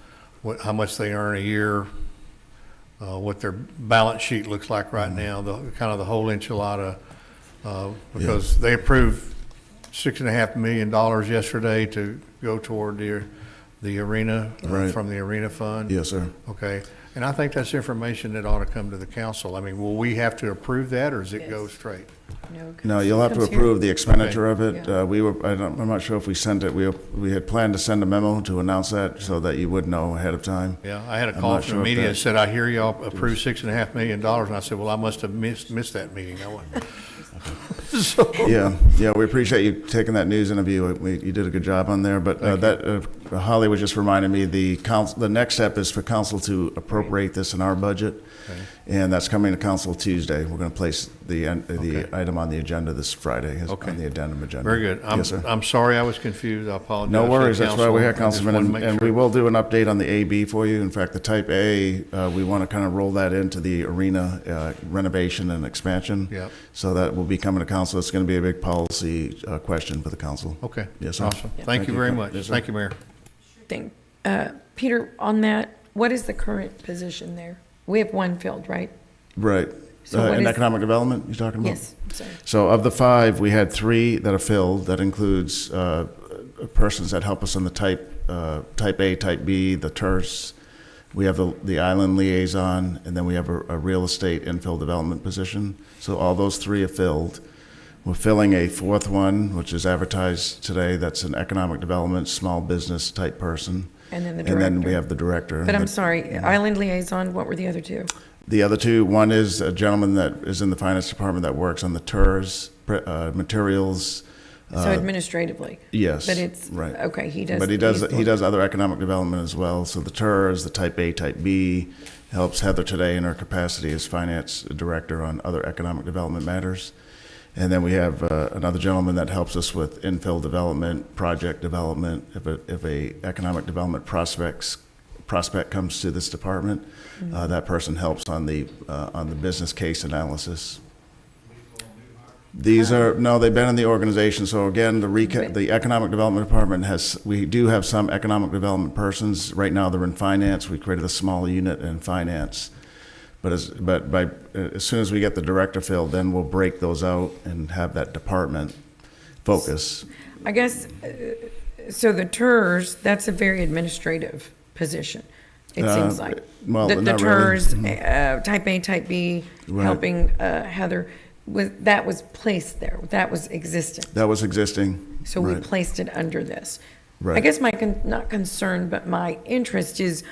how much they earn a year, what their balance sheet looks like right now, kind of the whole enchilada, because they approved $6.5 million yesterday to go toward the arena, Right. from the arena fund. Yes, sir. Okay, and I think that's information that ought to come to the council. I mean, will we have to approve that, or does it go straight? No, you'll have to Comes here. approve the expenditure of it. Yeah. I'm not sure if we sent it. We had planned to send a memo to announce that so that you would know ahead of time. Yeah, I had a I'm call not from sure the if media that- that said, I hear y'all approved $6.5 million, and I said, well, I must have missed that meeting. I went- So- Yeah, we appreciate you taking that news interview. You did a good job on there, but Holly was just reminding me, the next step is for council to appropriate this in our budget, and that's coming to council Tuesday. We're going to place the item on the agenda this Friday, Okay. on the addendum agenda. Very good. Yes, sir. I'm sorry I was confused. I apologize. No to the worries, that's why we're here, council. I just Councilman, wanted to make and sure. we will do an update on the AB for you. In fact, the Type A, we want to kind of roll that into the arena renovation and expansion. Yep. So that will be coming to council. It's going to be a big policy question for the council. Okay. Yes, sir. Awesome. Thank you very much. Yes, sir. Thank you, Mayor. Thing. Peter, on that, what is the current position there? We have one filled, right? Right. So what In is- economic development, you're talking about? Yes, sorry. So of the 5, we had 3 that are filled. That includes persons that help us on the Type A, Type B, the TERS. We have the island liaison, and then we have a real estate infill development position. So all those 3 are filled. We're filling a 4th one, which is advertised today. That's an economic development, small business type person. And then the And then we director. have the director. But I'm sorry, island liaison, what were the other two? The other 2, one is a gentleman that is in the finance department that works on the TERS, materials. So administratively? Yes. But it's, right. okay, he does. But he does other economic development as well. So the TERS, the Type A, Type B, helps Heather today in her capacity as finance director on other economic development matters. And then we have another gentleman that helps us with infill development, project development. If a economic development prospect comes to this department, that person helps on the business case analysis. These they've been in the organization. So again, the economic development department we do have some economic development persons. Right now they're in finance. We created a small unit in finance. But as soon as we get the director filled, then we'll break those out and have that department focus. I guess, so the TERS, that's a very administrative position, it seems like. Well, The not really. TERS, Type A, Type B, Right. helping Heather, that was placed there, that was existent. That was existing. So we Right. placed it under this. I Right. guess not concern, but my interest is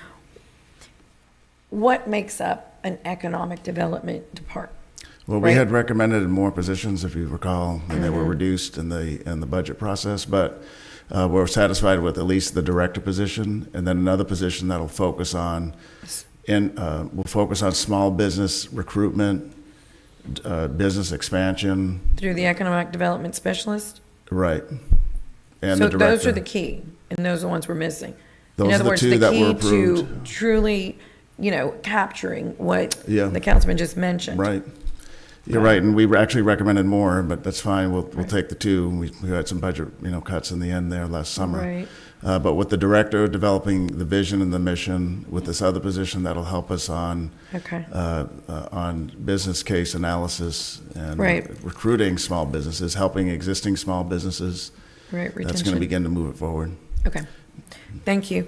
what makes up an economic development department? Well, we Right. had recommended more positions, if you recall, and they were reduced in the budget process, but we're satisfied with at least the director position, and then another position that'll focus on, we'll focus on small business recruitment, business expansion, Through the economic development specialist? right. And So the director. those are the key, and those are the ones we're missing. Those In are other the words, two the that were key to approved. truly, capturing what Yeah. the councilman just mentioned. Right. You're right, and we actually recommended more, but that's fine, we'll take the two. We had some budget, cuts in the end there last summer. Right. But with the director developing the vision and the mission, with this other position that'll help us on, Okay. on business case analysis and Right. recruiting small businesses, helping existing small businesses. Right, That's going retention. to begin to move it forward. Okay, thank you.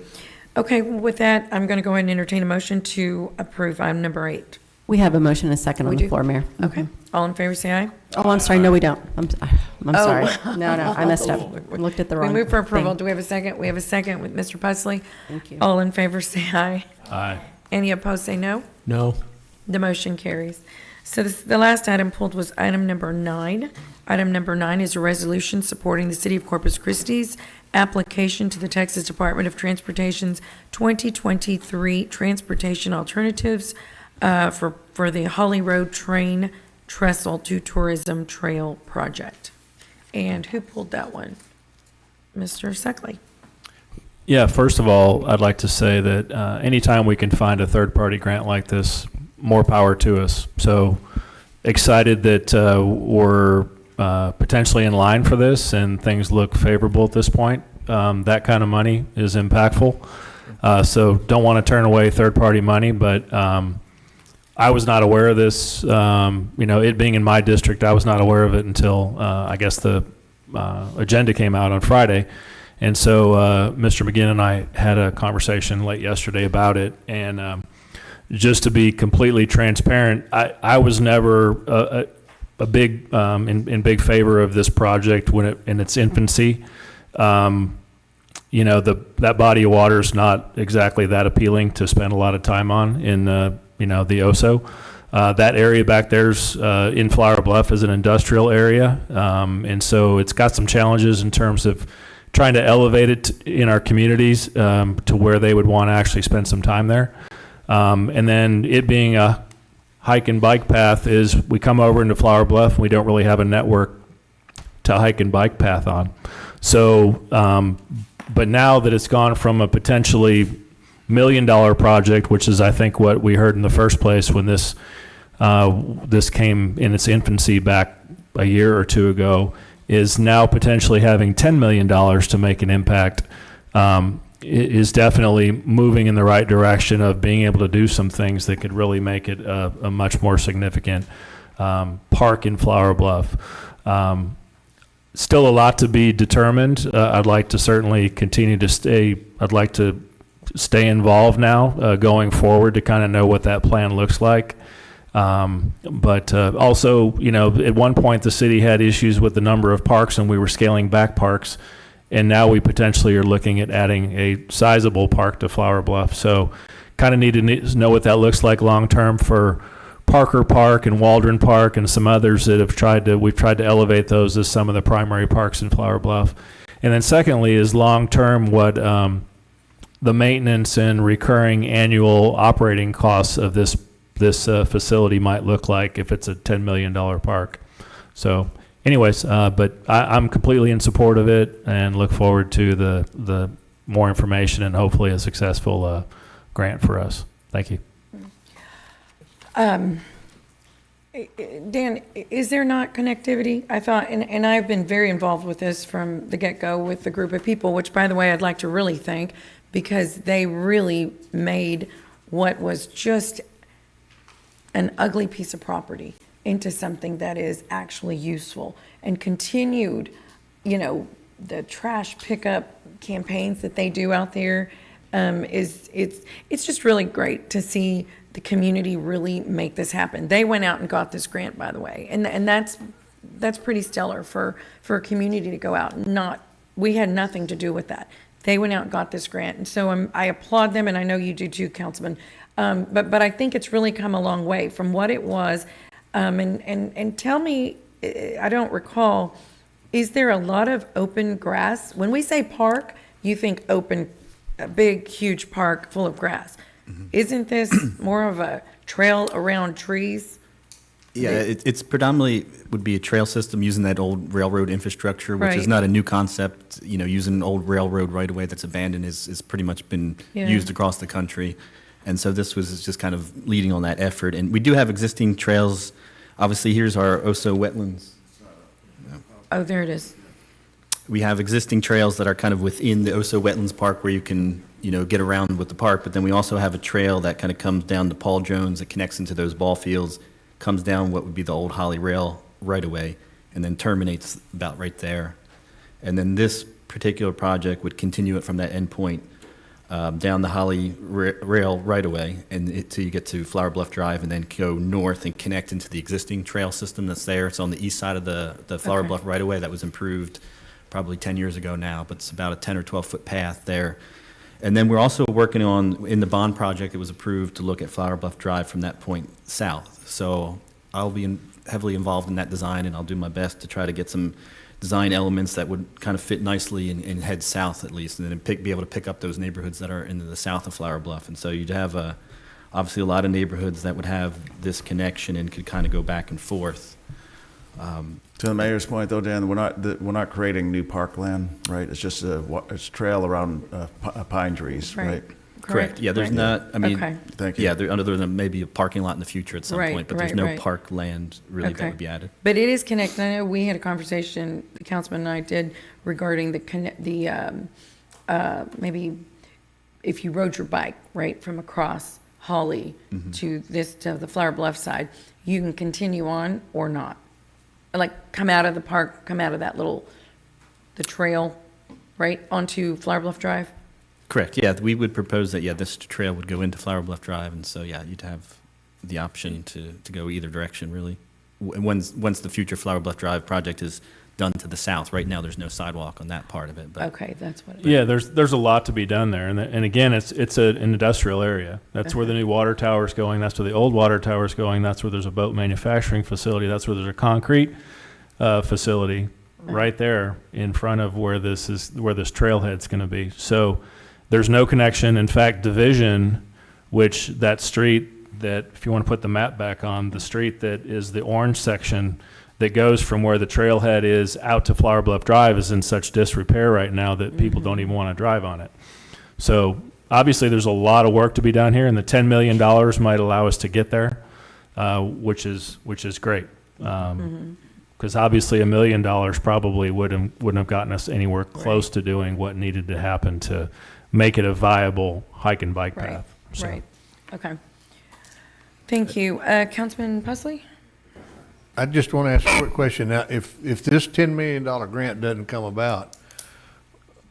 Okay, with that, I'm going to go ahead and entertain a motion to approve item number 8. We have a motion and a second We on the do? floor, Mayor. Okay, all in favor, say aye. Oh, I'm sorry, no, we don't. I'm Oh. sorry. No, I messed up. Looked at the We wrong move for approval. thing. Do we have a second? We have a second with Mr. Pusley. Thank you. All in favor, say aye. Aye. Any opposed, say no. No. The motion carries. So the last item pulled was item number 9. Item number 9 is a resolution supporting the City of Corpus Christi's application to the Texas Department of Transportation's 2023 Transportation Alternatives for the Holly Road Train Trestle to Tourism Trail Project. And who pulled that one? Mr. Suckley. Yeah, first of all, I'd like to say that anytime we can find a third-party grant like this, more power to us. So excited that we're potentially in line for this and things look favorable at this point. That kind of money is impactful. So don't want to turn away third-party money, but I was not aware of this. It being in my district, I was not aware of it until I guess the agenda came out on Friday. And so Mr. McGinn and I had a conversation late yesterday about it. And just to be completely transparent, I was never a big in big favor of this project when it in its infancy. That body of water is not exactly that appealing to spend a lot of time on in the OSO. That area back there's in Flower Bluff is an industrial area, and so it's got some challenges in terms of trying to elevate it in our communities to where they would want to actually spend some time there. And then it being a hike and bike path is we come over into Flower Bluff and we don't really have a network to hike and bike path on. So, but now that it's gone from a potentially $1 million project, which is I think what we heard in the first place when this came in its infancy back a year or two ago, is now potentially having $10 million to make an impact, is definitely moving in the right direction of being able to do some things that could really make it a much more significant park in Flower Bluff. Still a lot to be determined. I'd like to certainly continue to stay involved now going forward to kind of know what that plan looks like. But also, at one point the city had issues with the number of parks and we were scaling back parks. And now we potentially are looking at adding a sizable park to Flower Bluff. So kind of need to know what that looks like long-term for Parker Park and Waldron Park and some others that we've tried to elevate those as some of the primary parks in Flower Bluff. And then secondly is long-term what the maintenance and recurring annual operating costs of this facility might look like if it's a $10 million park. So anyways, but I'm completely in support of it and look forward to the more information and hopefully a successful grant for us. Thank you. Dan, is there not connectivity? I thought, and I've been very involved with this from the get-go with the group of people, which, by the way, I'd like to really thank because they really made what was just an ugly piece of property into something that is actually useful and continued, the trash pickup campaigns that they do out there it's just really great to see the community really make this happen. They went out and got this grant, by the way, and that's pretty stellar for a community to go out and we had nothing to do with that. They went out and got this grant, and so I applaud them, and I know you do too, Councilman. But I think it's really come a long way from what it was. And tell me, I don't recall, is there a lot of open grass? When we say park, you think open, a big, huge park full of grass. Mm-hmm. Isn't this more of a trail around trees? Yeah, it's predominantly would be a trail system using that old railroad infrastructure, which is Right. not a new concept. You know, using an old railroad right away that's abandoned is pretty much been Yeah. used across the country. And so this was just kind of leading on that effort. And we do have existing trails. Obviously, here's our Oso wetlands. Oh, there it is. We have existing trails that are kind of within the Oso Wetlands Park where you can, get around with the park. But then we also have a trail that kind of comes down to Paul Jones that connects into those ball fields, comes down what would be the old Holly Rail right away, and then terminates about right there. And then this particular project would continue it from that endpoint down the Holly Rail right away, and until you get to Flower Bluff Drive, and then go north and connect into the existing trail system that's there. It's on the east side of the Flower Okay. Bluff right away that was improved probably 10 years ago now, but it's about a 10 or 12-foot path there. And then we're also working on, in the bond project, it was approved to look at Flower Bluff Drive from that point south. So I'll be heavily involved in that design, and I'll do my best to try to get some design elements that would kind of fit nicely and head south at least, and then be able to pick up those neighborhoods that are in the south of Flower Bluff. And so you'd have obviously a lot of neighborhoods that would have this connection and could kind of go back and forth. To the mayor's point, though, Dan, we're not creating new parkland, right? It's just it's trail around pine trees, right? Correct. Yeah, there's Right. not, I mean, Okay. Thank you. yeah, other than maybe a parking lot in the future at some Right, point, but there's right, no right. park land really that Okay. would be added. But it is connected. I know we had a conversation, the councilman and I did, regarding maybe if you rode your bike, right, from across Holly to the Flower Bluff side, you can continue on or not. Like, come out of the park, come out of the trail, right, onto Flower Bluff Drive? Correct, yeah, we would propose that, yeah, this trail would go into Flower Bluff Drive, and so, yeah, you'd have the option to go either direction, really. Once the future Flower Bluff Drive project is done to the south, right now, there's no sidewalk on that part of it, but. Okay, that's what it is. Yeah, there's a lot to be done there, and again, it's an industrial area. That's where the new water tower's going. That's where the old water tower's going. That's where there's a boat manufacturing facility. That's where there's a concrete facility right there in front of where this trailhead's going to be. So there's no connection. In fact, Division, which that street that, if you want to put the map back on, the street that is the orange section that goes from where the trailhead is out to Flower Bluff Drive is in such disrepair right now that people don't even want to drive on it. So obviously there's a lot of work to be done here, and the $10 million might allow us to get there, which is great. Because obviously $1 million probably wouldn't have gotten us anywhere close to doing what needed to happen to make it a viable hike and bike Right, path. So- right. Okay. Thank you. Councilman Pusley? I just want to ask a quick question. Now, if this $10 million grant doesn't come about,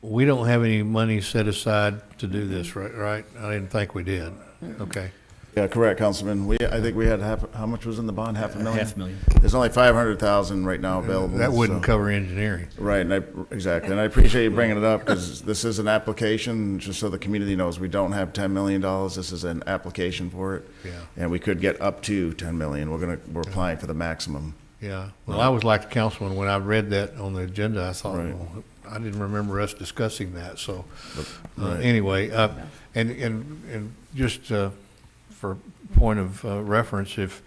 we don't have any money set aside to do this, right? I didn't think we did. Okay. Yeah, correct, Councilman. I think we had how much was in the bond? $500,000? $500,000. There's only $500,000 right now available. That wouldn't so- cover engineering. Right, exactly. And I appreciate you bringing it up because this is an application, just so the community knows we don't have $10 million. This is an application for it. Yeah. And we could get up to $10 million. We're applying for the maximum. Yeah. Well, I was like the councilman, when I read that on the agenda, I thought, Right. well, I didn't remember us discussing that, so, Right. anyway, and just, for point of reference, if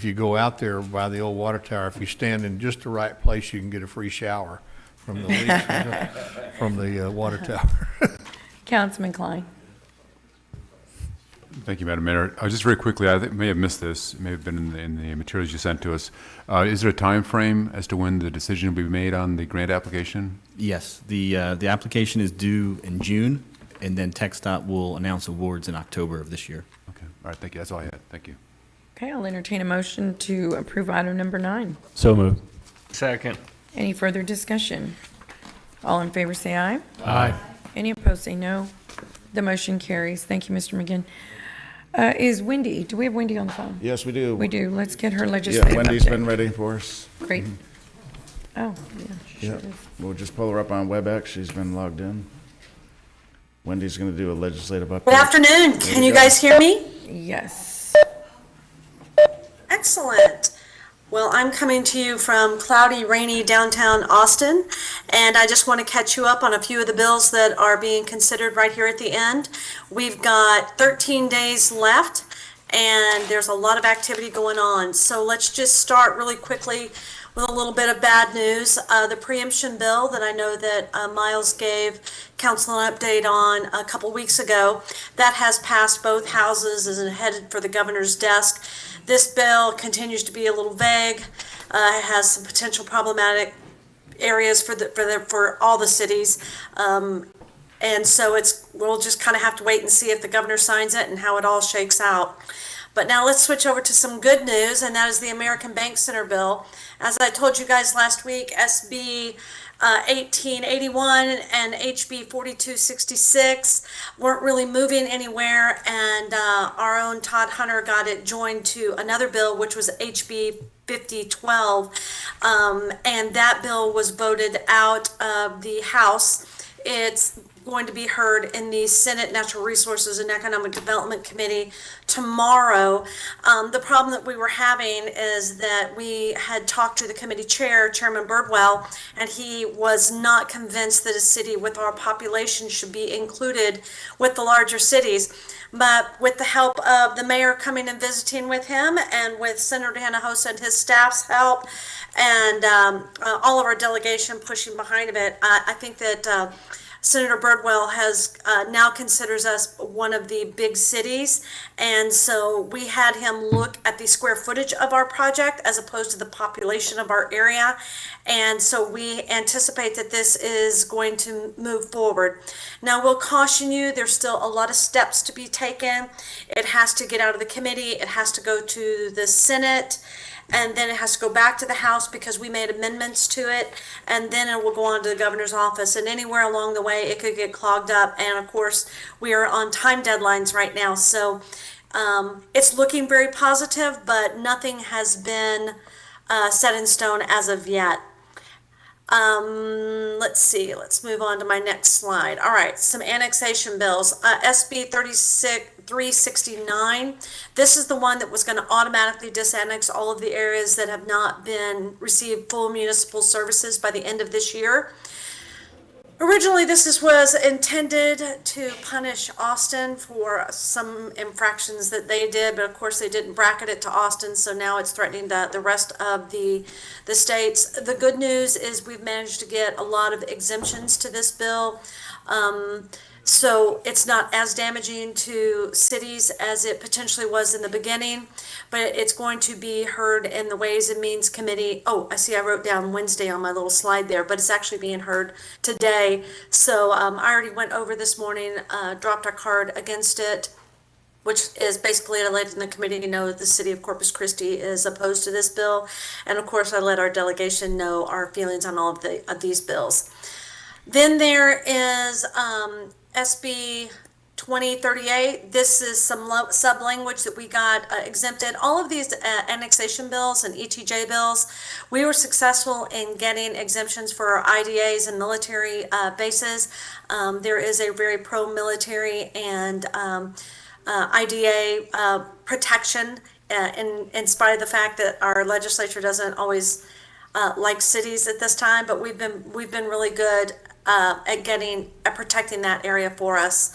you go out there by the old water tower, if you stand in just the right place, you can get a free shower from the leaks from the water tower. Councilman Klein? Thank you, Madam Mayor. Just very quickly, I may have missed this. It may have been in the materials you sent to us. Is there a time frame as to when the decision will be made on the grant application? Yes, the application is due in June, and then TxDOT will announce awards in October of this year. Okay, all right, thank you. That's all I had. Thank you. Okay, I'll entertain a motion to approve item number 9. So moved. Second. Any further discussion? All in favor say aye. Aye. Any opposed say no. The motion carries. Thank you, Mr. McGinn. Is Wendy, do we have Wendy on the phone? Yes, we do. We do. Let's get her legislative Yeah, Wendy's update. been ready for us. Great. Oh, yeah, she Yeah, sure is. we'll just pull her up on WebEx. She's been logged in. Wendy's going to do a legislative update. Good afternoon. Can you guys hear me? Yes. Excellent. Well, I'm coming to you from cloudy, rainy downtown Austin, and I just want to catch you up on a few of the bills that are being considered right here at the end. We've got 13 days left, and there's a lot of activity going on. So let's just start really quickly with a little bit of bad news. The preemption bill that I know that Miles gave council an update on a couple weeks ago, that has passed both houses and is headed for the governor's desk. This bill continues to be a little vague. It has some potential problematic areas for all the cities. And so we'll just kind of have to wait and see if the governor signs it and how it all shakes out. But now let's switch over to some good news, and that is the American Bank Center bill. As I told you guys last week, SB 1881 and HB 4266 weren't really moving anywhere, and our own Todd Hunter got it joined to another bill, which was HB 5012, and that bill was voted out of the House. It's going to be heard in the Senate Natural Resources and Economic Development Committee tomorrow. The problem that we were having is that we had talked to the committee chair, Chairman Birdwell, and he was not convinced that a city with our population should be included with the larger cities. But with the help of the mayor coming and visiting with him, and with Senator Hinojosa and his staff's help, and all of our delegation pushing behind it, I think that Senator Birdwell has now considers us one of the big cities, and so we had him look at the square footage of our project as opposed to the population of our area, and so we anticipate that this is going to move forward. Now, we'll caution you, there's still a lot of steps to be taken. It has to get out of the committee, it has to go to the Senate, and then it has to go back to the House because we made amendments to it, and then it will go on to the governor's office, and anywhere along the way it could get clogged up. And of course, we are on time deadlines right now, so it's looking very positive, but nothing has been set in stone as of yet. Let's see, let's move on to my next slide. All right, some annexation bills. SB 369. This is the one that was going to automatically disannex all of the areas that have not been received full municipal services by the end of this year. Originally, this was intended to punish Austin for some infractions that they did, but of course they didn't bracket it to Austin, so now it's threatening the rest of the states. The good news is we've managed to get a lot of exemptions to this bill. So it's not as damaging to cities as it potentially was in the beginning, but it's going to be heard in the Ways and Means Committee. Oh, I see I wrote down Wednesday on my little slide there, but it's actually being heard today. So I already went over this morning, dropped our card against it, which is basically to let the committee know that the city of Corpus Christi is opposed to this bill. And of course, I let our delegation know our feelings on all of these bills. Then there is SB 2038. This is some sub-language that we got exempted. All of these annexation bills and ETJ bills, we were successful in getting exemptions for our IDAs and military bases. There is a very pro-military and IDA protection in spite of the fact that our legislature doesn't always like cities at this time, but we've been really good at protecting that area for us.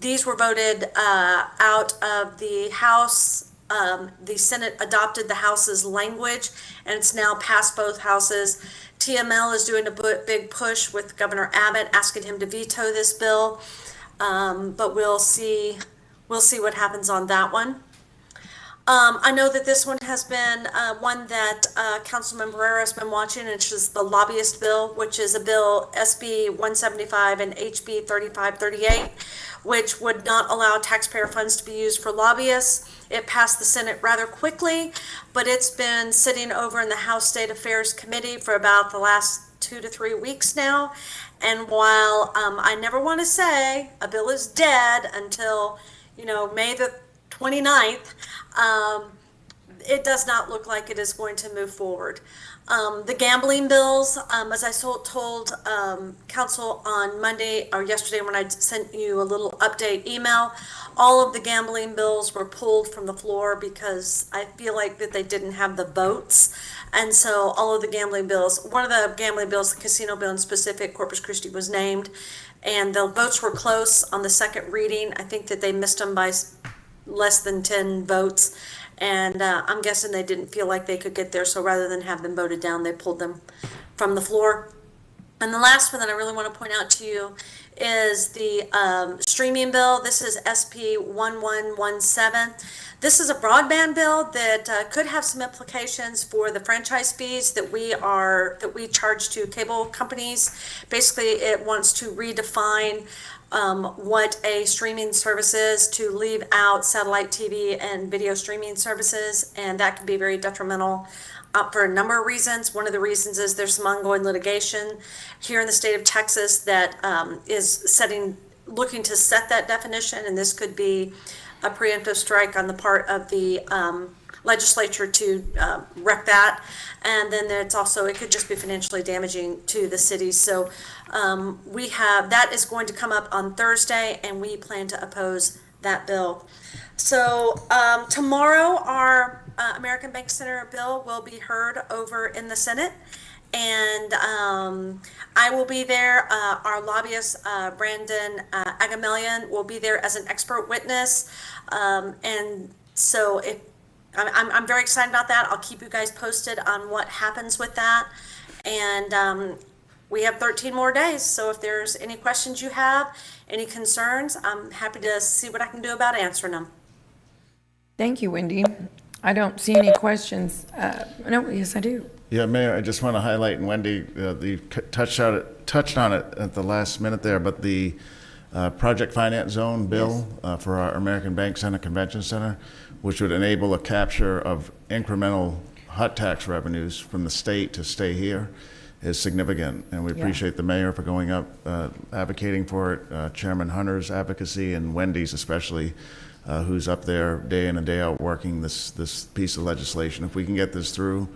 These were voted out of the House. The Senate adopted the House's language, and it's now passed both houses. TML is doing a big push with Governor Abbott, asking him to veto this bill, but we'll see what happens on that one. I know that this one has been one that Councilman Barrera has been watching, and it's just the lobbyist bill, which is a bill SB 175 and HB 3538, which would not allow taxpayer funds to be used for lobbyists. It passed the Senate rather quickly, but it's been sitting over in the House State Affairs Committee for about the last 2 to 3 weeks now. And while I never want to say a bill is dead until, May the 29th, it does not look like it is going to move forward. The gambling bills, as I told council on Monday or yesterday when I sent you a little update email, all of the gambling bills were pulled from the floor because I feel like that they didn't have the votes. And so all of the gambling bills, one of the gambling bills, the casino bill in specific, Corpus Christi was named, and the votes were close on the second reading. I think that they missed them by less than 10 votes. And I'm guessing they didn't feel like they could get there, so rather than have them voted down, they pulled them from the floor. And the last one that I really want to point out to you is the streaming bill. This is SP 1117. This is a broadband bill that could have some implications for the franchise fees that we charge to cable companies. Basically, it wants to redefine what a streaming service is, to leave out satellite TV and video streaming services, and that can be very detrimental for a number of reasons. One of the reasons is there's some ongoing litigation here in the state of Texas that is looking to set that definition, and this could be a preemptive strike on the part of the legislature to wreck that. And then it could just be financially damaging to the cities. So that is going to come up on Thursday, and we plan to oppose that bill. So tomorrow, our American Bank Center bill will be heard over in the Senate, and I will be there. Our lobbyist, Brandon Agamelian, will be there as an expert witness. And so I'm very excited about that. I'll keep you guys posted on what happens with that. And we have 13 more days, so if there's any questions you have, any concerns, I'm happy to see what I can do about answering them. Thank you, Wendy. I don't see any questions. No, yes, I do. Yeah, Mayor, I just want to highlight, and Wendy, you touched on it at the last minute there, but the project finance zone bill for our American Bank Center Convention Center, which would enable a capture of incremental hut tax revenues from the state to stay here, is significant. And we appreciate the mayor for going up, advocating for it, Chairman Hunter's advocacy, and Wendy's especially, who's up there day in and day out working this piece of legislation. If we can get this through,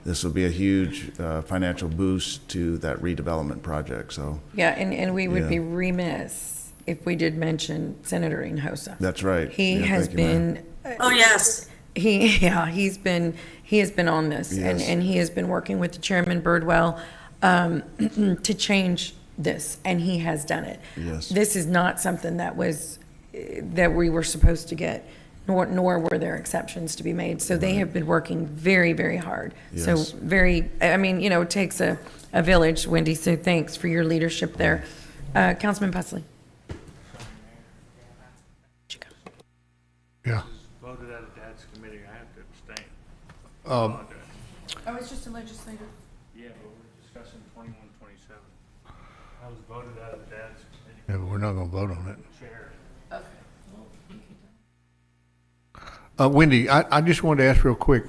this will be a huge financial boost to that redevelopment project. So Yeah, and we would be remiss if we did mention Senator Hinojosa. that's right. He Yeah, has thank you, Mayor. been. Oh, yes. He has been on this, Yes. and he has been working with Chairman Birdwell to change this, and he has done it. Yes. This is not something that we were supposed to get, nor were there exceptions to be made. So they have been working very, very hard. Yes. So it takes a village, Wendy, so thanks for your leadership there. Councilman Pusley. Yeah. Voted out of Dad's committee, I have to abstain. Oh, it's just a legislative. Yeah, but we're discussing 2127. I was voted out of Dad's committee. Yeah, but we're not going to vote on it. Chair. Wendy, I just wanted to ask real quick.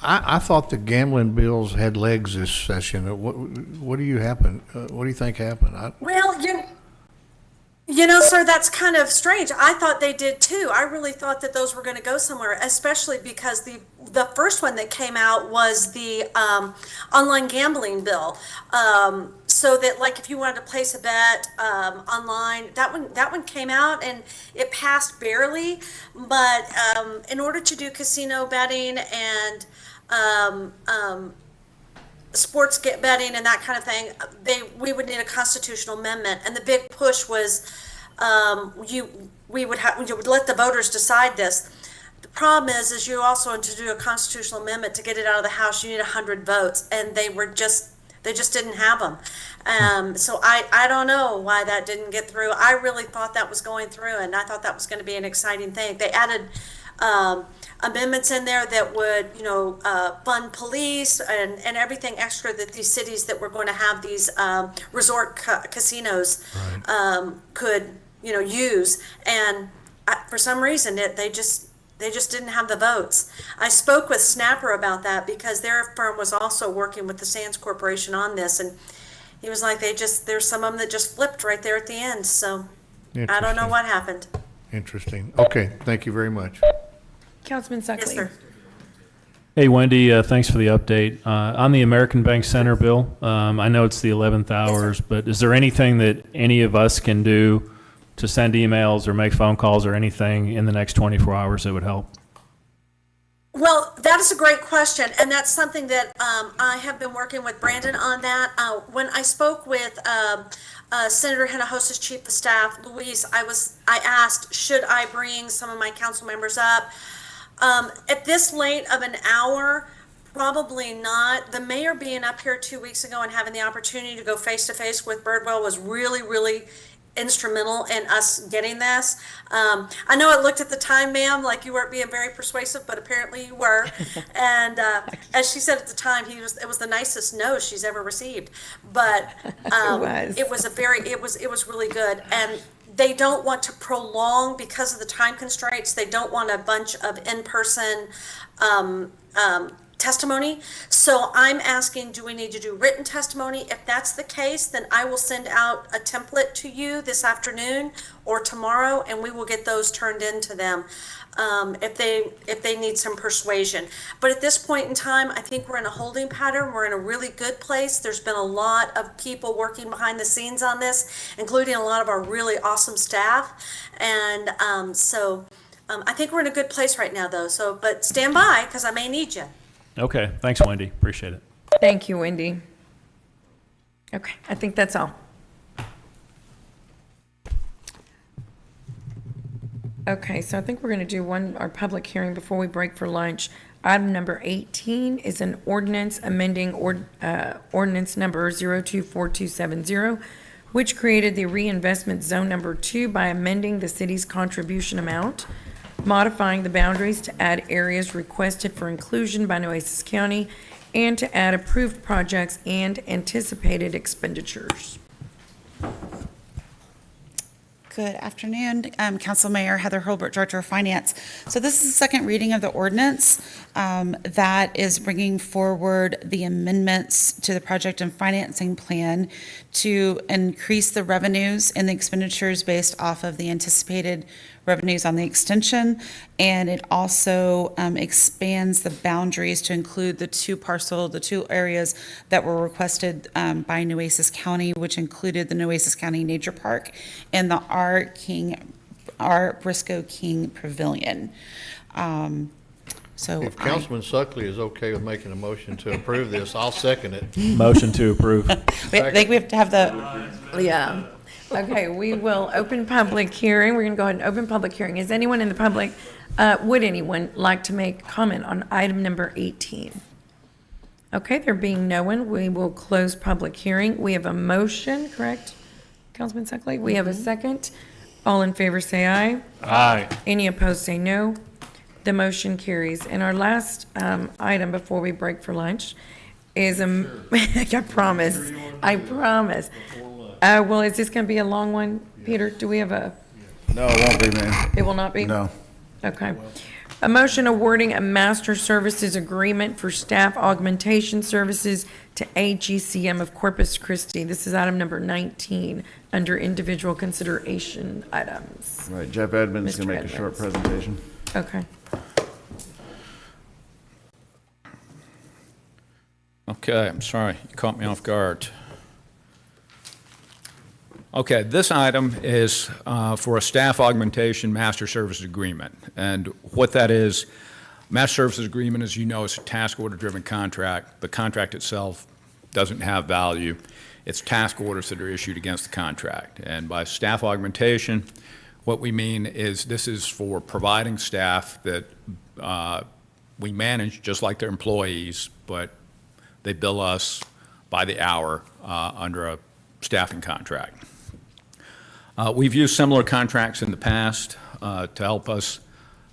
I thought the gambling bills had legs this session. What do you think happened? Well, you know, sir, that's kind of strange. I thought they did too. I really thought that those were going to go somewhere, especially because the first one that came out was the online gambling bill. So that, like, if you wanted to place a bet online, that one came out and it passed barely. But in order to do casino betting and sports betting and that kind of thing, we would need a constitutional amendment, and the big push was you would let the voters decide this. The problem is you also want to do a constitutional amendment to get it out of the House. You need 100 votes, and they just didn't have them. So I don't know why that didn't get through. I really thought that was going through, and I thought that was going to be an exciting thing. They added amendments in there that would, fund police and everything extra that these cities that were going to have these resort casinos could, use. And for some reason, they just didn't have the votes. I spoke with Snapper about that because their firm was also working with the Sands Corporation on this, and he was like, there's some of them that just flipped right there at the end. So I don't know what happened. Interesting. Okay, thank you very much. Councilman Suckley. Yes, sir. Hey, Wendy, thanks for the update. On the American Bank Center bill, I know it's the 11th hours, but is there anything that any of us can do to send emails or make phone calls or anything in the next 24 hours that would help? Well, that is a great question, and that's something that I have been working with Brandon on that. When I spoke with Senator Hinojosa's chief of staff, Luis, I asked, should I bring some of my council members up? At this late of an hour, probably not. The mayor being up here 2 weeks ago and having the opportunity to go face to face with Birdwell was really, really instrumental in us getting this. I know it looked at the time, ma'am, like you weren't being very persuasive, but apparently you were. And as she said at the time, it was the nicest no she's ever received. But it was really good. And they don't want to prolong because of the time constraints. They don't want a bunch of in-person testimony. So I'm asking, do we need to do written testimony? If that's the case, then I will send out a template to you this afternoon or tomorrow, and we will get those turned into them if they need some persuasion. But at this point in time, I think we're in a holding pattern. We're in a really good place. There's been a lot of people working behind the scenes on this, including a lot of our really awesome staff. And I think we're in a good place right now, though. So, but stand by, because I may need you. Okay, thanks, Wendy. Appreciate it. Thank you, Wendy. Okay, I think that's all. Okay, so I think we're going to do our public hearing before we break for lunch. Item number 18 is an ordinance amending ordinance number 024270, which created the reinvestment zone number 2 by amending the city's contribution amount, modifying the boundaries to add areas requested for inclusion by Nueces County, and to add approved projects and anticipated expenditures. Good afternoon, Council Mayor Heather Hurlbert, Director of Finance. So this is the second reading of the ordinance that is bringing forward the amendments to the project and financing plan to increase the revenues and the expenditures based off of the anticipated revenues on the extension. And it also expands the boundaries to include the two areas that were requested by Nueces County, which included the Nueces County Nature Park and the R. Briscoe King Pavilion. If Councilman Suckley is okay with making a motion to approve this, I'll second it. Motion to approve. I think we have to have the, Yeah. Okay, we will open public hearing. We're going to go ahead and open public hearing. Is anyone in the public, would anyone like to make comment on item number 18? Okay, there being no one, we will close public hearing. We have a motion, correct, Councilman Suckley? We have a second. All in favor say aye. Aye. Any opposed say no. The motion carries. And our last item before we break for lunch is I promise. Well, is this going to be a long one? Peter, do we have No, it won't be, ma'am. it will not be? No. Okay. A motion awarding a master services agreement for staff augmentation services to AGCM of Corpus Christi. This is item number 19 under individual consideration items. Right, Jeff Edmonds is Mr. going to make a short Edmonds. presentation. Okay. Okay, I'm sorry, you caught me off guard. Okay, this item is for a staff augmentation master services agreement. And what that is, master services agreement, as you know, is a task order-driven contract. The contract itself doesn't have value. It's task orders that are issued against the contract. And by staff augmentation, what we mean is this is for providing staff that we manage just like their employees, but they bill us by the hour under a staffing contract. We've used similar contracts in the past to help us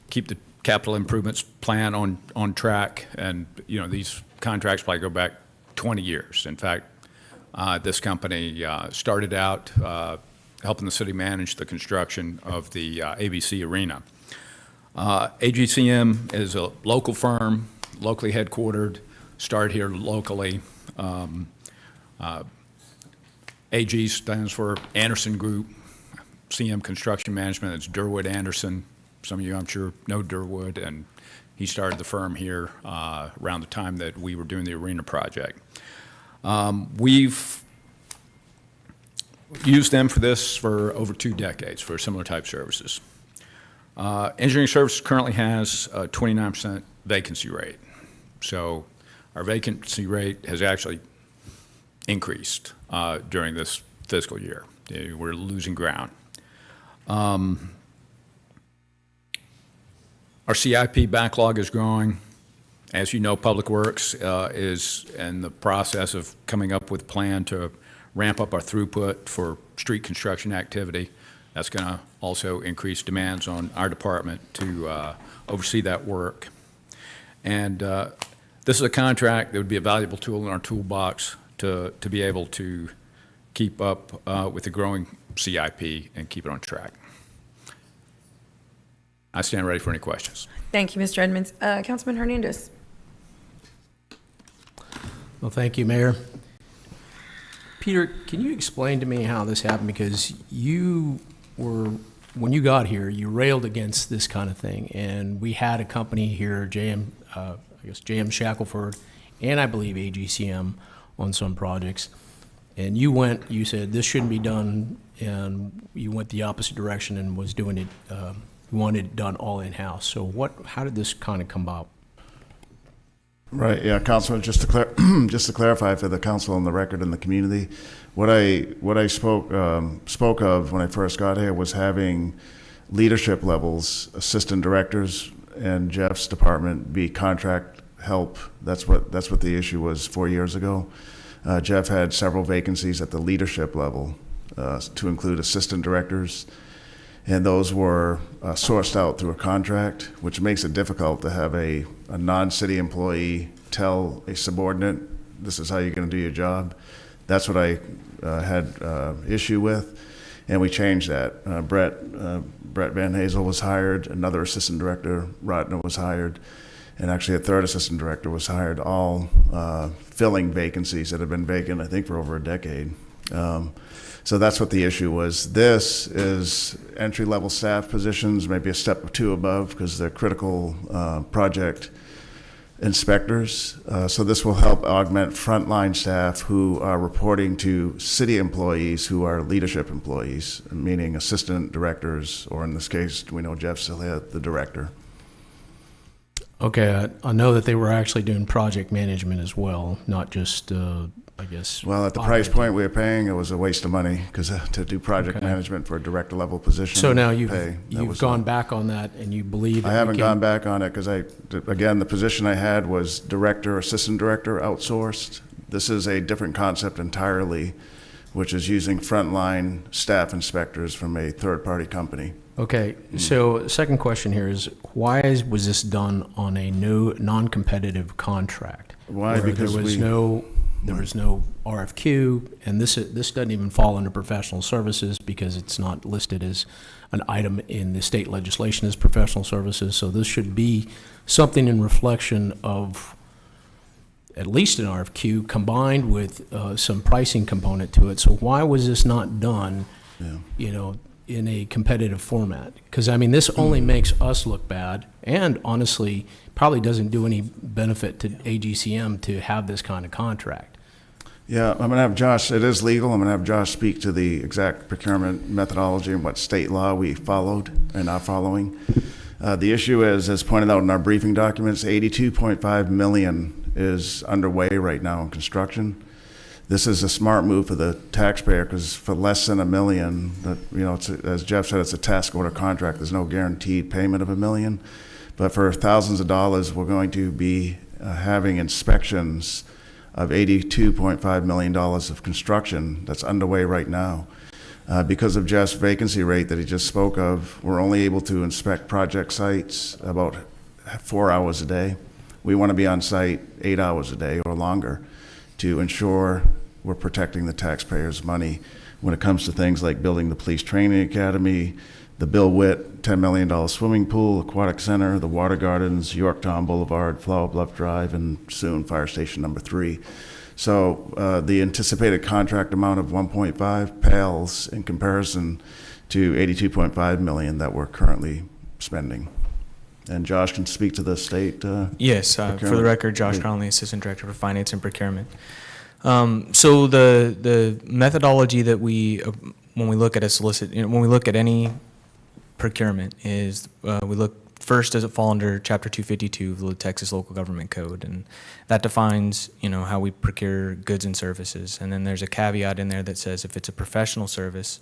keep the capital improvements plan on track. And, you know, these contracts probably go back 20 years. In fact, this company started out helping the city manage the construction of the ABC Arena. AGCM is a local firm, locally headquartered, started here locally. AG stands for Anderson Group. CM Construction Management, it's Durwood Anderson. Some of you, I'm sure, know Durwood, and he started the firm here around the time that we were doing the arena project. We've used them for this for over 2 decades for similar type services. Engineering services currently has a 29% vacancy rate. So our vacancy rate has actually increased during this fiscal year. We're losing ground. Our CIP backlog is growing. As you know, Public Works is in the process of coming up with a plan to ramp up our throughput for street construction activity. That's going to also increase demands on our department to oversee that work. And this is a contract that would be a valuable tool in our toolbox to be able to keep up with the growing CIP and keep it on track. I stand ready for any questions. Thank you, Mr. Edmonds. Councilman Hernandez. Well, thank you, Mayor. Peter, can you explain to me how this happened? Because when you got here, you railed against this kind of thing, and we had a company here, JM Shackelford, and I believe AGCM on some projects, and you said this shouldn't be done, and you went the opposite direction and was doing it, wanted it done all in-house. So how did this kind of come about? Right, yeah, Councilman, just to clarify for the council and the record and the community, what I spoke of when I first got here was having leadership levels, assistant directors, and Jeff's department be contract help. That's what the issue was 4 years ago. Jeff had several vacancies at the leadership level to include assistant directors, and those were sourced out through a contract, which makes it difficult to have a non-city employee tell a subordinate, this is how you're going to do your job. That's what I had issue with, and we changed that. Brett Van Hazel was hired, another assistant director, Rotner, was hired, and actually a third assistant director was hired, all filling vacancies that have been vacant, I think, for over a decade. So that's what the issue was. This is entry-level staff positions, maybe a step or two above, because they're critical project inspectors. So this will help augment frontline staff who are reporting to city employees who are leadership employees, meaning assistant directors, or in this case, we know Jeff still had the director. Okay, I know that they were actually doing project management as well, not just, I guess. Well, at the price point we were paying, it was a waste of money, because to do project management for a director level position. So now you've gone back on that, and you believe that I haven't gone back on it, because again, the position I had was director, assistant director, outsourced. This is a different concept entirely, which is using frontline staff inspectors from a third-party company. Okay, so second question here is, why was this done on a non-competitive contract? Why? Because there was no RFQ, and this doesn't even fall under professional services because it's not listed as an item in the state legislation as professional services. So this should be something in reflection of at least an RFQ combined with some pricing component to it. So why was this not done, in a competitive format? Because, I mean, this only makes us look bad, and honestly, probably doesn't do any benefit to AGCM to have this kind of contract. Yeah, I'm going to have Josh, it is legal, I'm going to have Josh speak to the exact procurement methodology and what state law we followed and are following. The issue is, as pointed out in our briefing documents, $82.5 million is underway right now in construction. This is a smart move for the taxpayer, because for less than $1 million, it's as Jeff said, it's a task order contract. There's no guaranteed payment of $1 million, but for thousands of dollars, we're going to be having inspections of $82.5 million of construction that's underway right now. Because of Jeff's vacancy rate that he just spoke of, we're only able to inspect project sites about 4 hours a day. We want to be on site 8 hours a day or longer to ensure we're protecting the taxpayers' money when it comes to things like building the police training academy, the Bill Witt $10 million swimming pool, aquatic center, the water gardens, Yorktown Boulevard, Flower Bluff Drive, and soon Fire Station number 3. So the anticipated contract amount of 1.5 pales in comparison to 82.5 million that we're currently spending. And Josh can speak to the state. Yes, for the record, Josh Conley, Assistant Director for Finance and Procurement. So the methodology that when we look at a when we look at any procurement is we look first, does it fall under Chapter 252 of the Texas Local Government Code, and that defines how we procure goods and services. And then there's a caveat in there that says if it's a professional service,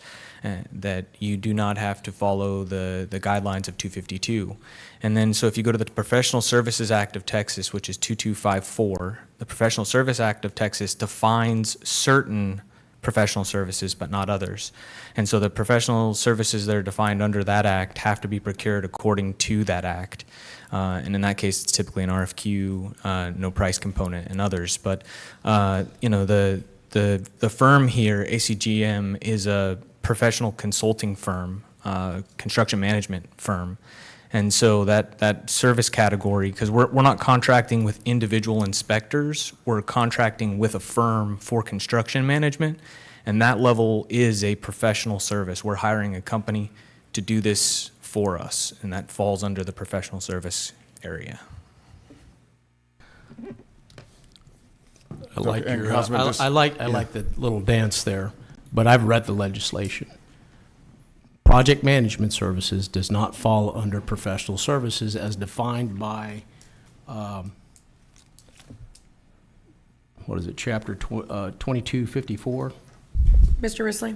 that you do not have to follow the guidelines of 252. And then so if you go to the Professional Services Act of Texas, which is 2254, the Professional Service Act of Texas defines certain professional services, but not others. And so the professional services that are defined under that act have to be procured according to that act. And in that case, it's typically an RFQ, no price component, and others. But the firm here, ACGM, is a professional consulting firm, construction management firm. And so that service category, because we're not contracting with individual inspectors, we're contracting with a firm for construction management, and that level is a professional service. We're hiring a company to do this for us, and that falls under the professional service area. I like And your, Councilman, just- I like the little dance there, but I've read the legislation. Project management services does not fall under professional services as defined by, Chapter 2254? Mr. Risley?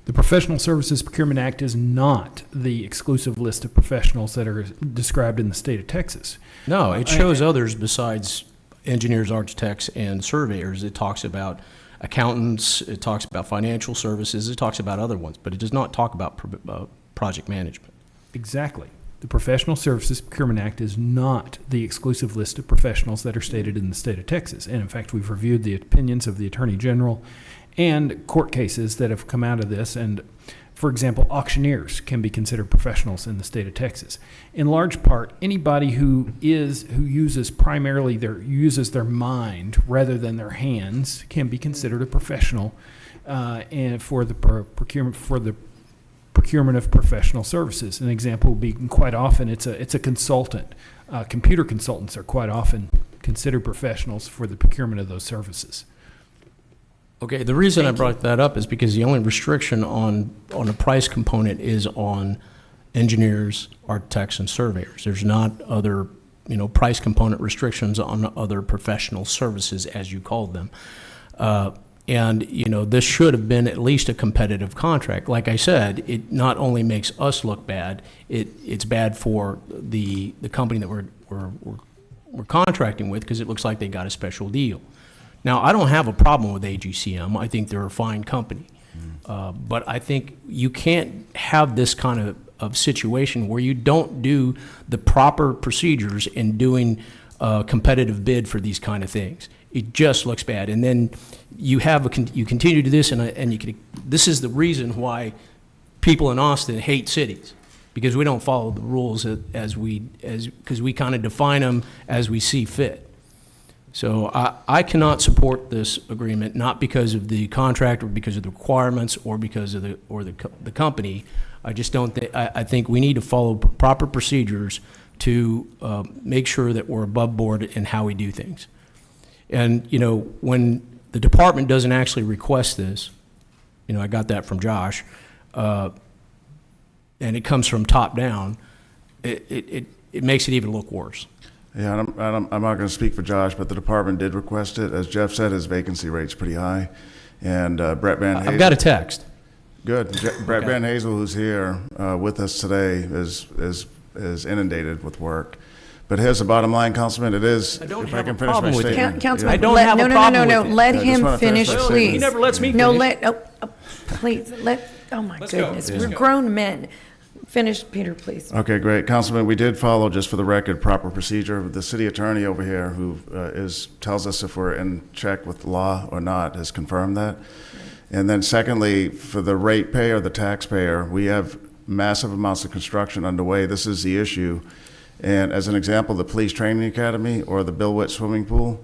The Professional Services Procurement Act is not the exclusive list of professionals that are described in the state of Texas. No, it shows others besides engineers, architects, and surveyors. It talks about accountants, it talks about financial services, it talks about other ones, but it does not talk about project management. Exactly. The Professional Services Procurement Act is not the exclusive list of professionals that are stated in the state of Texas. And in fact, we've reviewed the opinions of the Attorney General and court cases that have come out of this. And for example, auctioneers can be considered professionals in the state of Texas. In large part, anybody who uses their mind rather than their hands can be considered a professional, and for the procurement of professional services. An example would be quite often it's a consultant. Computer consultants are quite often considered professionals for the procurement of those services. Okay, the reason I brought that up is because the only restriction on a price component is on engineers, architects, and surveyors. There's not other, price component restrictions on other professional services, as you called them. And this should have been at least a competitive contract. Like I said, it not only makes us look bad, it's bad for the company that we're contracting with, because it looks like they got a special deal. Now, I don't have a problem with AGCM. I think they're a fine company. But I think you can't have this kind of situation where you don't do the proper procedures in doing a competitive bid for these kind of things. It just looks bad. And then you continue to do this, this is the reason why people in Austin hate cities, because we don't follow the rules because we kind of define them as we see fit. So I cannot support this agreement, not because of the contract or because of the requirements or because of the company. I just don't think, I think we need to follow proper procedures to make sure that we're above board in how we do things. And, when the department doesn't actually request this, I got that from Josh, and it comes from top down, it makes it even look worse. Yeah, I'm not going to speak for Josh, but the department did request it. As Jeff said, his vacancy rate's pretty high. And Brett Van Hazel. I've got a text. Good. Brett Van Hazel, who's here with us today, is inundated with work. But here's the bottom line, Councilman. It is, I don't if I have can a finish my problem with it. statement. Councilman, I don't have a problem with it. Let I just him wanna finish, finish my please. statement. He never lets me No, finish. please, oh my Let's go. goodness, Let's we're go. grown men. Finish, Peter, please. Okay, great. Councilman, we did follow, just for the record, proper procedure. The city attorney over here, who tells us if we're in check with the law or not, has confirmed that. And then secondly, for the ratepayer, the taxpayer, we have massive amounts of construction underway. This is the issue. And as an example, the Police Training Academy or the Bill Witt Swimming Pool,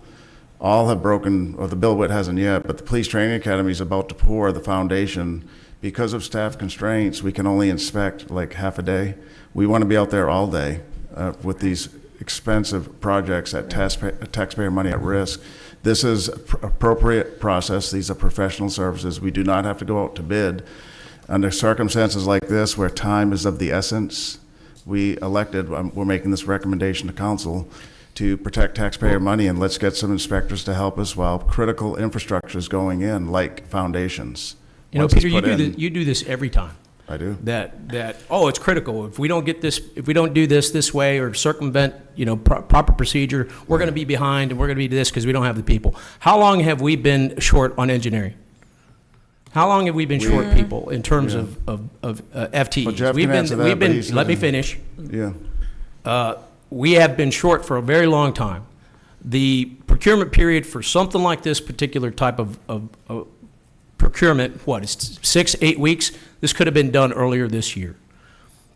all have broken, or the Bill Witt hasn't yet, but the Police Training Academy is about to pour the foundation. Because of staff constraints, we can only inspect like half a day. We want to be out there all day with these expensive projects at taxpayer money at risk. This is appropriate process. These are professional services. We do not have to go out to bid. Under circumstances like this, where time is of the essence, we're making this recommendation to council to protect taxpayer money, and let's get some inspectors to help us while critical infrastructure is going in, like foundations. You know, Once it's Peter, put in- you do this every time. I do. Oh, it's critical. If we don't do this way or circumvent, proper procedure, we're going to be behind and we're going to be this because we don't have the people. How long have we been short on engineering? How long have we been short people in terms of FTEs? Well, Jeff can answer that, but he's- let me finish. Yeah. We have been short for a very long time. The procurement period for something like this particular type of procurement, it's 6-8 weeks? This could have been done earlier this year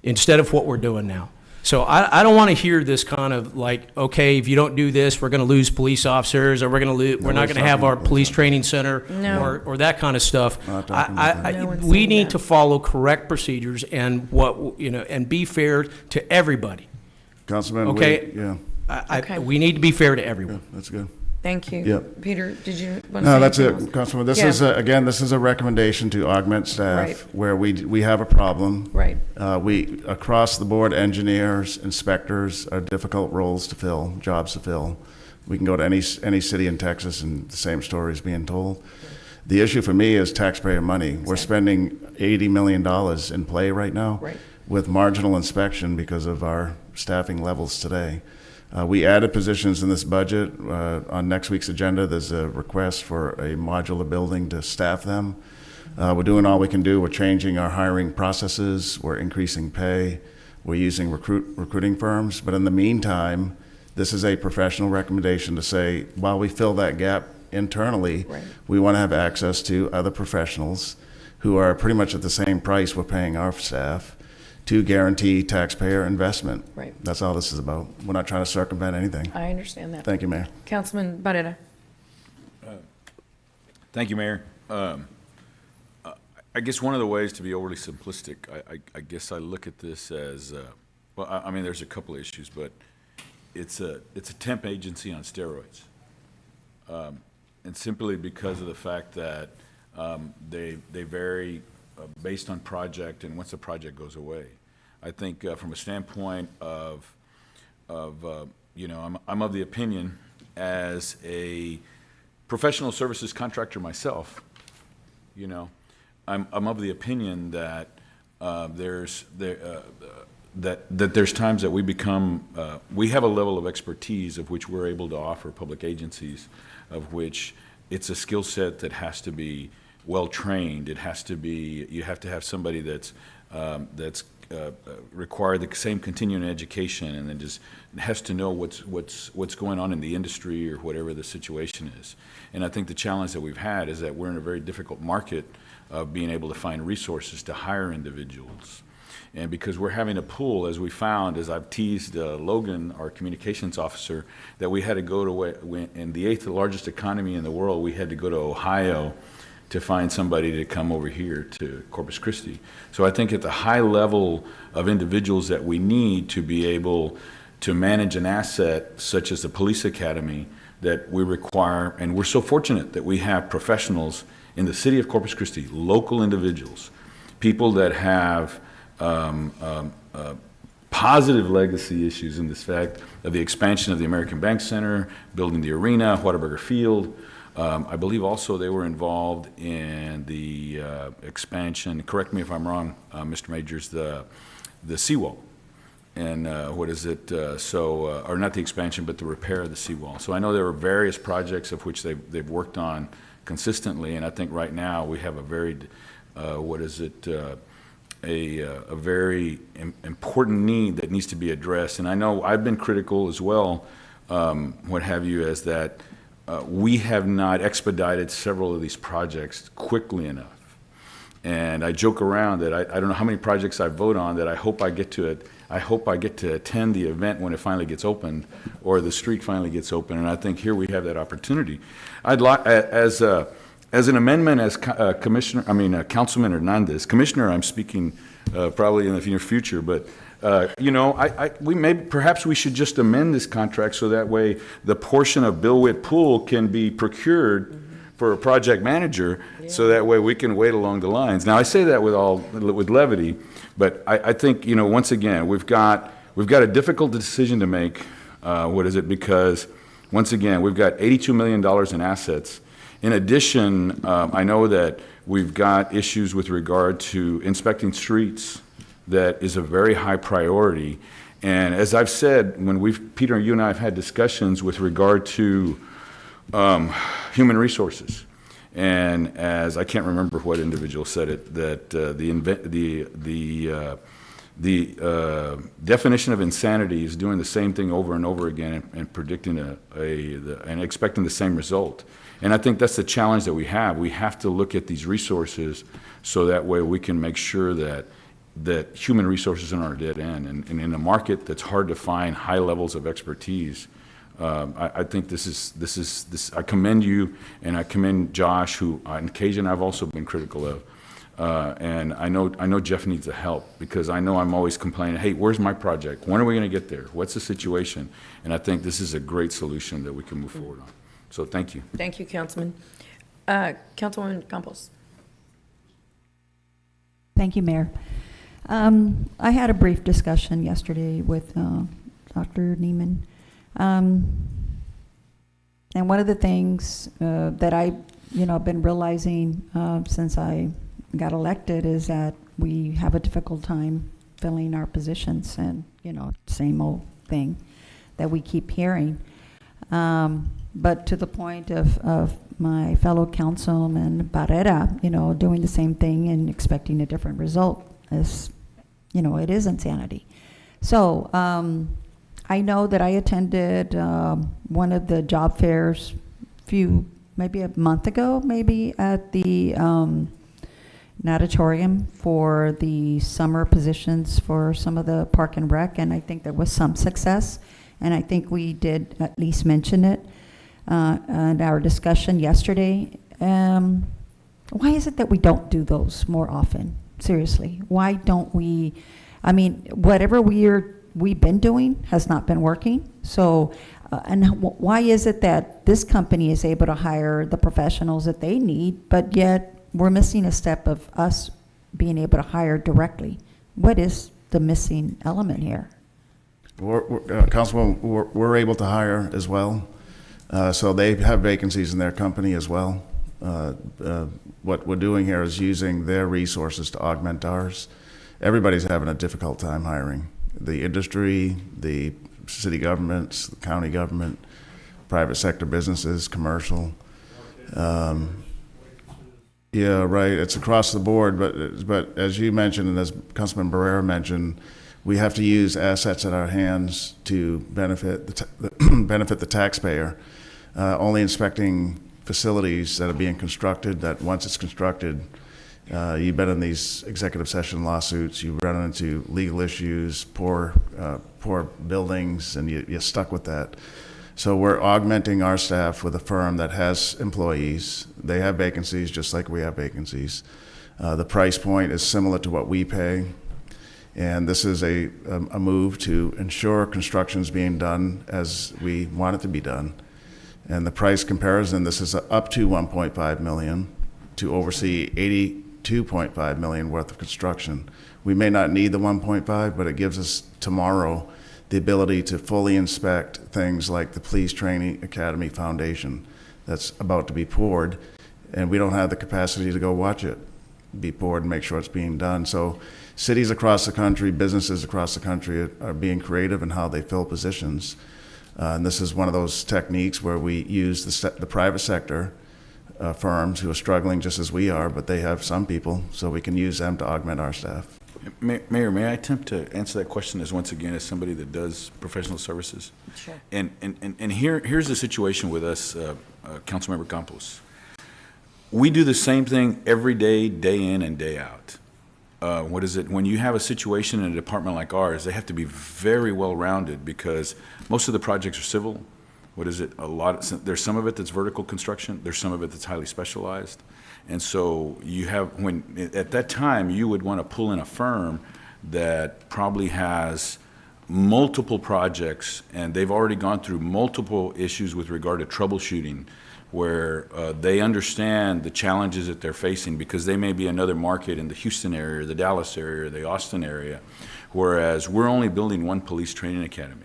instead of what we're doing now. So I don't want to hear this kind of like, okay, if you don't do this, we're going to lose police officers, or we're not going to have our police training center, No. or that kind of stuff. Not talking about that. No one's We saying need that. to follow correct procedures and and be fair to everybody. Councilman, Okay. yeah, We need to be fair to everyone. that's good. Thank you. Yep. Peter, did you want to say No, that's anything it, else? Councilman. This Yeah. is, again, this is a recommendation to augment staff Right. where we have a problem. Right. We, across the board, engineers, inspectors are difficult roles to fill, jobs to fill. We can go to any city in Texas and the same story is being told. The issue for me is taxpayer money. We're spending $80 million in play right now Right. with marginal inspection because of our staffing levels today. We added positions in this budget. On next week's agenda, there's a request for a modular building to staff them. We're doing all we can do. We're changing our hiring processes. We're increasing pay. We're using recruiting firms. But in the meantime, this is a professional recommendation to say, while we fill that gap internally, Right. we want to have access to other professionals who are pretty much at the same price we're paying our staff to guarantee taxpayer investment. Right. That's all this is about. We're not trying to circumvent anything. I understand that. Thank you, Mayor. Councilman Barrera. Thank you, Mayor. I guess one of the ways to be overly simplistic, I guess I look at this as, I mean, there's a couple of issues, but it's a temp agency on steroids. And simply because of the fact that they vary based on project and once the project goes away. I think from a standpoint of I'm of the opinion as a professional services contractor myself, I'm of the opinion that there's times that we become, we have a level of expertise of which we're able to offer public agencies, of which it's a skill set that has to be well-trained. It has to be, you have to have somebody that's required the same continuing education and then just has to know what's going on in the industry or whatever the situation is. And I think the challenge that we've had is that we're in a very difficult market of being able to find resources to hire individuals. And because we're having a pool, as we found, as I've teased Logan, our communications officer, that we had to go to, in the 8th largest economy in the world, we had to go to Ohio to find somebody to come over here to Corpus Christi. So I think at the high level of individuals that we need to be able to manage an asset such as the police academy that we require, and we're so fortunate that we have professionals in the city of Corpus Christi, local individuals, people that have positive legacy issues in this fact of the expansion of the American Bank Center, building the arena, Whataburger Field. I believe also they were involved in the expansion, correct me if I'm wrong, Mr. Majors, the seawall. And or not the expansion, but the repair of the seawall. So I know there were various projects of which they've worked on consistently, and I think right now we have a very, a very important need that needs to be addressed. And I know I've been critical as well, what have you, as that we have not expedited several of these projects quickly enough. And I joke around that I don't know how many projects I vote on that I hope I get to attend the event when it finally gets opened, or the street finally gets open. And I think here we have that opportunity. I'd like, as an amendment, as Councilman Hernandez, Commissioner, I'm speaking probably in the near future, but perhaps we should just amend this contract so that way the portion of Bill Witt Pool can be procured for a project manager, so that way we can wait along the lines. Now, I say that with levity, but I think, once again, we've got a difficult decision to make. Because, once again, we've got $82 million in assets. In addition, I know that we've got issues with regard to inspecting streets. That is a very high priority. And as I've said, Peter, you and I have had discussions with regard to human resources. And as I can't remember what individual said it, that the definition of insanity is doing the same thing over and over again and predicting and expecting the same result. And I think that's the challenge that we have. We have to look at these resources so that way we can make sure that human resources are not a dead end. And in a market that's hard to find high levels of expertise, I think this. I commend you, and I commend Josh, who on occasion I've also been critical of. And I know Jeff needs the help, because I know I'm always complaining, hey, where's my project? When are we going to get there? What's the situation? And I think this is a great solution that we can move forward on. So thank you. Thank you, Councilman. Councilwoman Campos. Thank you, Mayor. I had a brief discussion yesterday with Dr. Neiman. And one of the things that I've been realizing since I got elected is that we have a difficult time filling our positions, and same old thing that we keep hearing. But to the point of my fellow councilman Barrera, doing the same thing and expecting a different result is, it is insanity. So I know that I attended one of the job fairs maybe a month ago, maybe at the natatorium for the summer positions for some of the park and rec, and I think there was some success, and I think we did at least mention it in our discussion yesterday. Why is it that we don't do those more often? Seriously, why don't we? I mean, whatever we've been doing has not been working. So, why is it that this company is able to hire the professionals that they need, but yet we're missing a step of us being able to hire directly? What is the missing element here? Councilwoman, we're able to hire as well. So they have vacancies in their company as well. What we're doing here is using their resources to augment ours. Everybody's having a difficult time hiring. The industry, the city governments, the county government, private sector businesses, commercial. Yeah, right. It's across the board, but as you mentioned, and as Councilman Barrera mentioned, we have to use assets at our hands to benefit the taxpayer. Only inspecting facilities that are being constructed, that once it's constructed, you've been in these executive session lawsuits, you run into legal issues, poor buildings, and you're stuck with that. So we're augmenting our staff with a firm that has employees. They have vacancies just like we have vacancies. The price point is similar to what we pay. And this is a move to ensure construction's being done as we want it to be done. And the price comparison, this is up to $1.5 million to oversee $82.5 million worth of construction. We may not need the 1.5, but it gives us tomorrow the ability to fully inspect things like the Police Training Academy Foundation that's about to be poured, and we don't have the capacity to go watch it be poured and make sure it's being done. So cities across the country, businesses across the country are being creative in how they fill positions. And this is one of those techniques where we use the private sector firms who are struggling just as we are, but they have some people, so we can use them to augment our staff. Mayor, may I attempt to answer that question as somebody that does professional services? Sure. And here's the situation with us, Councilmember Campos. We do the same thing every day, day in and day out. When you have a situation in a department like ours, they have to be very well-rounded because most of the projects are civil. There's some of it that's vertical construction. There's some of it that's highly specialized. And so at that time, you would want to pull in a firm that probably has multiple projects, and they've already gone through multiple issues with regard to troubleshooting where they understand the challenges that they're facing, because they may be another market in the Houston area, or the Dallas area, or the Austin area, whereas we're only building one police training academy.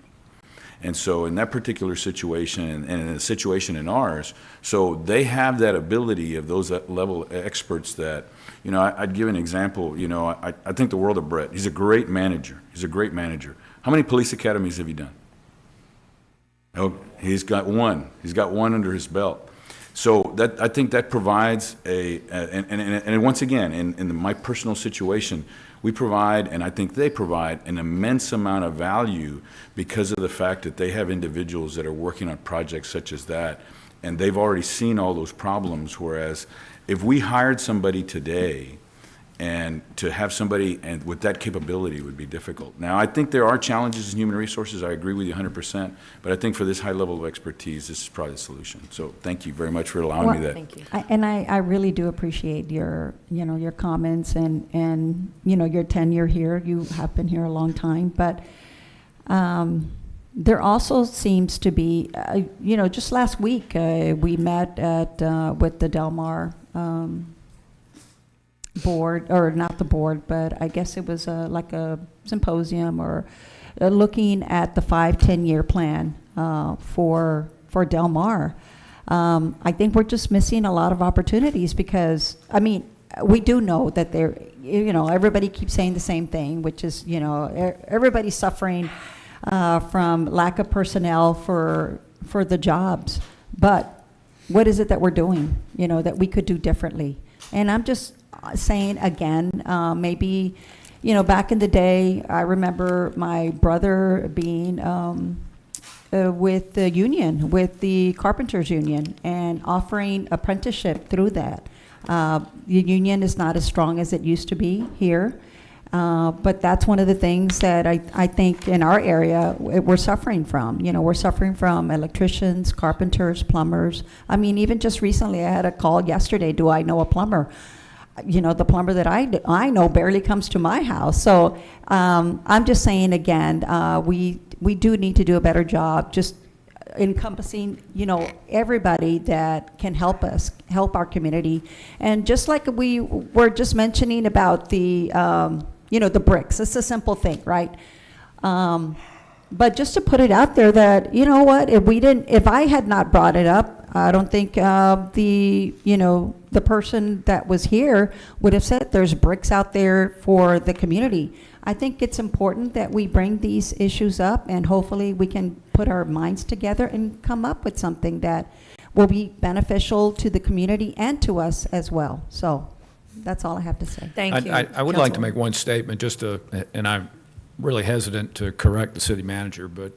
And so in that particular situation, and in a situation in ours, so they have that ability of those level experts that, I'd give an example. I think the world of Brett. He's a great manager. He's a great manager. How many police academies have you done? Oh, he's got one. He's got one under his belt. So that, I think that provides and once again, in my personal situation, we provide, and I think they provide, an immense amount of value because of the fact that they have individuals that are working on projects such as that, and they've already seen all those problems, whereas if we hired somebody today, and to have somebody and with that capability would be difficult. Now, I think there are challenges in human resources. I agree with you 100%, but I think for this high level of expertise, this is probably the solution. So thank you very much for allowing me that. Thank you. I really do appreciate your, your comments and your tenure here. You have been here a long time, but there also seems to be, just last week, we met with the Del Mar board, or not the board, but I guess it was like a symposium, or looking at the 5-10-year plan for Del Mar. I think we're just missing a lot of opportunities because, we do know that there, everybody keeps saying the same thing, which is, everybody's suffering from lack of personnel for the jobs. But what is it that we're doing, that we could do differently? And I'm just saying again, maybe, back in the day, I remember my brother being with the union, with the carpenters union, and offering apprenticeship through that. The union is not as strong as it used to be here, but that's one of the things that I think in our area we're suffering from. We're suffering from electricians, carpenters, plumbers. Even just recently, I had a call yesterday, do I know a plumber? The plumber that I know barely comes to my house. So I'm just saying again, we do need to do a better job just encompassing, everybody that can help us, help our community. And just like we were just mentioning about the, the bricks, it's a simple thing, right? But just to put it out there that, if I had not brought it up, I don't think the person that was here would have said there's bricks out there for the community. I think it's important that we bring these issues up, and hopefully we can put our minds together and come up with something that will be beneficial to the community and to us as well. So that's all I have to say. Thank you. I would like to make one statement, and I'm really hesitant to correct the city manager, but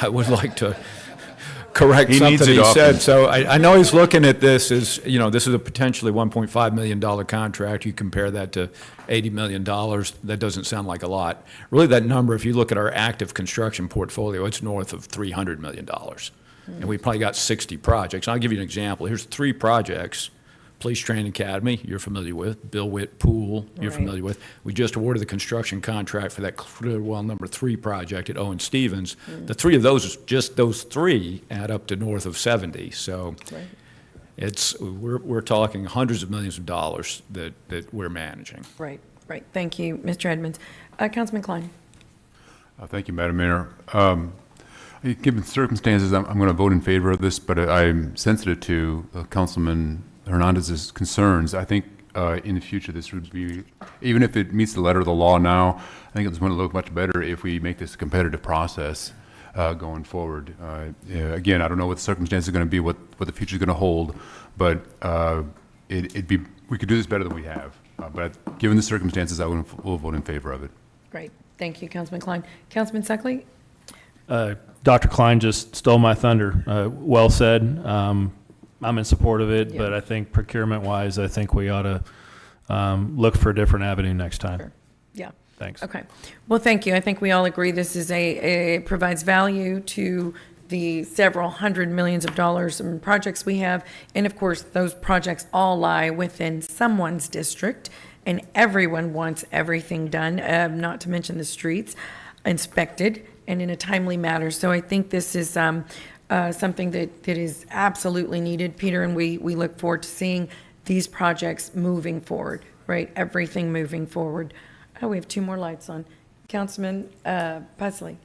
I would like to correct something he said. So I know he's looking at this as, this is a potentially $1.5 million contract. You compare that to $80 million, that doesn't sound like a lot. Really, that number, if you look at our active construction portfolio, it's north of $300 million. And we've probably got 60 projects. I'll give you an example. Here's 3 projects. Police Training Academy, you're familiar with. Bill Witt Pool, you're familiar with. We just awarded the construction contract for that number 3 project at Owen Stevens. The 3 of those, just those 3, add up to north of 70. So we're talking hundreds of millions of dollars that we're managing. Right. Thank you, Mr. Edmonds. Councilman Klein. Thank you, Madam Mayor. Given the circumstances, I'm going to vote in favor of this, but I'm sensitive to Councilman Hernandez's concerns. I think in the future this would be, even if it meets the letter of the law now, I think it's going to look much better if we make this a competitive process going forward. Again, I don't know what the circumstances are going to be, what the future is going to hold, but we could do this better than we have. But given the circumstances, I will vote in favor of it. Great. Thank you, Councilman Klein. Councilman Suckley? Dr. Klein just stole my thunder. Well said. I'm in support of it, but I think procurement-wise, I think we ought to look for a different avenue next time. Sure. Yeah. Thanks. Okay. Well, thank you. I think we all agree this is it provides value to the several hundred millions of dollars in projects we have. And of course, those projects all lie within someone's district, and everyone wants everything done, not to mention the streets inspected and in a timely manner. So I think this is something that is absolutely needed, Peter, and we look forward to seeing these projects moving forward, right? Everything moving forward. Oh, we have 2 more lights on. Councilman Pusley.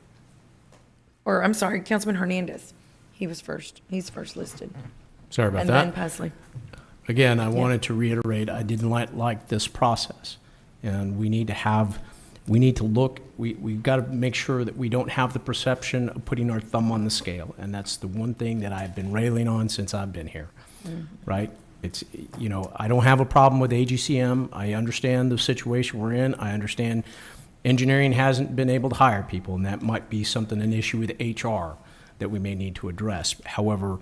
Or, I'm sorry, Councilman Hernandez. He was first. He's first listed. Sorry about And that. then Pusley. Again, I wanted to reiterate, I didn't like this process. And we need to look, we've got to make sure that we don't have the perception of putting our thumb on the scale. And that's the one thing that I've been railing on since I've been here, right? It's, I don't have a problem with AGCM. I understand the situation we're in. I understand engineering hasn't been able to hire people, and that might be an issue with HR that we may need to address. However,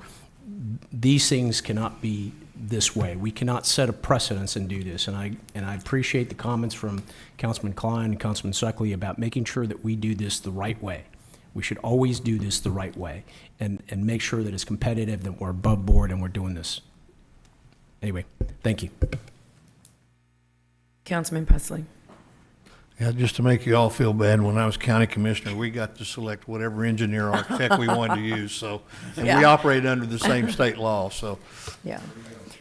these things cannot be this way. We cannot set a precedence and do this. And I appreciate the comments from Councilman Klein and Councilman Suckley about making sure that we do this the right way. We should always do this the right way and make sure that it's competitive, that we're above board, and we're doing this. Anyway, thank you. Councilman Pusley. Yeah, just to make you all feel bad, when I was county commissioner, we got to select whatever engineer architect we wanted to use, so, and we Yeah. operated under the same state law, so. Yeah.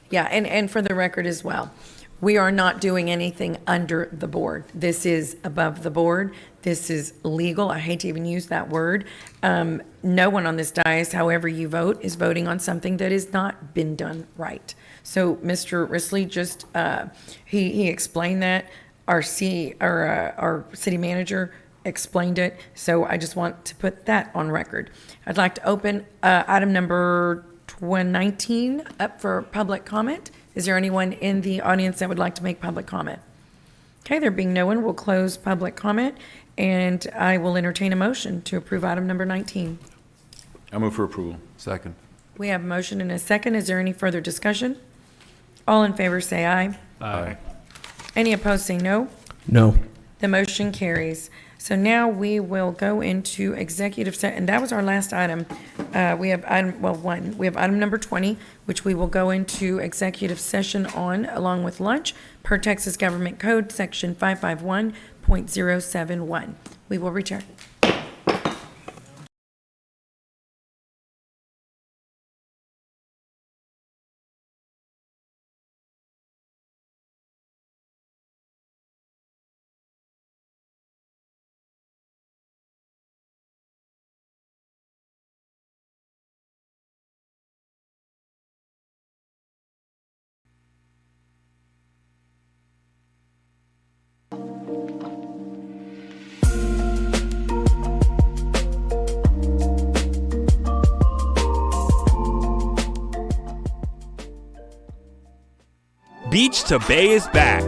Yeah, and for the record as well, we are not doing anything under the board. This is above the board. This is legal. I hate to even use that word. No one on this dais, however you vote, is voting on something that has not been done right. So Mr. Risley just, he explained that. Our city manager explained it. So I just want to put that on record. I'd like to open item number 19 up for public comment. Is there anyone in the audience that would like to make public comment? Okay, there being no one, we'll close public comment, and I will entertain a motion to approve item number 19. I move for approval. Second. We have a motion and a second. Is there any further discussion? All in favor say aye. Aye. Any opposed say no. No. The motion carries. So now we will go into executive and that was our last item. We have item, we have item number 20, which we will go into executive session on along with lunch per Texas Government Code, section 551.071. We will return. Beach to Bay is back.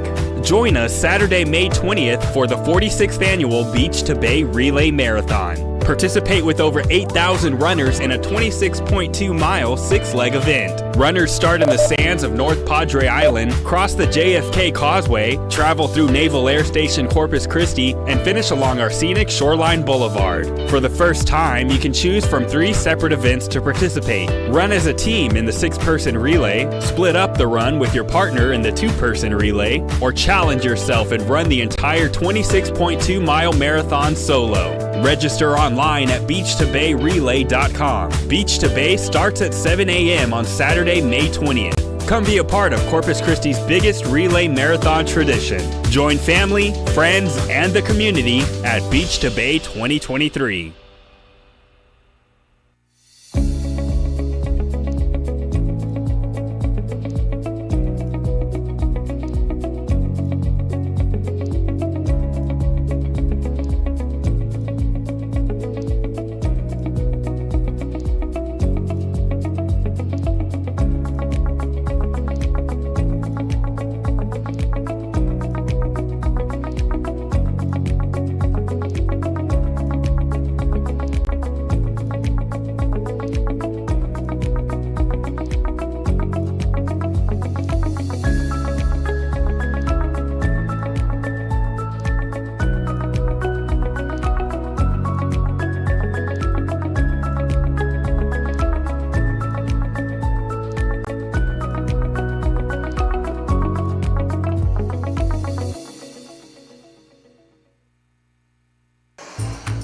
Join us Saturday, May 20th for the 46th annual Beach to Bay Relay Marathon. Participate with over 8,000 runners in a 26.2-mile six-leg event. Runners start in the sands of North Padre Island, cross the JFK Causeway, travel through Naval Air Station Corpus Christi, and finish along our scenic Shoreline Boulevard. For the first time, you can choose from 3 separate events to participate. Run as a team in the 6-person relay, split up the run with your partner in the 2-person relay, or challenge yourself and run the entire 26.2-mile marathon solo. Register online at beachtobayrelay.com. Beach to Bay starts at 7 a.m. on Saturday, May 20th. Come be a part of Corpus Christi's biggest relay marathon tradition. Join family, friends, and the community at Beach to Bay 2023.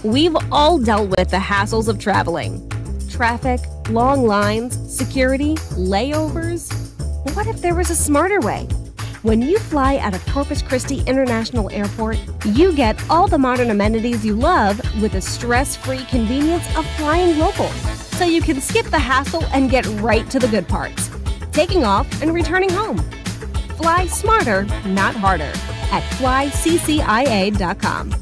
We've all dealt with the hassles of traveling. traffic, long lines, security, layovers? What if there was a smarter way? When you fly out of Corpus Christi International Airport, you get all the modern amenities you love with the stress-free convenience of flying local. So you can skip the hassle and get right to the good parts, taking off and returning home. Fly smarter, not harder, at flyccia.com.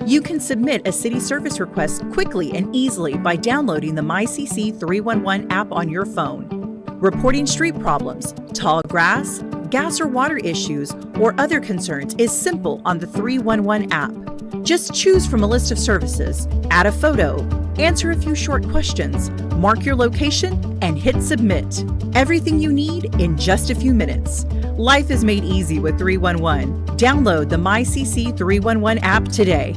You can submit a city service request quickly and easily by downloading the MyCC 311 app on your phone. Reporting street problems, tall grass, gas or water issues, or other concerns is simple on the 311 app. Just choose from a list of services, add a photo, answer a few short questions, mark your location, and hit submit. Everything you need in just a few minutes. Life is made easy with 311. Download the MyCC 311 app today.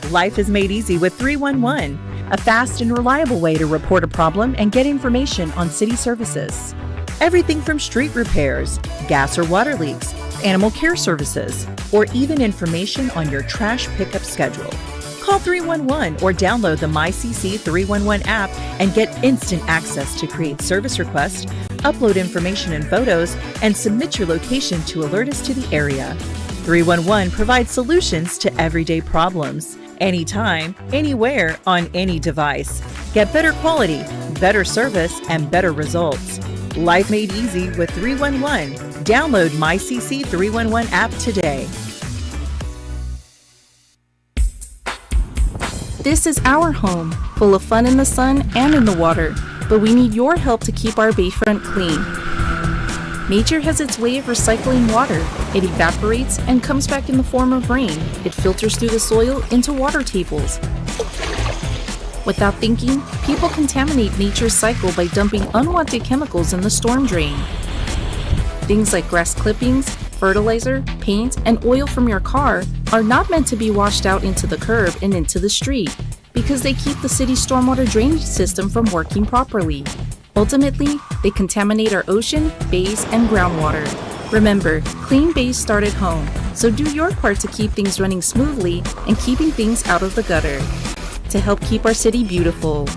Life is made easy with 311, a fast and reliable way to report a problem and get information on city services. Everything from street repairs, gas or water leaks, animal care services, or even information on your trash pickup schedule. Call 311 or download the MyCC 311 app and get instant access to create service requests, upload information and photos, and submit your location to alert us to the area. 311 provides solutions to everyday problems. Anytime, anywhere, on any device. Get better quality, better service, and better results. Life made easy with 311. Download MyCC 311 app today. This is our home, full of fun in the sun and in the water, but we need your help to keep our bayfront clean. Nature has its way of recycling water. It evaporates and comes back in the form of rain. It filters through the soil into water tables. Without thinking, people contaminate nature's cycle by dumping unwanted chemicals in the storm drain. Things like grass clippings, fertilizer, paint, and oil from your car are not meant to be washed out into the curb and into the street because they keep the city's stormwater drainage system from working properly. Ultimately, they contaminate our ocean, bays, and groundwater. Remember, clean bays start at home, so do your part to keep things running smoothly and keeping things out of the gutter. To help keep our city beautiful.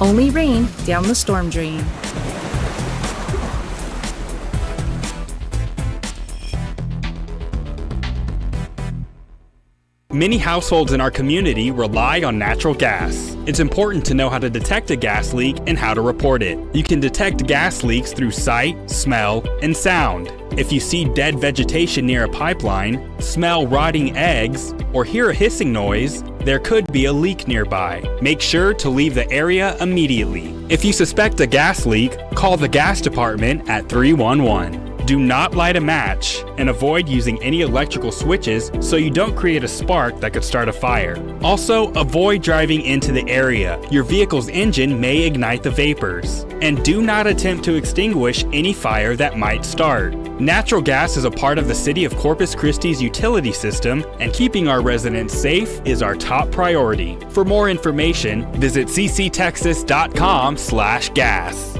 Only rain down the storm drain. Many households in our community rely on natural gas. It's important to know how to detect a gas leak and how to report it. You can detect gas leaks through sight, smell, and sound. If you see dead vegetation near a pipeline, smell rotting eggs, or hear a hissing noise, there could be a leak nearby. Make sure to leave the area immediately. If you suspect a gas leak, call the gas department at 311. Do not light a match and avoid using any electrical switches so you don't create a spark that could start a fire. Also, avoid driving into the area. Your vehicle's engine may ignite the vapors. And do not attempt to extinguish any fire that might start. Natural gas is a part of the City of Corpus Christi's utility system, and keeping our residents safe is our top priority. For more information, visit cctexas.com/gas.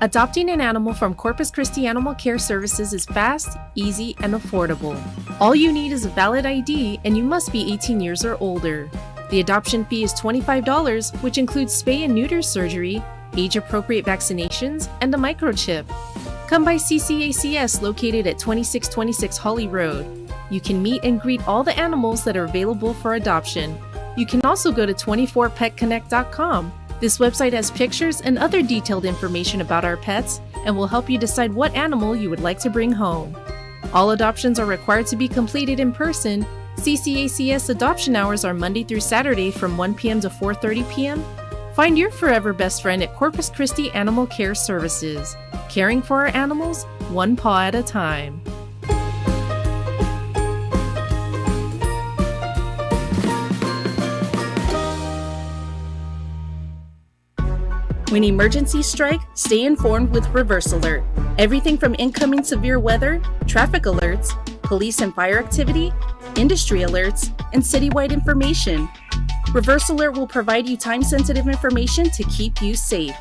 Adopting an animal from Corpus Christi Animal Care Services is fast, easy, and affordable. All you need is a valid ID, and you must be 18 years or older. The adoption fee is $25, which includes spay and neuter surgery, age-appropriate vaccinations, and a microchip. Come by CCACS located at 2626 Holly Road. You can meet and greet all the animals that are available for adoption. You can also go to 24petconnect.com. This website has pictures and other detailed information about our pets and will help you decide what animal you would like to bring home. All adoptions are required to be completed in person. CCACS adoption hours are Monday through Saturday from 1 p.m. to 4:30 p.m. Find your forever best friend at Corpus Christi Animal Care Services. Caring for our animals, one paw at a time. When emergencies strike, stay informed with Reverse Alert. Everything from incoming severe weather, traffic alerts, police and fire activity, industry alerts, and citywide information. Reverse Alert will provide you time-sensitive information to keep you safe.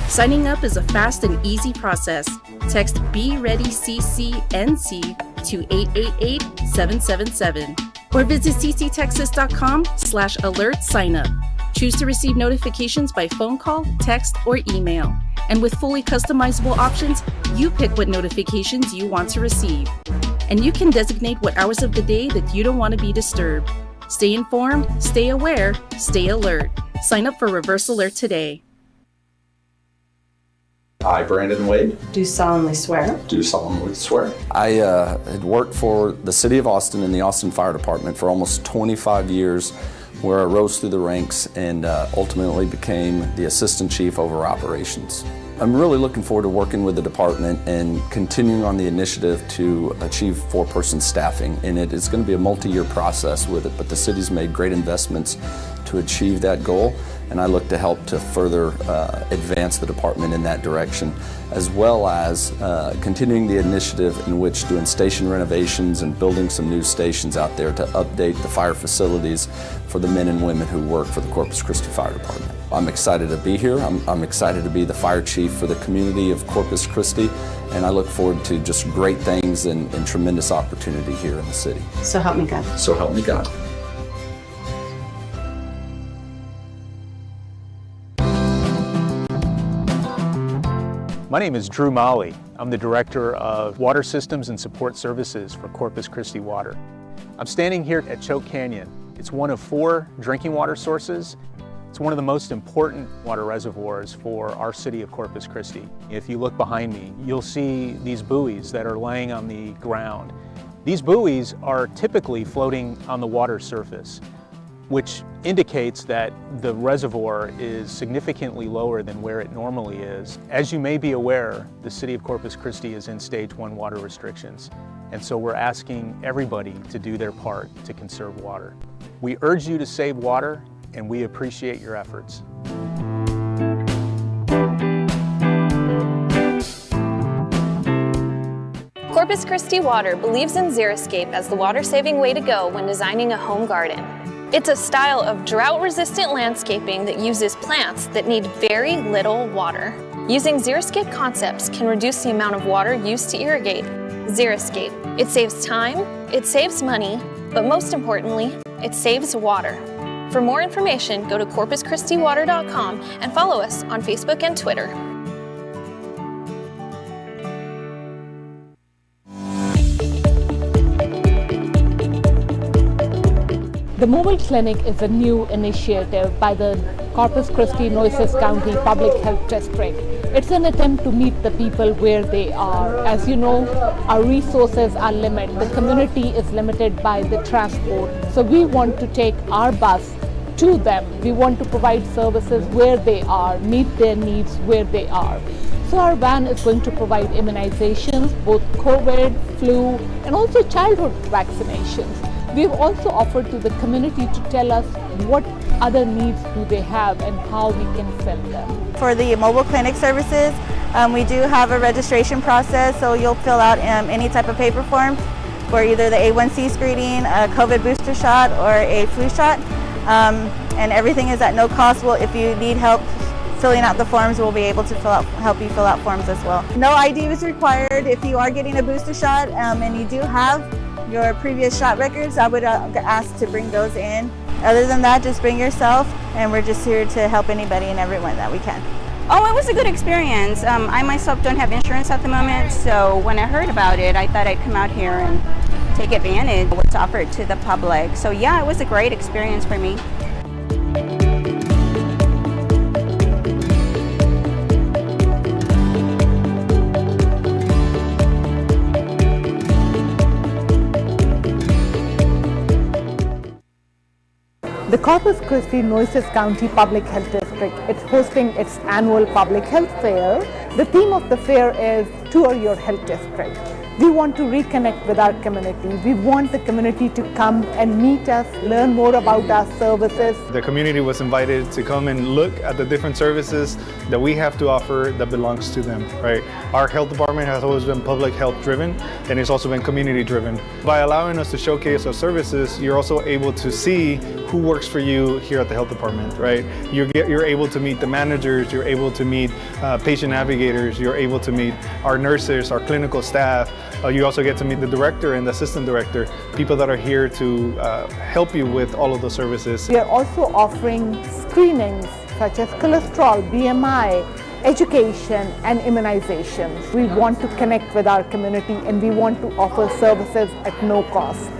Signing up is a fast and easy process. Text BeReadyCCNC to 888-777 or visit cctexas.com/alert sign up. Choose to receive notifications by phone call, text, or email. And with fully customizable options, you pick what notifications you want to receive. And you can designate what hours of the day that you don't want to be disturbed. Stay informed, stay aware, stay alert. Sign up for Reverse Alert today. I, Brandon Wade, Do solemnly swear. do solemnly swear. I had worked for the City of Austin and the Austin Fire Department for almost 25 years, where I rose through the ranks and ultimately became the Assistant Chief over Operations. I'm really looking forward to working with the department and continuing on the initiative to achieve 4-person staffing. And it is going to be a multi-year process with it, but the city's made great investments to achieve that goal, and I look to help to further advance the department in that direction, as well as continuing the initiative in which doing station renovations and building some new stations out there to update the fire facilities for the men and women who work for the Corpus Christi Fire Department. I'm excited to be here. I'm excited to be the fire chief for the community of Corpus Christi, and I look forward to just great things and tremendous opportunity here in the city. So help me God. So help me God. My name is Drew Molly. I'm the Director of Water Systems and Support Services for Corpus Christi Water. I'm standing here at Choke Canyon. It's one of 4 drinking water sources. It's one of the most important water reservoirs for our city of Corpus Christi. If you look behind me, you'll see these buoys that are laying on the ground. These buoys are typically floating on the water surface, which indicates that the reservoir is significantly lower than where it normally is. As you may be aware, the city of Corpus Christi is in Stage 1 water restrictions, and so we're asking everybody to do their part to conserve water. We urge you to save water, and we appreciate your efforts. Corpus Christi Water believes in Xeriscape as the water-saving way to go when designing a home garden. It's a style of drought-resistant landscaping that uses plants that need very little water. Using Xeriscape concepts can reduce the amount of water used to irrigate. Xeriscape. It saves time, it saves money, but most importantly, it saves water. For more information, go to corpuschristiwater.com and follow us on Facebook and Twitter. The Mobile Clinic is a new initiative by the Corpus Christi Nueces County Public Health District It's an attempt to meet the people where they are. As you know, our resources are limited. The community is limited by the transport. So we want to take our bus to them. We want to provide services where they are, meet their needs where they are. So our van is going to provide immunizations, both COVID, flu, and also childhood vaccinations. We've also offered to the community to tell us what other needs do they have and how we can fill them. For the mobile clinic services, we do have a registration process, so you'll fill out any type of paper form for either the A1C screening, a COVID booster shot, or a flu shot. And everything is at no cost. Well, if you need help filling out the forms, we'll be able to help you fill out forms as well. No ID is required if you are getting a booster shot, and you do have your previous shot records. I would ask to bring those in. Other than that, just bring yourself, and we're just here to help anybody and everyone that we can. Oh, it was a good experience. I myself don't have insurance at the moment, so when I heard about it, I thought I'd come out here and take advantage of what's offered to the public. So yeah, it was a great experience for me. The Corpus Christi Nueces County Public Health District is hosting its annual public health fair. The theme of the fair is Tour Your Health District. We want to reconnect with our community. We want the community to come and meet us, learn more about our services. The community was invited to come and look at the different services that we have to offer that belongs to them, right? Our health department has always been public health driven, and it's also been community driven. By allowing us to showcase our services, you're also able to see who works for you here at the health department, right? You're able to meet the managers, you're able to meet patient navigators, you're able to meet our nurses, our clinical staff. You also get to meet the director and the assistant director, people that are here to help you with all of those services. We are also offering screenings such as cholesterol, BMI, education, and immunizations. We want to connect with our community, and we want to offer services at no cost.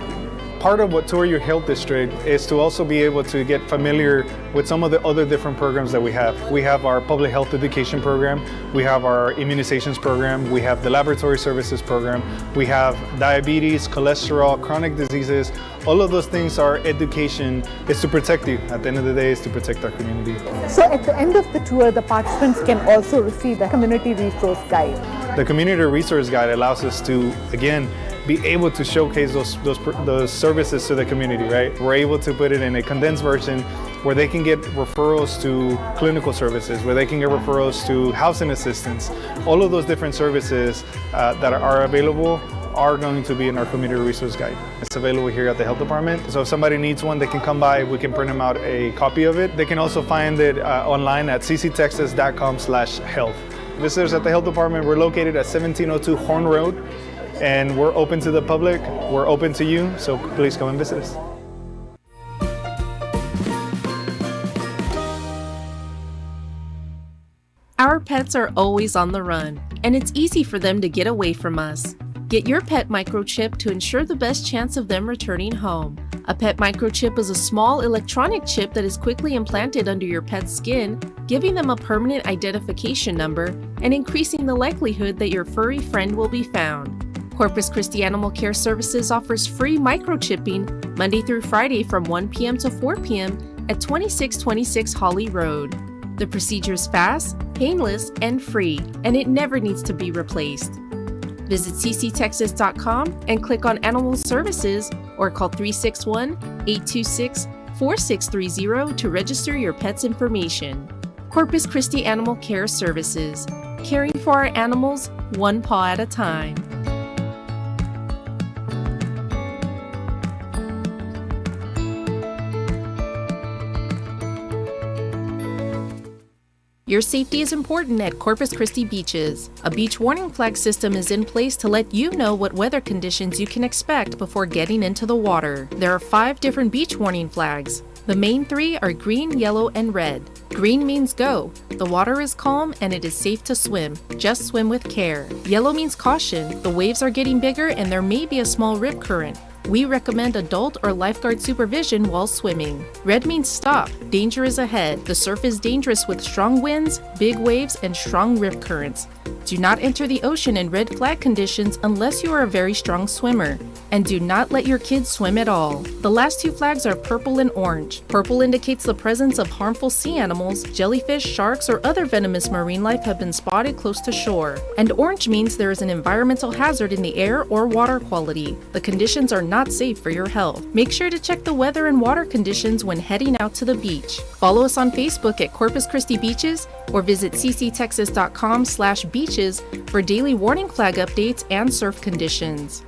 Part of what Tour Your Health District is to also be able to get familiar with some of the other different programs that we have. We have our public health education program, we have our immunizations program, we have the laboratory services program, we have diabetes, cholesterol, chronic diseases. All of those things are education. It's to protect you. At the end of the day, it's to protect our community. So at the end of the tour, the participants can also receive a community resource guide. The community resource guide allows us to, again, be able to showcase those services to the community, right? We're able to put it in a condensed version where they can get referrals to clinical services, where they can get referrals to housing assistance. All of those different services that are available are going to be in our community resource guide. It's available here at the health department. So if somebody needs one, they can come by, we can print them out a copy of it. They can also find it online at cctexas.com/health. Visitors at the health department, we're located at 1702 Horn Road, and we're open to the public, we're open to you, so please come and visit us. Our pets are always on the run, and it's easy for them to get away from us. Get your pet microchip to ensure the best chance of them returning home. A pet microchip is a small electronic chip that is quickly implanted under your pet's skin, giving them a permanent identification number and increasing the likelihood that your furry friend will be found. Corpus Christi Animal Care Services offers free microchipping Monday through Friday from 1 p.m. to 4 p.m. at 2626 Holly Road. The procedure is fast, painless, and free, and it never needs to be replaced. Visit cctexas.com and click on Animal Services or call 361-826-4630 to register your pet's information. Corpus Christi Animal Care Services, caring for our animals one paw at a time. Your safety is important at Corpus Christi beaches. A beach warning flag system is in place to let you know what weather conditions you can expect before getting into the water. There are 5 different beach warning flags. The main 3 are green, yellow, and red. Green means go. The water is calm and it is safe to swim. Just swim with care. Yellow means caution. The waves are getting bigger and there may be a small rip current. We recommend adult or lifeguard supervision while swimming. Red means stop, danger is ahead. The surf is dangerous with strong winds, big waves, and strong rip currents. Do not enter the ocean in red flag conditions unless you are a very strong swimmer. And do not let your kids swim at all. The last two flags are purple and orange. Purple indicates the presence of harmful sea animals, jellyfish, sharks, or other venomous marine life have been spotted close to shore. And orange means there is an environmental hazard in the air or water quality. The conditions are not safe for your health. Make sure to check the weather and water conditions when heading out to the beach. Follow us on Facebook at Corpus Christi Beaches or visit cctexas.com/beaches for daily warning flag updates and surf conditions.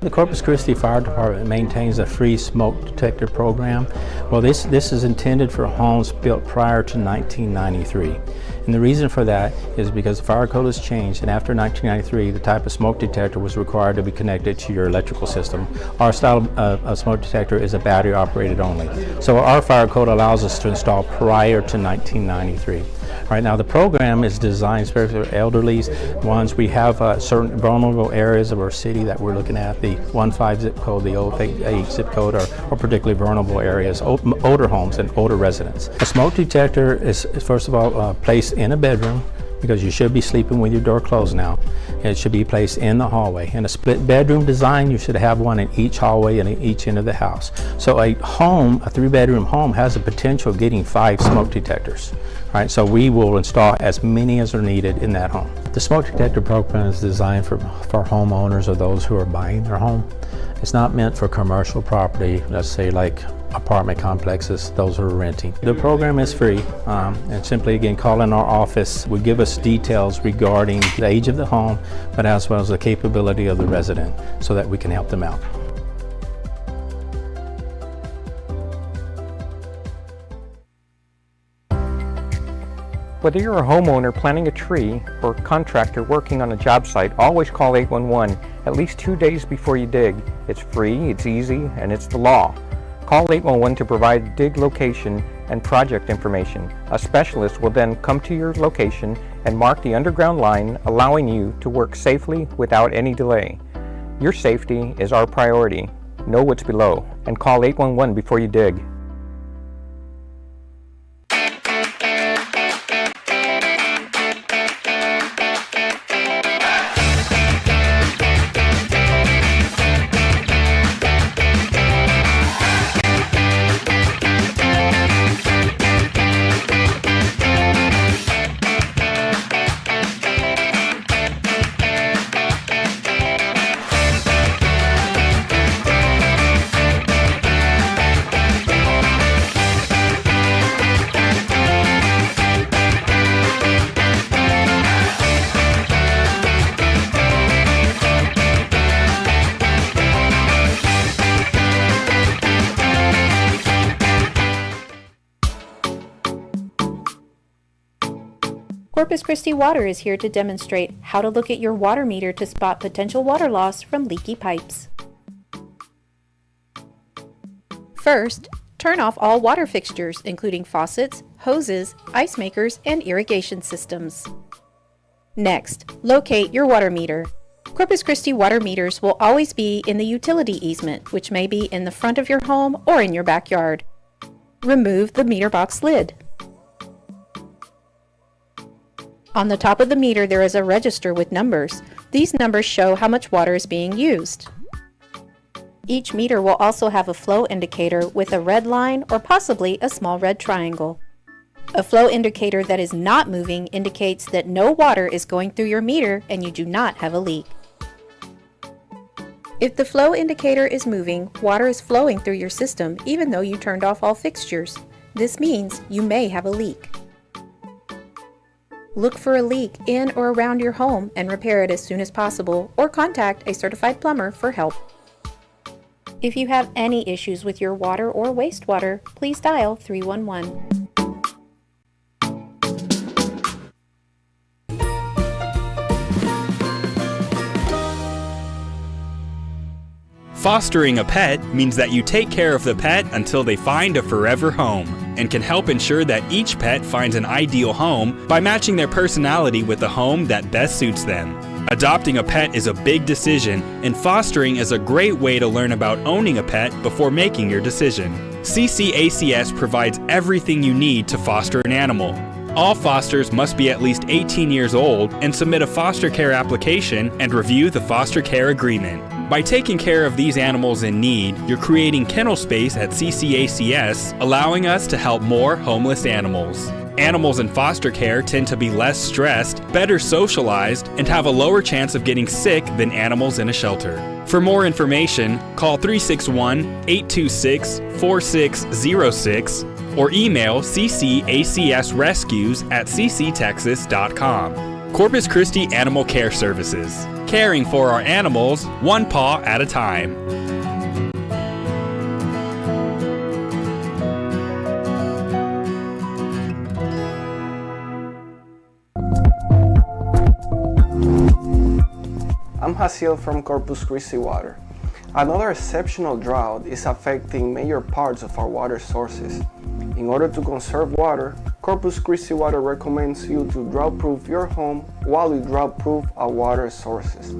The Corpus Christi Fire Department maintains a free smoke detector program. Well, this is intended for homes built prior to 1993. And the reason for that is because the fire code has changed, and after 1993, the type of smoke detector was required to be connected to your electrical system. Our style of smoke detector is a battery operated only. So our fire code allows us to install prior to 1993. Right now, the program is designed especially for elderly ones. We have certain vulnerable areas of our city that we're looking at, the 15 zip code, the 088 zip code, or particularly vulnerable areas, older homes and older residents. A smoke detector is first of all placed in a bedroom, because you should be sleeping with your door closed now. It should be placed in the hallway. In a split bedroom design, you should have one in each hallway and in each end of the house. So a home, a 3-bedroom home, has the potential of getting 5 smoke detectors. Right, so we will install as many as are needed in that home. The smoke detector program is designed for homeowners or those who are buying their home. It's not meant for commercial property, let's say like apartment complexes, those who are renting. The program is free, and simply again call in our office. We give us details regarding the age of the home, but as well as the capability of the resident so that we can help them out. Whether you're a homeowner planting a tree or a contractor working on a job site, always call 811 at least 2 days before you dig. It's free, it's easy, and it's the law. Call 811 to provide dig location and project information. A specialist will then come to your location and mark the underground line, allowing you to work safely without any delay. Your safety is our priority. Know what's below and call 811 before you dig. Corpus Christi Water is here to demonstrate how to look at your water meter to spot potential water loss from leaky pipes. First, turn off all water fixtures, including faucets, hoses, ice makers, and irrigation systems. Next, locate your water meter. Corpus Christi water meters will always be in the utility easement, which may be in the front of your home or in your backyard. Remove the meter box lid. On the top of the meter, there is a register with numbers. These numbers show how much water is being used. Each meter will also have a flow indicator with a red line or possibly a small red triangle. A flow indicator that is not moving indicates that no water is going through your meter and you do not have a leak. If the flow indicator is moving, water is flowing through your system even though you turned off all fixtures. This means you may have a leak. Look for a leak in or around your home and repair it as soon as possible, or contact a certified plumber for help. If you have any issues with your water or wastewater, please dial 311. Fostering a pet means that you take care of the pet until they find a forever home. and can help ensure that each pet finds an ideal home by matching their personality with a home that best suits them. Adopting a pet is a big decision, and fostering is a great way to learn about owning a pet before making your decision. CCACS provides everything you need to foster an animal. All fosters must be at least 18 years old and submit a foster care application and review the foster care agreement. By taking care of these animals in need, you're creating kennel space at CCACS, allowing us to help more homeless animals. Animals in foster care tend to be less stressed, better socialized, and have a lower chance of getting sick than animals in a shelter. For more information, call 361-826-4606 or email ccacsrescues@cctexas.com. Corpus Christi Animal Care Services, caring for our animals one paw at a time. I'm Hasiel from Corpus Christi Water. Another exceptional drought is affecting major parts of our water sources. In order to conserve water, Corpus Christi Water recommends you to drought-proof your home while we drought-proof our water sources.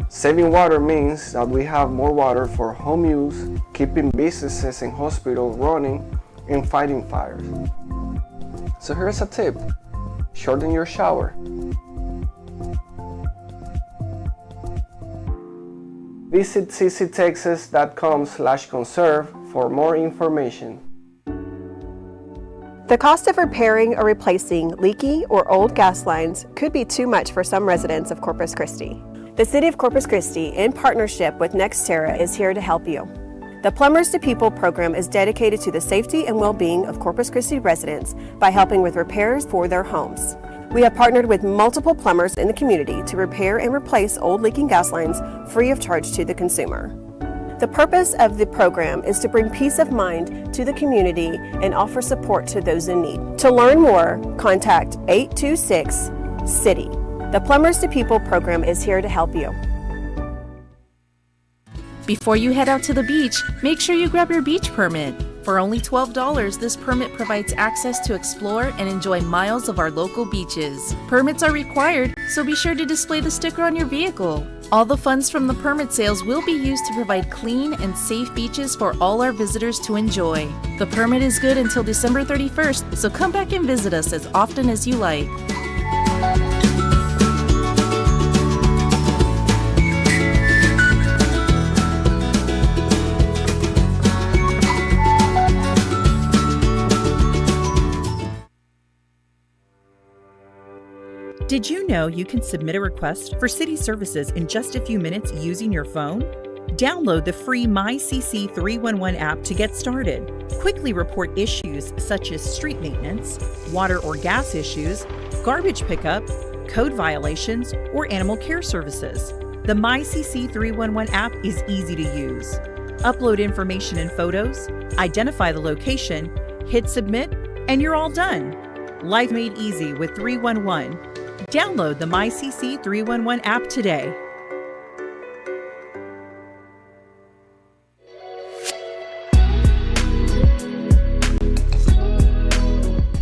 Saving water means that we have more water for home use, keeping businesses and hospitals running, and fighting fires. So here's a tip: shorten your shower. Visit cctexas.com/conserve for more information. The cost of repairing or replacing leaky or old gas lines could be too much for some residents of Corpus Christi. The City of Corpus Christi, in partnership with NextEra, is here to help you. The Plumbers to People program is dedicated to the safety and well-being of Corpus Christi residents by helping with repairs for their homes. We have partnered with multiple plumbers in the community to repair and replace old leaking gas lines free of charge to the consumer. The purpose of the program is to bring peace of mind to the community and offer support to those in need. To learn more, contact 826-CITY. The Plumbers to People program is here to help you. Before you head out to the beach, make sure you grab your beach permit. For only $12, this permit provides access to explore and enjoy miles of our local beaches. Permits are required, so be sure to display the sticker on your vehicle. All the funds from the permit sales will be used to provide clean and safe beaches for all our visitors to enjoy. The permit is good until December 31st, so come back and visit us as often as you like. Did you know you can submit a request for city services in just a few minutes using your phone? Download the free MyCC 311 app to get started. Quickly report issues such as street maintenance, water or gas issues, garbage pickup, code violations, or animal care services. The MyCC 311 app is easy to use. Upload information and photos, identify the location, hit submit, and you're all done. Life made easy with 311. Download the MyCC 311 app today.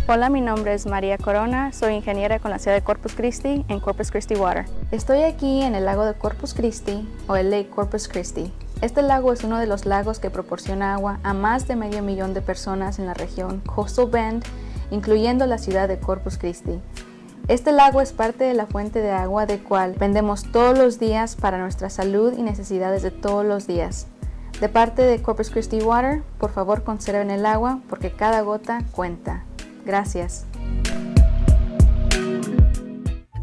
Hola, mi nombre es María Corona, soy ingeniera con la ciudad de Corpus Christi en Corpus Christi Water. Estoy aquí en el lago de Corpus Christi o el Lake Corpus Christi. Este lago es uno de los lagos que proporciona agua a más de 500,000 de personas en la región Coastal Bend, incluyendo la ciudad de Corpus Christi. Este lago es parte de la fuente de agua de cual dependemos todos los días para nuestra salud y necesidades de todos los días. De parte de Corpus Christi Water, por favor conserven el agua porque cada gota cuenta. Gracias.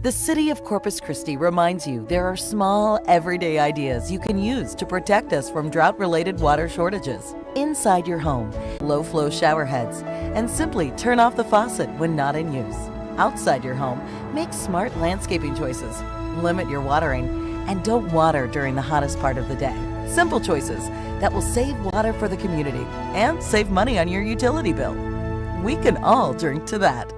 The City of Corpus Christi reminds you there are small, everyday ideas you can use to protect us from drought-related water shortages. Inside your home, low-flow shower heads, and simply turn off the faucet when not in use. Outside your home, make smart landscaping choices, limit your watering, and don't water during the hottest part of the day. Simple choices that will save water for the community and save money on your utility bill. We can all drink to that.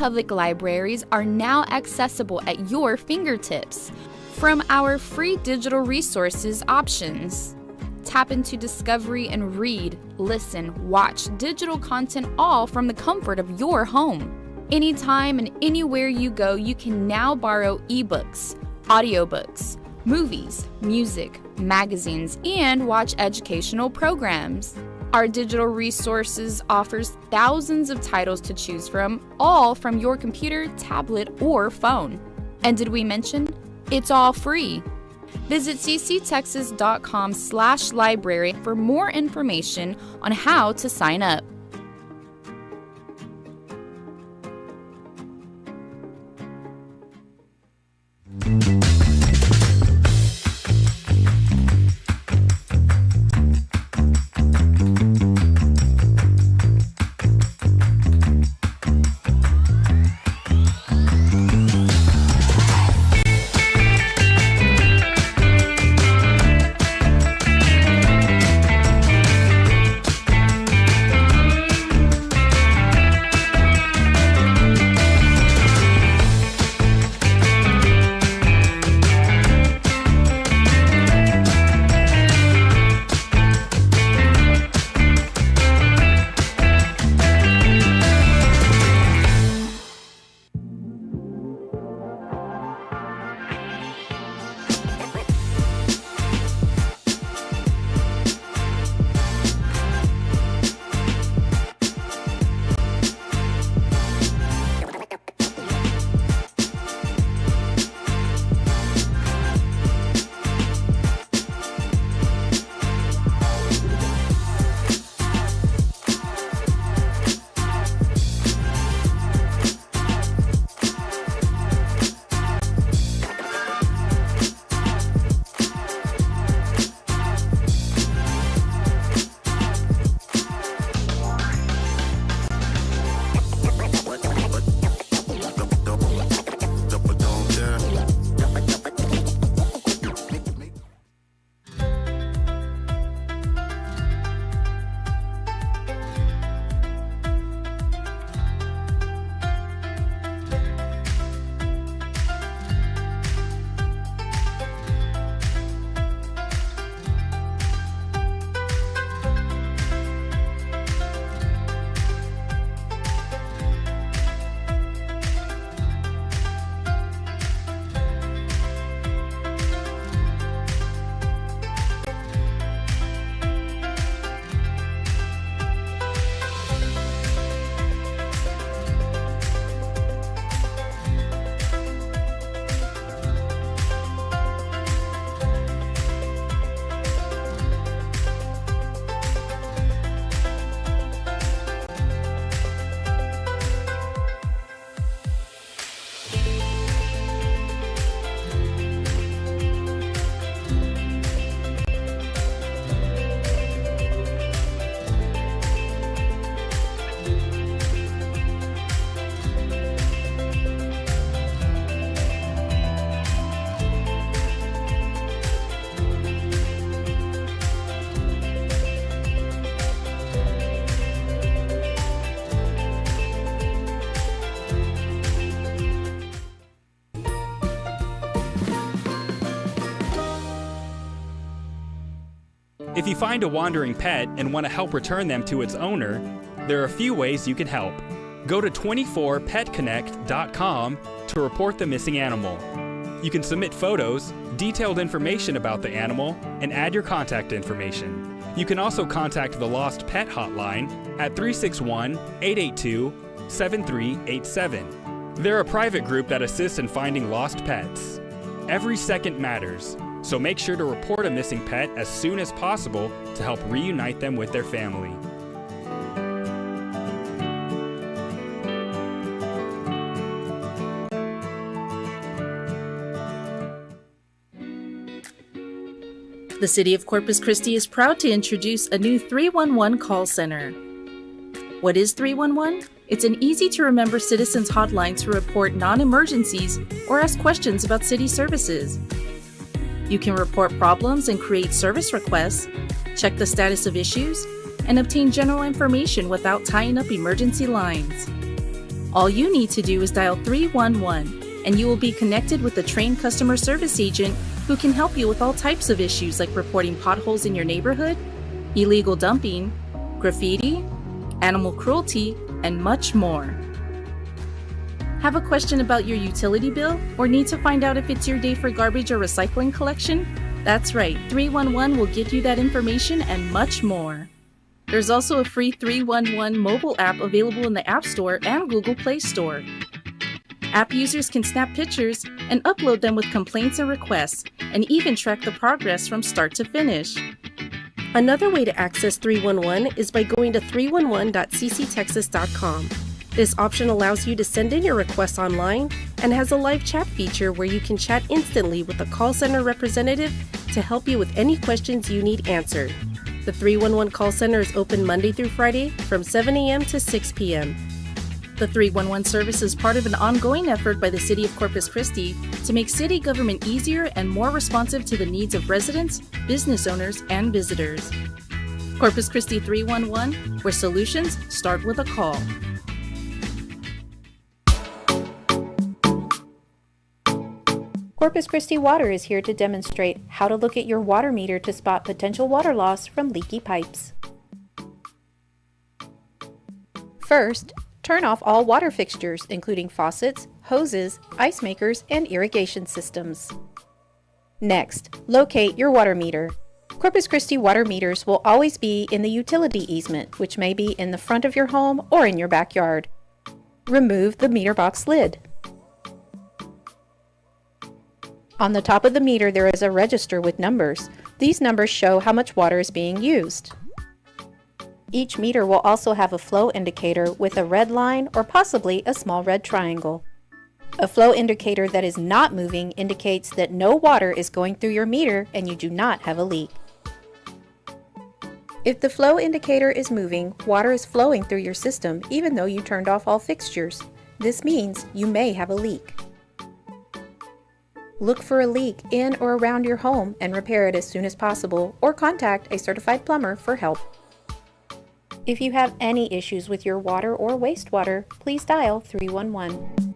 public libraries are now accessible at your fingertips. From our free digital resources options, tap into Discovery and read, listen, watch digital content all from the comfort of your home. Anytime and anywhere you go, you can now borrow ebooks, audiobooks, movies, music, magazines, and watch educational programs. Our digital resources offers thousands of titles to choose from, all from your computer, tablet, or phone. And did we mention? It's all free. Visit cctexas.com/library for more information on how to sign up. If you find a wandering pet and want to help return them to its owner, there are a few ways you can help. Go to 24petconnect.com to report the missing animal. You can submit photos, detailed information about the animal, and add your contact information. You can also contact the Lost Pet Hotline at 361-882-7387. They're a private group that assists in finding lost pets. Every second matters, so make sure to report a missing pet as soon as possible to help reunite them with their family. The City of Corpus Christi is proud to introduce a new 311 call center. What is 311? It's an easy-to-remember citizens hotline to report non-emergencies or ask questions about city services. You can report problems and create service requests, check the status of issues, and obtain general information without tying up emergency lines. All you need to do is dial 311, and you will be connected with a trained customer service agent who can help you with all types of issues like reporting potholes in your neighborhood, illegal dumping, graffiti, animal cruelty, and much more. Have a question about your utility bill or need to find out if it's your day for garbage or recycling collection? That's right, 311 will get you that information and much more. There's also a free 311 mobile app available in the App Store and Google Play Store. App users can snap pictures and upload them with complaints and requests, and even track the progress from start to finish. Another way to access 311 is by going to 311.cctexas.com. This option allows you to send in your requests online and has a live chat feature where you can chat instantly with a call center representative to help you with any questions you need answered. The 311 call center is open Monday through Friday from 7 a.m. to 6 p.m. The 311 service is part of an ongoing effort by the City of Corpus Christi to make city government easier and more responsive to the needs of residents, business owners, and visitors. Corpus Christi 311, where solutions start with a call. Corpus Christi Water is here to demonstrate how to look at your water meter to spot potential water loss from leaky pipes. First, turn off all water fixtures, including faucets, hoses, ice makers, and irrigation systems. Next, locate your water meter. Corpus Christi water meters will always be in the utility easement, which may be in the front of your home or in your backyard. Remove the meter box lid. On the top of the meter, there is a register with numbers. These numbers show how much water is being used. Each meter will also have a flow indicator with a red line or possibly a small red triangle. A flow indicator that is not moving indicates that no water is going through your meter and you do not have a leak. If the flow indicator is moving, water is flowing through your system even though you turned off all fixtures. This means you may have a leak. Look for a leak in or around your home and repair it as soon as possible, or contact a certified plumber for help. If you have any issues with your water or wastewater, please dial 311.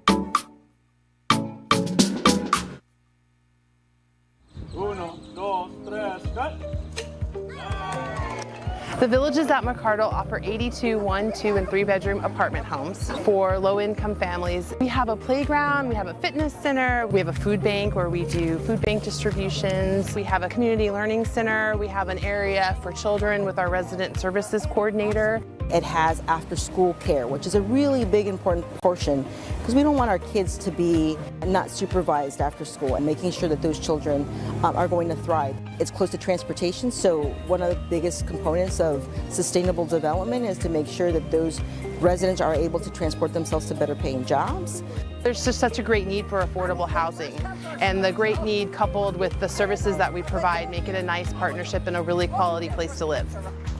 The Villages at McCardle offer 82 1-, 2-, and 3-bedroom apartment homes for low-income families. We have a playground, we have a fitness center, we have a food bank where we do food bank distributions, we have a community learning center, we have an area for children with our resident services coordinator. It has after-school care, which is a really big, important portion because we don't want our kids to be not supervised after school, and making sure that those children are going to thrive. It's close to transportation, so one of the biggest components of sustainable development is to make sure that those residents are able to transport themselves to better paying jobs. There's just such a great need for affordable housing, and the great need coupled with the services that we provide make it a nice partnership and a really quality place to live.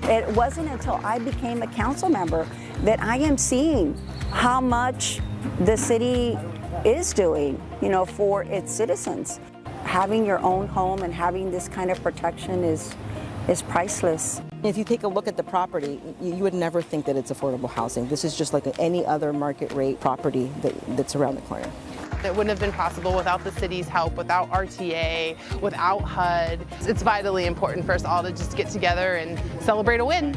It wasn't until I became a council member that I am seeing how much the city is doing, for its citizens. Having your own home and having this kind of protection is priceless. If you take a look at the property, you would never think that it's affordable housing. This is just like any other market rate property that's around the corner. It wouldn't have been possible without the city's help, without RTA, without HUD. It's vitally important for us all to just get together and celebrate a win.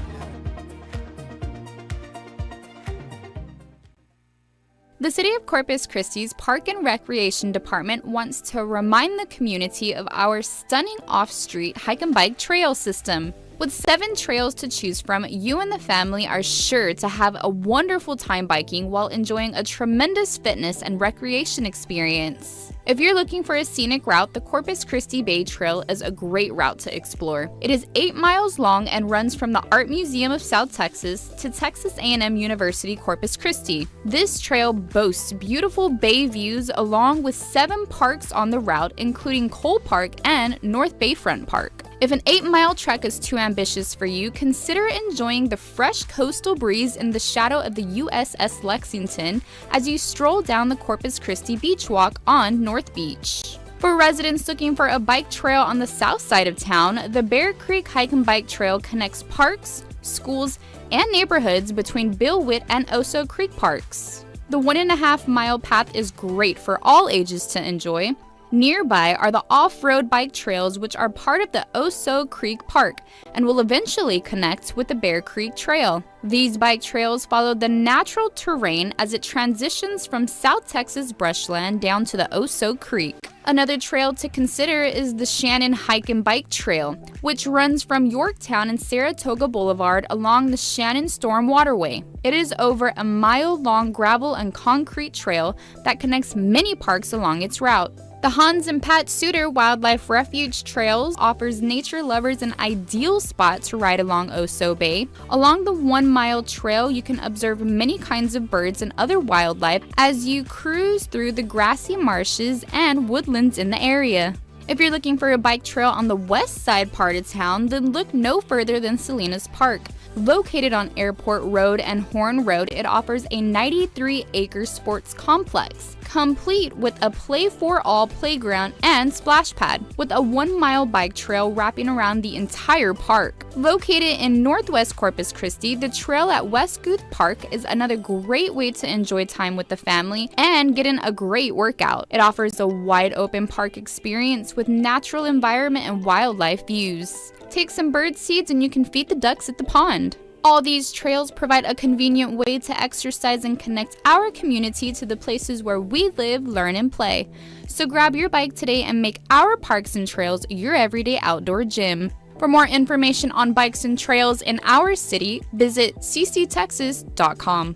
The City of Corpus Christi's Park and Recreation Department wants to remind the community of our stunning off-street hike and bike trail system. With 7 trails to choose from, you and the family are sure to have a wonderful time biking while enjoying a tremendous fitness and recreation experience. If you're looking for a scenic route, the Corpus Christi Bay Trail is a great route to explore. It is 8 miles long and runs from the Art Museum of South Texas to Texas A&M University Corpus Christi. This trail boasts beautiful bay views along with 7 parks on the route, including Cole Park and North Bayfront Park. If an 8-mile trek is too ambitious for you, consider enjoying the fresh coastal breeze in the shadow of the USS Lexington as you stroll down the Corpus Christi Beach Walk on North Beach. For residents looking for a bike trail on the south side of town, the Bear Creek Hike and Bike Trail connects parks, schools, and neighborhoods between Bill Witt and Oso Creek Parks. The 1.5 mile path is great for all ages to enjoy. Nearby are the off-road bike trails, which are part of the Oso Creek Park and will eventually connect with the Bear Creek Trail. These bike trails follow the natural terrain as it transitions from South Texas brushland down to the Oso Creek. Another trail to consider is the Shannon Hike and Bike Trail, which runs from Yorktown and Saratoga Boulevard along the Shannon Storm Waterway. It is over a mile-long gravel and concrete trail that connects many parks along its route. The Hans and Pat Suter Wildlife Refuge Trails offers nature lovers an ideal spot to ride along Oso Bay. Along the 1 mile trail, you can observe many kinds of birds and other wildlife as you cruise through the grassy marshes and woodlands in the area. If you're looking for a bike trail on the west side part of town, then look no further than Salinas Park. Located on Airport Road and Horn Road, it offers a 93-acre sports complex, complete with a play-for-all playground and splash pad, with a 1 mile bike trail wrapping around the entire park. Located in northwest Corpus Christi, the trail at West Guth Park is another great way to enjoy time with the family and get in a great workout. It offers a wide-open park experience with natural environment and wildlife views. Take some bird seeds and you can feed the ducks at the pond. All these trails provide a convenient way to exercise and connect our community to the places where we live, learn, and play. So grab your bike today and make our parks and trails your everyday outdoor gym. For more information on bikes and trails in our city, visit cctexas.com.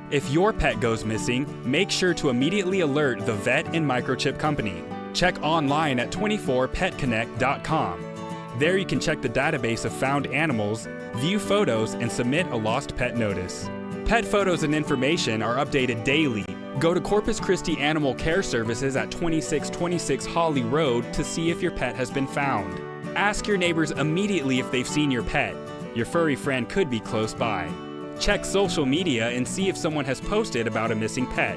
If your pet goes missing, make sure to immediately alert the vet and microchip company. Check online at 24petconnect.com. There you can check the database of found animals, view photos, and submit a lost pet notice. Pet photos and information are updated daily. Go to Corpus Christi Animal Care Services at 2626 Holly Road to see if your pet has been found. Ask your neighbors immediately if they've seen your pet. Your furry friend could be close by. Check social media and see if someone has posted about a missing pet.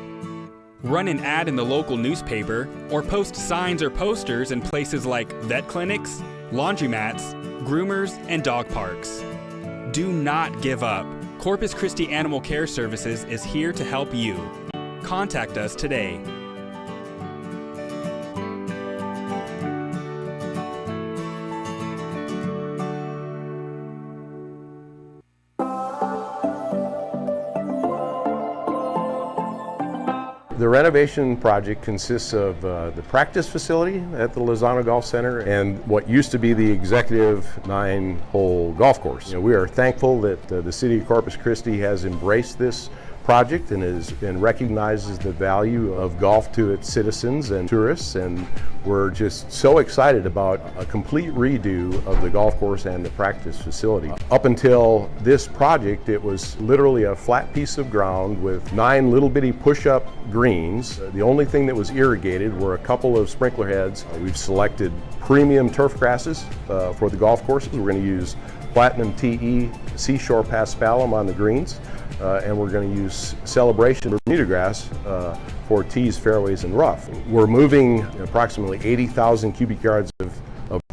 Run an ad in the local newspaper or post signs or posters in places like vet clinics, laundromats, groomers, and dog parks. Do not give up. Corpus Christi Animal Care Services is here to help you. Contact us today. The renovation project consists of the practice facility at the Lozano Golf Center and what used to be the executive 9-hole golf course. We are thankful that the City of Corpus Christi has embraced this project and recognizes the value of golf to its citizens and tourists, and we're just so excited about a complete redo of the golf course and the practice facility. Up until this project, it was literally a flat piece of ground with 9 little bitty push-up greens. The only thing that was irrigated were a couple of sprinkler heads. We've selected premium turf grasses for the golf courses. We're going to use Platinum TE Seashore Paspalum on the greens. And we're going to use Celebration Bermuda grass for tees, fairways, and rough. We're moving approximately 80,000 cubic yards of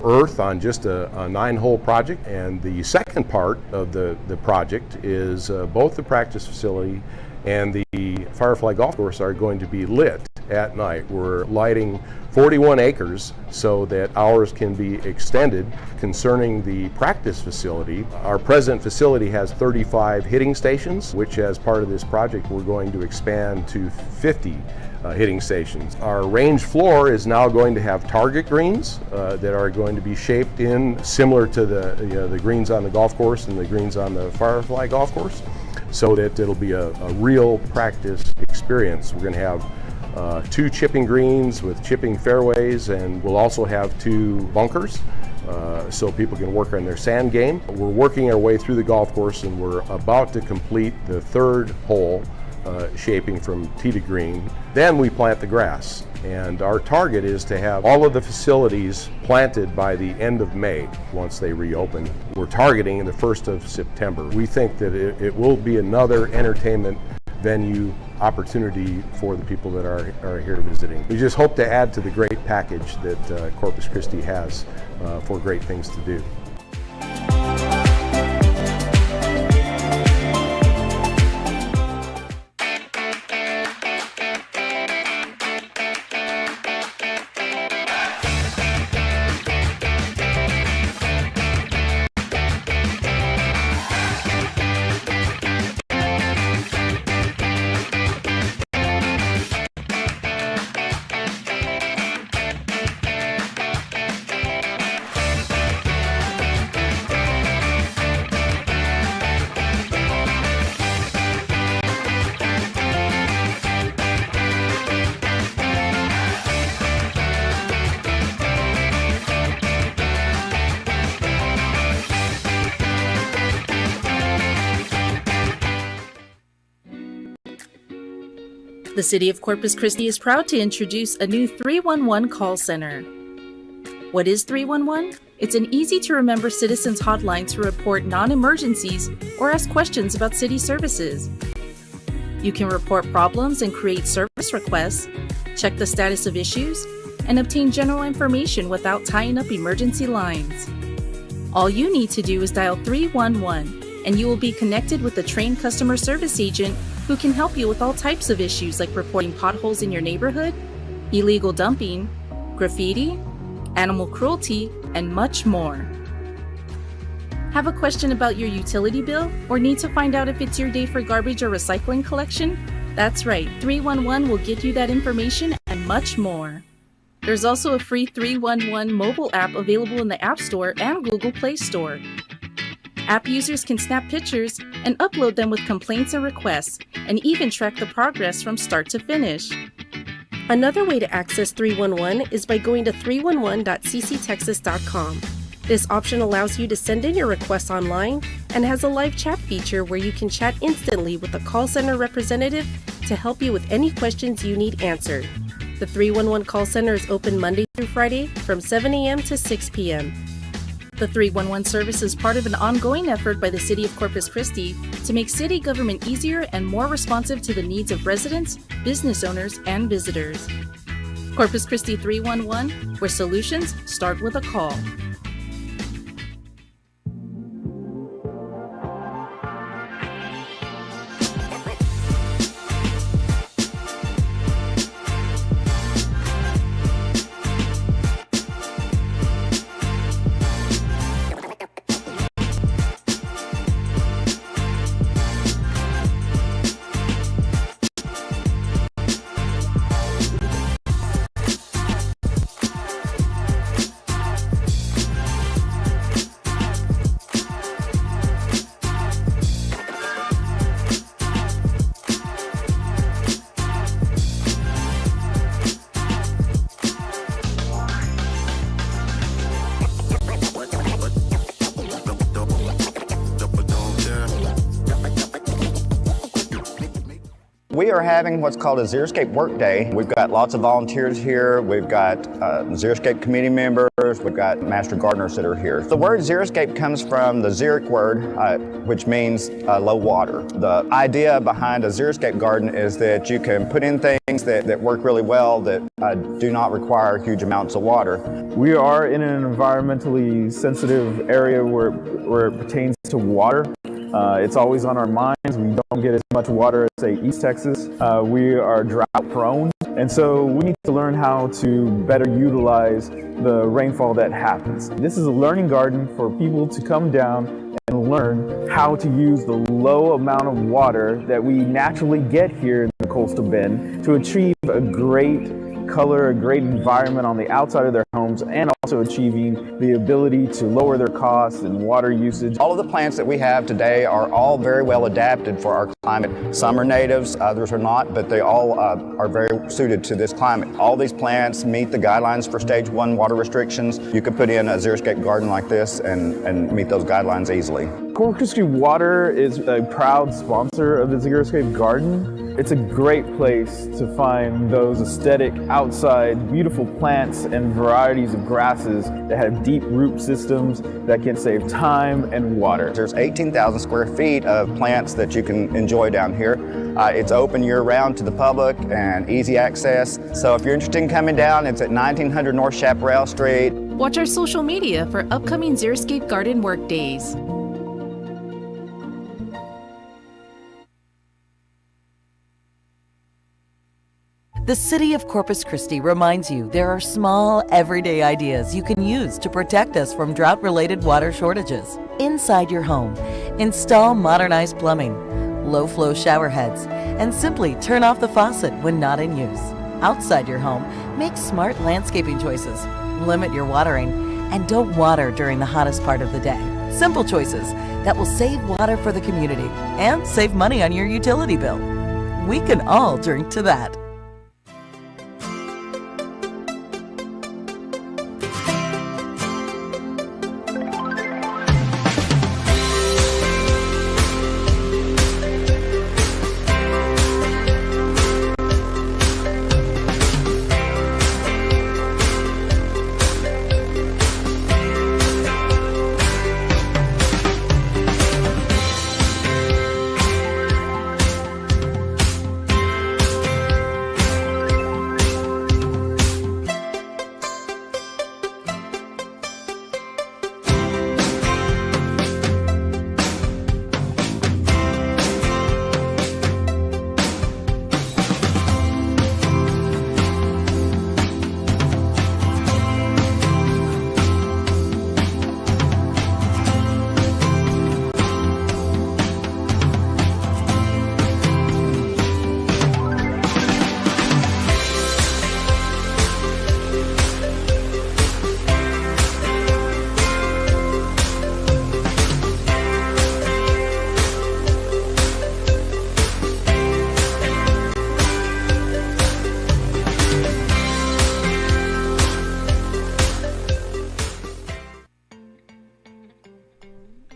earth on just a 9-hole project. And the second part of the project is both the practice facility and the Firefly Golf Course are going to be lit at night. We're lighting 41 acres so that hours can be extended. Concerning the practice facility, our present facility has 35 hitting stations, which as part of this project we're going to expand to 50 hitting stations. Our range floor is now going to have target greens that are going to be shaped in similar to the greens on the golf course and the greens on the Firefly Golf Course, so that it'll be a real practice experience. We're going to have 2 chipping greens with chipping fairways, and we'll also have 2 bunkers so people can work on their sand game. We're working our way through the golf course and we're about to complete the 3rd hole shaping from tee to green. Then we plant the grass, and our target is to have all of the facilities planted by the end of May once they reopen. We're targeting the 1st of September. We think that it will be another entertainment venue opportunity for the people that are here visiting. We just hope to add to the great package that Corpus Christi has for great things to do. The City of Corpus Christi is proud to introduce a new 311 call center. What is 311? It's an easy-to-remember citizens hotline to report non-emergencies or ask questions about city services. You can report problems and create service requests, check the status of issues, and obtain general information without tying up emergency lines. All you need to do is dial 311, and you will be connected with a trained customer service agent who can help you with all types of issues like reporting potholes in your neighborhood, illegal dumping, graffiti, animal cruelty, and much more. Have a question about your utility bill or need to find out if it's your day for garbage or recycling collection? That's right, 311 will get you that information and much more. There's also a free 311 mobile app available in the App Store and Google Play Store. App users can snap pictures and upload them with complaints and requests, and even track the progress from start to finish. Another way to access 311 is by going to 311.cctexas.com. This option allows you to send in your requests online and has a live chat feature where you can chat instantly with a call center representative to help you with any questions you need answered. The 311 call center is open Monday through Friday from 7 a.m. to 6 p.m. The 311 service is part of an ongoing effort by the City of Corpus Christi to make city government easier and more responsive to the needs of residents, business owners, and visitors. Corpus Christi 311, where solutions start with a call. We are having what's called a Xeriscape Work Day. We've got lots of volunteers here. We've got Xeriscape committee members. We've got master gardeners that are here. The word Xeriscape comes from the Xeric word, which means low water. The idea behind a Xeriscape garden is that you can put in things that work really well that do not require huge amounts of water. We are in an environmentally sensitive area where it pertains to water. It's always on our minds. We don't get as much water as, say, East Texas. We are drought prone, and so we need to learn how to better utilize the rainfall that happens. This is a learning garden for people to come down and learn how to use the low amount of water that we naturally get here in the coastal bend to achieve a great color, a great environment on the outside of their homes, and also achieving the ability to lower their costs and water usage. All of the plants that we have today are all very well adapted for our climate. Some are natives, others are not, but they all are very suited to this climate. All these plants meet the guidelines for stage 1 water restrictions. You could put in a Xeriscape garden like this and meet those guidelines easily. Corpus Christi Water is a proud sponsor of the Xeriscape Garden. It's a great place to find those aesthetic, outside, beautiful plants and varieties of grasses that have deep root systems that can save time and water. There's 18,000 square feet of plants that you can enjoy down here. It's open year-round to the public and easy access. So if you're interested in coming down, it's at 1900 North Chaparral Street. Watch our social media for upcoming Xeriscape Garden Work Days. The City of Corpus Christi reminds you there are small, everyday ideas you can use to protect us from drought-related water shortages. Inside your home, install modernized plumbing, low-flow shower heads, and simply turn off the faucet when not in use. Outside your home, make smart landscaping choices, limit your watering, and don't water during the hottest part of the day. Simple choices that will save water for the community and save money on your utility bill. We can all drink to that.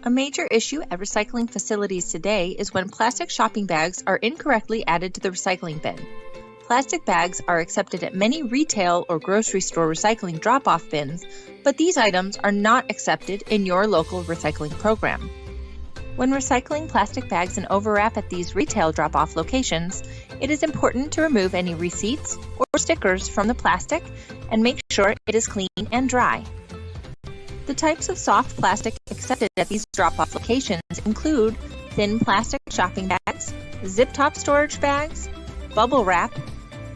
A major issue at recycling facilities today is when plastic shopping bags are incorrectly added to the recycling bin. Plastic bags are accepted at many retail or grocery store recycling drop-off bins, but these items are not accepted in your local recycling program. When recycling plastic bags and overwrap at these retail drop-off locations, it is important to remove any receipts or stickers from the plastic and make sure it is clean and dry. The types of soft plastic accepted at these drop-off locations include thin plastic shopping bags, zip-top storage bags, bubble wrap,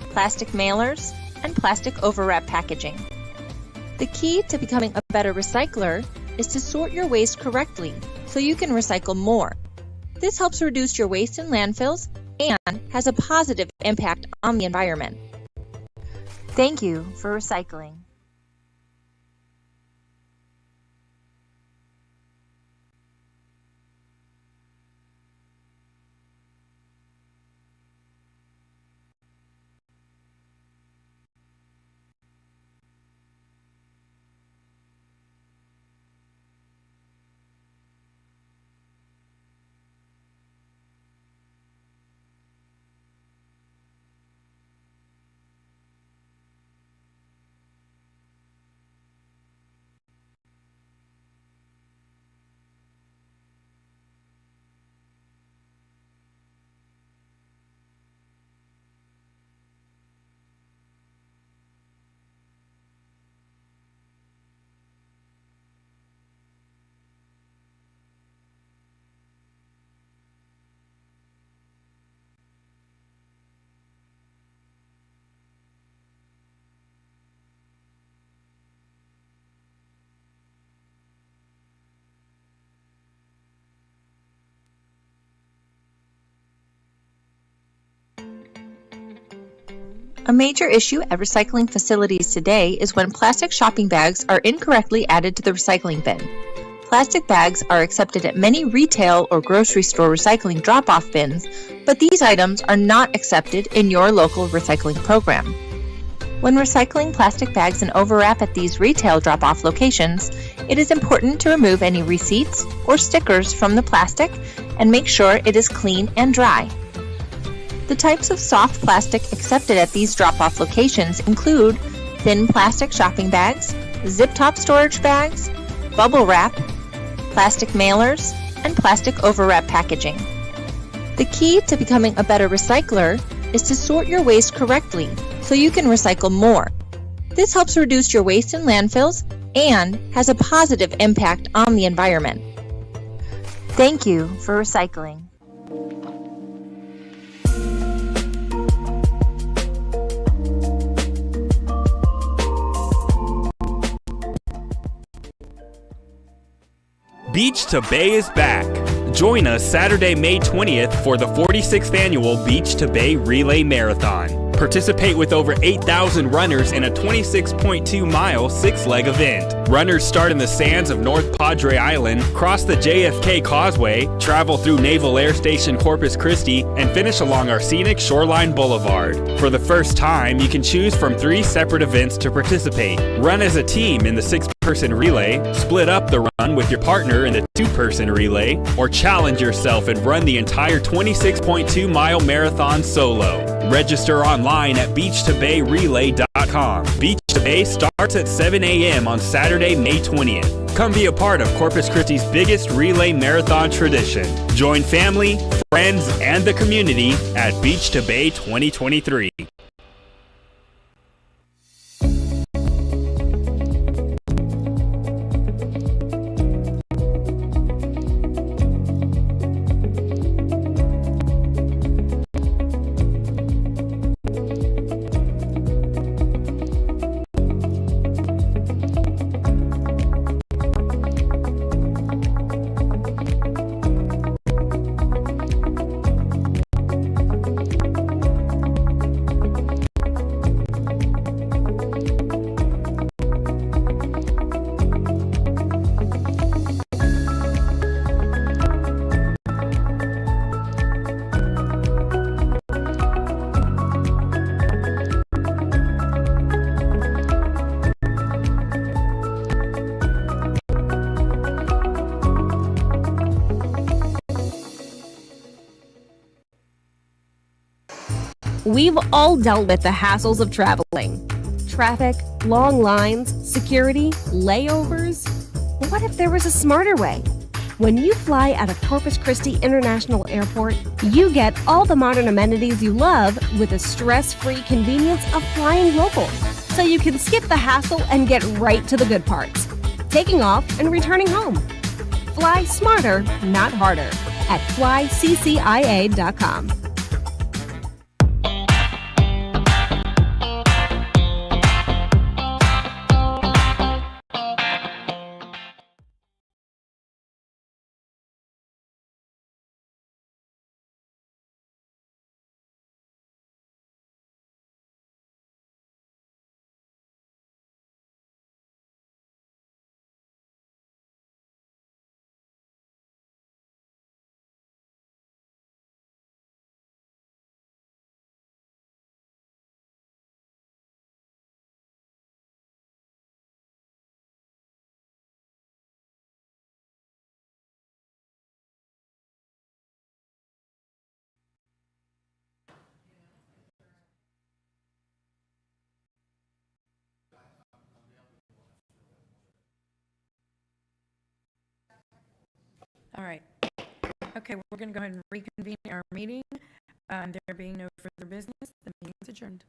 plastic mailers, and plastic overwrap packaging. The key to becoming a better recycler is to sort your waste correctly so you can recycle more. This helps reduce your waste in landfills and has a positive impact on the environment. Thank you for recycling. A major issue at recycling facilities today is when plastic shopping bags are incorrectly added to the recycling bin. Plastic bags are accepted at many retail or grocery store recycling drop-off bins, but these items are not accepted in your local recycling program. When recycling plastic bags and overwrap at these retail drop-off locations, it is important to remove any receipts or stickers from the plastic and make sure it is clean and dry. The types of soft plastic accepted at these drop-off locations include thin plastic shopping bags, zip-top storage bags, bubble wrap, plastic mailers, and plastic overwrap packaging. The key to becoming a better recycler is to sort your waste correctly so you can recycle more. This helps reduce your waste in landfills and has a positive impact on the environment. Thank you for recycling. Beach to Bay is back. Join us Saturday, May 20th for the 46th annual Beach to Bay Relay Marathon. Participate with over 8,000 runners in a 26.2-mile six-leg event. Runners start in the sands of North Padre Island, cross the JFK Causeway, travel through Naval Air Station Corpus Christi, and finish along our scenic Shoreline Boulevard. For the first time, you can choose from 3 separate events to participate. Run as a team in the 6-person relay, split up the run with your partner in the 2-person relay, or challenge yourself and run the entire 26.2-mile marathon solo. Register online at beachtobayrelay.com. Beach to Bay starts at 7 a.m. on Saturday, May 20th. Come be a part of Corpus Christi's biggest relay marathon tradition. Join family, friends, and the community at Beach to Bay 2023. We've all dealt with the hassles of traveling. Traffic, long lines, security, layovers. What if there was a smarter way? When you fly out of Corpus Christi International Airport, you get all the modern amenities you love with the stress-free convenience of flying local. So you can skip the hassle and get right to the good parts, taking off and returning home. Fly smarter, not harder, at flyccia.com. All right. Okay, we're going to go ahead and reconvene our meeting. There being no further business, the meeting is adjourned.